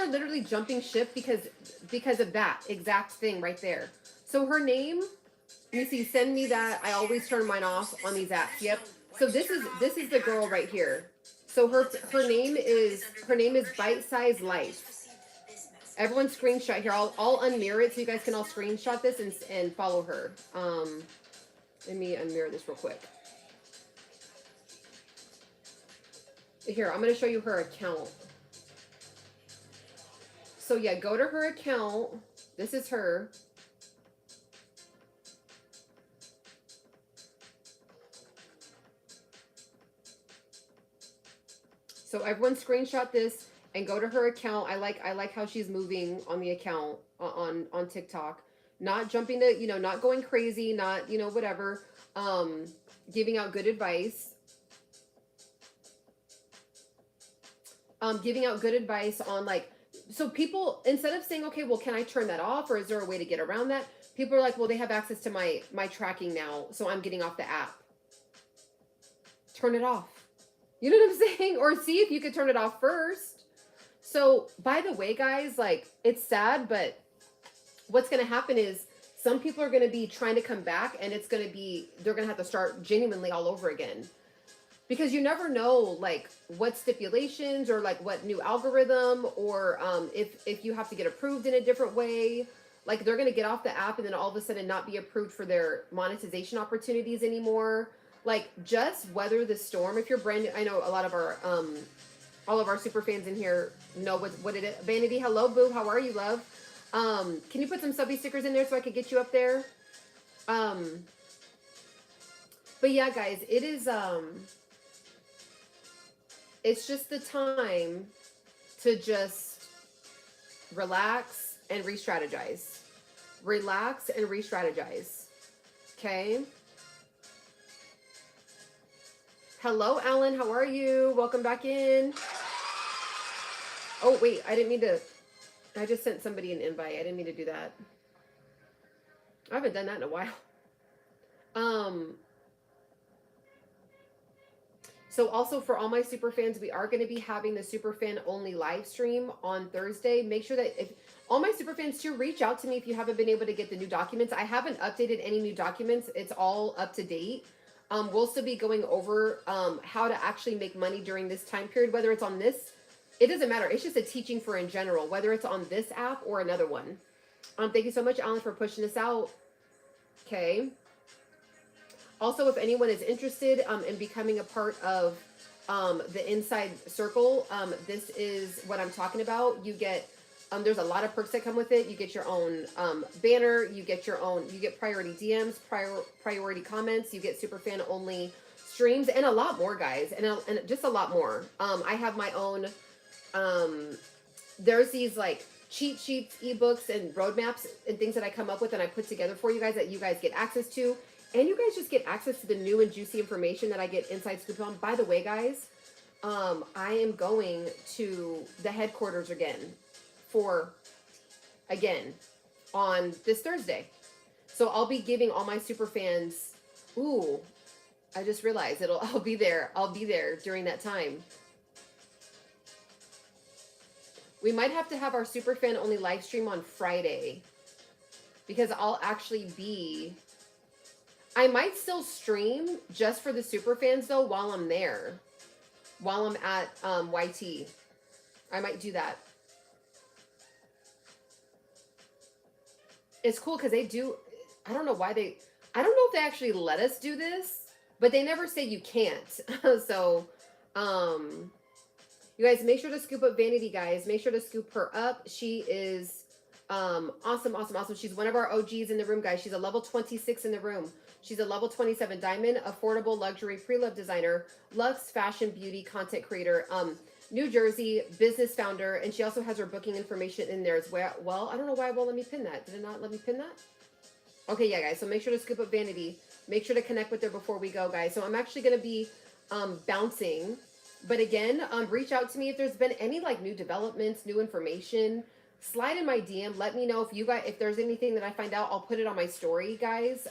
literally jumping ship because of that exact thing right there. So her name, let me see, send me that. I always turn mine off on these apps. Yep. So this is the girl right here. So her name is Bite-Sized Life. Everyone screenshot here. I'll unmirror it so you guys can all screenshot this and follow her. Let me unmirror this real quick. Here, I'm going to show you her account. So yeah, go to her account. This is her. So everyone screenshot this and go to her account. I like how she's moving on the account on TikTok. Not jumping to, not going crazy, not, whatever. Giving out good advice. Giving out good advice on like, so people, instead of saying, okay, well, can I turn that off or is there a way to get around that? People are like, well, they have access to my tracking now, so I'm getting off the app. Turn it off. You know what I'm saying? Or see if you could turn it off first. So, by the way, guys, like, it's sad, but what's going to happen is some people are going to be trying to come back and they're going to have to start genuinely all over again. Because you never know, like, what stipulations or, like, what new algorithm or if you have to get approved in a different way like they're going to get off the app and then all of a sudden not be approved for their monetization opportunities anymore. Like, just weather the storm. If you're brand new, I know a lot of our all of our super fans in here know what it is. Vanity, hello boo, how are you, love? Can you put some subby stickers in there so I could get you up there? But yeah, guys, it is it's just the time to just relax and re-strategize. Relax and re-strategize. Okay? Hello, Alan. How are you? Welcome back in. Oh, wait. I didn't mean to. I just sent somebody an invite. I didn't mean to do that. I haven't done that in a while. So also for all my super fans, we are going to be having the super fan only live stream on Thursday. Make sure that if all my super fans too, reach out to me if you haven't been able to get the new documents. I haven't updated any new documents. It's all up to date. We'll still be going over how to actually make money during this time period, whether it's on this, it doesn't matter. It's just a teaching for in general, whether it's on this app or another one. Thank you so much, Alan, for pushing this out. Okay. Also, if anyone is interested in becoming a part of the Inside Circle, this is what I'm talking about. You get, there's a lot of perks that come with it. You get your own banner. You get your own, you get priority DMs, priority comments. You get super fan only streams and a lot more, guys. And just a lot more. I have my own, there's these like cheat sheets, ebooks, and roadmaps and things that I come up with and I put together for you guys that you guys get access to. And you guys just get access to the new and juicy information that I get inside scoop on. By the way, guys, I am going to the headquarters again on this Thursday. So I'll be giving all my super fans, ooh, I just realized I'll be there during that time. We might have to have our super fan only live stream on Friday because I'll actually be, I might still stream just for the super fans though while I'm there, while I'm at YT. I might do that. It's cool because they do, I don't know why I don't know if they actually let us do this, but they never say you can't. So, you guys make sure to scoop up Vanity, guys. Make sure to scoop her up. She is awesome. She's one of our OGs in the room, guys. She's a level 26 in the room. She's a level 27 diamond, affordable luxury pre-love designer, luxe fashion beauty content creator, New Jersey business founder, and she also has her booking information in there as well. Well, I don't know why it won't let me pin that. Did it not let me pin that? Okay, yeah, guys. So make sure to scoop up Vanity. Make sure to connect with her before we go, guys. So I'm actually going to be bouncing. But again, reach out to me if there's been any like new developments, new information. Slide in my DM. Let me know if there's anything that I find out. I'll put it on my story, guys.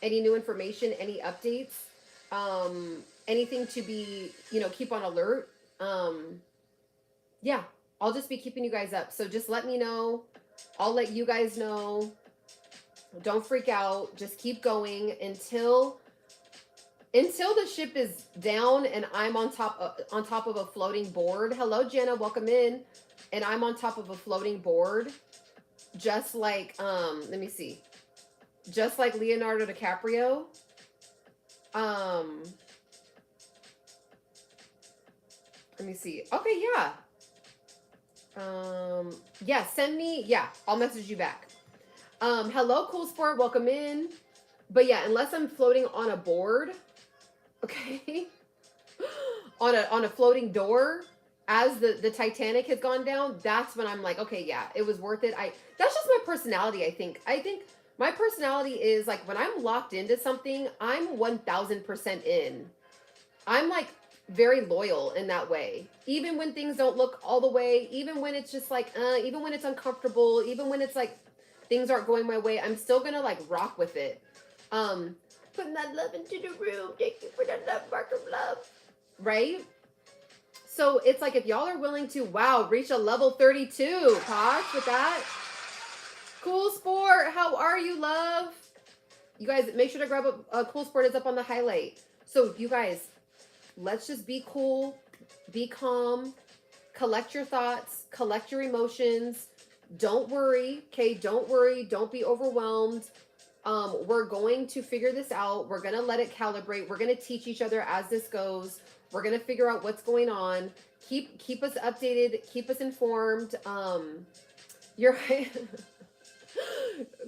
Any new information, any updates, anything to be, keep on alert. Yeah, I'll just be keeping you guys up. So just let me know. I'll let you guys know. Don't freak out. Just keep going until the ship is down and I'm on top of a floating board. Hello, Jenna, welcome in. And I'm on top of a floating board, just like let me see. Just like Leonardo DiCaprio. Let me see. Okay, yeah. Yeah, send me. Yeah, I'll message you back. Hello, Cool Sport. Welcome in. But yeah, unless I'm floating on a board, okay, on a floating door, as the Titanic has gone down, that's when I'm like, okay, yeah, it was worth it. That's just my personality. I think my personality is like when I'm locked into something, I'm 1000% in. I'm like very loyal in that way. Even when things don't look all the way, even when it's just like, even when it's uncomfortable, even when it's like things aren't going my way, I'm still gonna like rock with it. Putting that love into the room. Thank you for that love, mark of love. Right? So it's like if y'all are willing to, wow, reach a level 32, Posh, with that. Cool Sport, how are you, love? You guys, make sure to grab a Cool Sport is up on the highlight. So you guys, let's just be cool, be calm, collect your thoughts, collect your emotions, Don't worry, okay? Don't worry. Don't be overwhelmed. We're going to figure this out. We're going to let it calibrate. We're going to teach each other as this goes. We're going to figure out what's going on. Keep us updated. Keep us informed. You're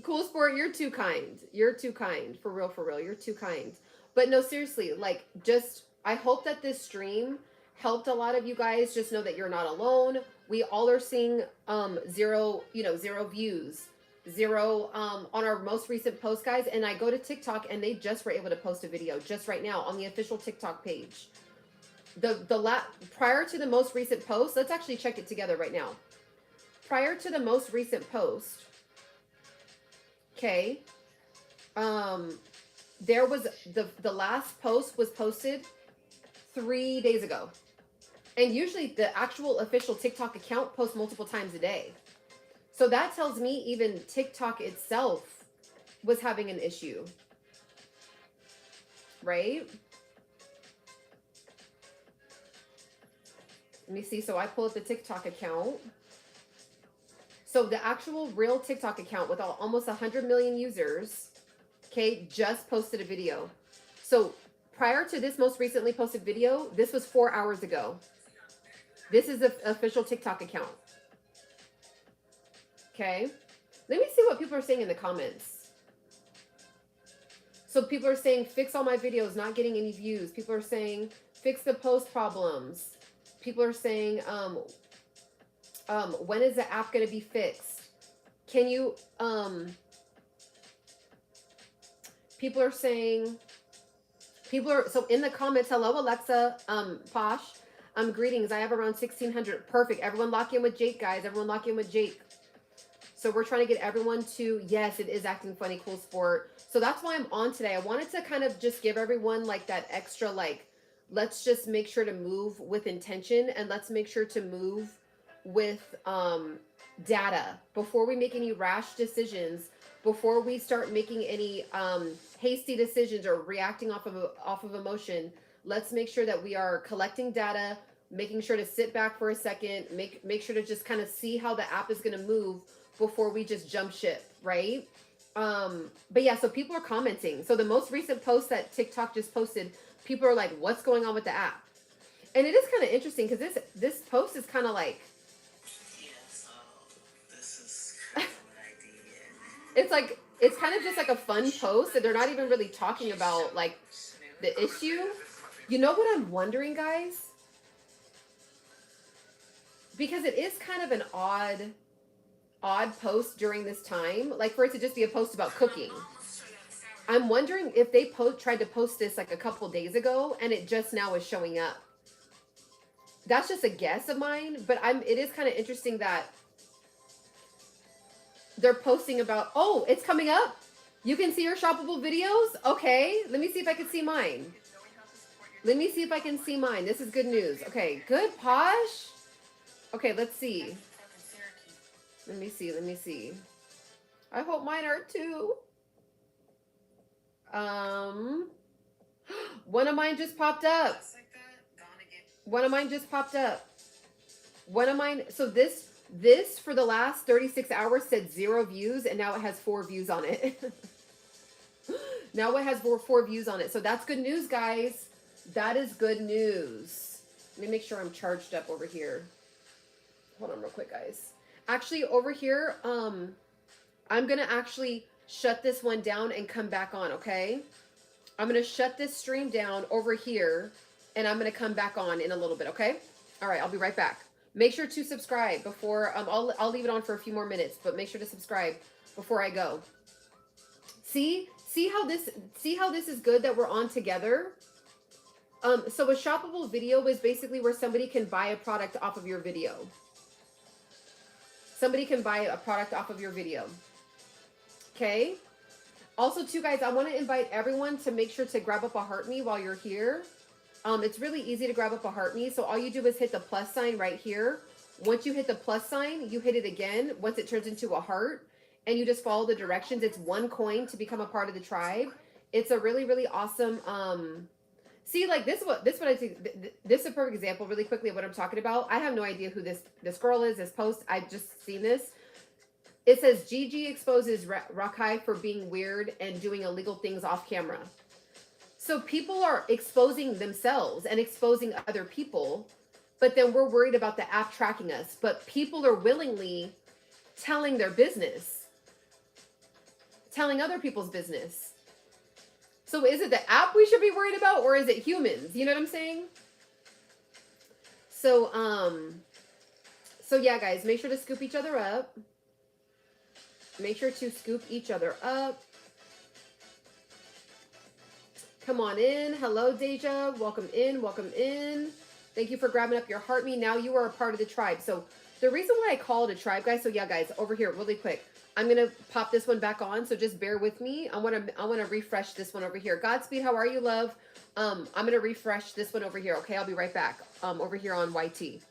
Cool Sport, you're too kind. You're too kind. For real, for real. You're too kind. But no, seriously, like, just, I hope that this stream helped a lot of you guys. Just know that you're not alone. We all are seeing zero views, zero on our most recent post, guys. And I go to TikTok and they just were able to post a video just right now on the official TikTok page. Prior to the most recent post, let's actually check it together right now. Prior to the most recent post, okay, there was the last post was posted 3 days ago. And usually the actual official TikTok account posts multiple times a day. So that tells me even TikTok itself was having an issue. Right? Let me see. So I pull up the TikTok account. So the actual real TikTok account with almost 100 million users, okay, just posted a video. So prior to this most recently posted video, this was 4 hours ago. This is the official TikTok account. Okay. Let me see what people are saying in the comments. So people are saying, fix all my videos, not getting any views. People are saying, fix the post problems. People are saying, when is the app going to be fixed? Can you, people are saying, so in the comments, hello, Alexa, Posh, greetings. I have around 1,600. Perfect. Everyone lock in with Jake, guys. Everyone lock in with Jake. So we're trying to get everyone to, yes, it is acting funny, Cool Sport. So that's why I'm on today. I wanted to kind of just give everyone like that extra, like, let's just make sure to move with intention, and let's make sure to move with data before we make any rash decisions, before we start making any hasty decisions or reacting off of emotion. Let's make sure that we are collecting data, making sure to sit back for a second, make sure to just kind of see how the app is going to move before we just jump ship, right? But yeah, so people are commenting. So the most recent post that TikTok just posted, people are like, what's going on with the app? And it is kind of interesting because this post is kind of like, it's like, it's kind of just like a fun post, and they're not even really talking about like the issue. You know what I'm wondering, guys? Because it is kind of an odd post during this time, like for it to just be a post about cooking. I'm wondering if they tried to post this like a couple days ago and it just now is showing up. That's just a guess of mine, but it is kind of interesting that they're posting about, oh, it's coming up. You can see your shoppable videos. Okay, let me see if I can see mine. Let me see if I can see mine. This is good news. Okay, good, Posh. Okay, let's see. Let me see. I hope mine are too. One of mine just popped up. One of mine just popped up. One of mine, so this for the last 36 hours said 0 views, and now it has 4 views on it. Now it has 4 views on it. So that's good news, guys. That is good news. Let me make sure I'm charged up over here. Hold on real quick, guys. Actually, over here, I'm going to actually shut this one down and come back on, okay? I'm going to shut this stream down over here, and I'm going to come back on in a little bit, okay? All right, I'll be right back. Make sure to subscribe before, I'll leave it on for a few more minutes, but make sure to subscribe before I go. See how this is good that we're on together? So a shoppable video is basically where somebody can buy a product off of your video. Somebody can buy a product off of your video. Okay? Also, too, guys, I want to invite everyone to make sure to grab up a heart me while you're here. It's really easy to grab up a heart me. So all you do is hit the plus sign right here. Once you hit the plus sign, you hit it again. Once it turns into a heart, and you just follow the directions. It's 1 coin to become a part of the tribe. It's a really, really awesome, see, like this is what I think. This is a perfect example really quickly of what I'm talking about. I have no idea who this girl is, this post. I've just seen this. It says Gigi exposes Rakai for being weird and doing illegal things off camera. So people are exposing themselves and exposing other people, but then we're worried about the app tracking us. But people are willingly telling their business, telling other people's business. So is it the app we should be worried about, or is it humans? You know what I'm saying? So, so yeah, guys, make sure to scoop each other up. Make sure to scoop each other up. Come on in. Hello, Deja. Welcome in. Welcome in. Thank you for grabbing up your heart me. Now you are a part of the tribe. So the reason why I call it a tribe, guys. So yeah, guys, over here, really quick. I'm gonna pop this one back on. So just bear with me. I wanna refresh this one over here. Godspeed. How are you, love? I'm gonna refresh this one over here. Okay, I'll be right back. Over here on YT.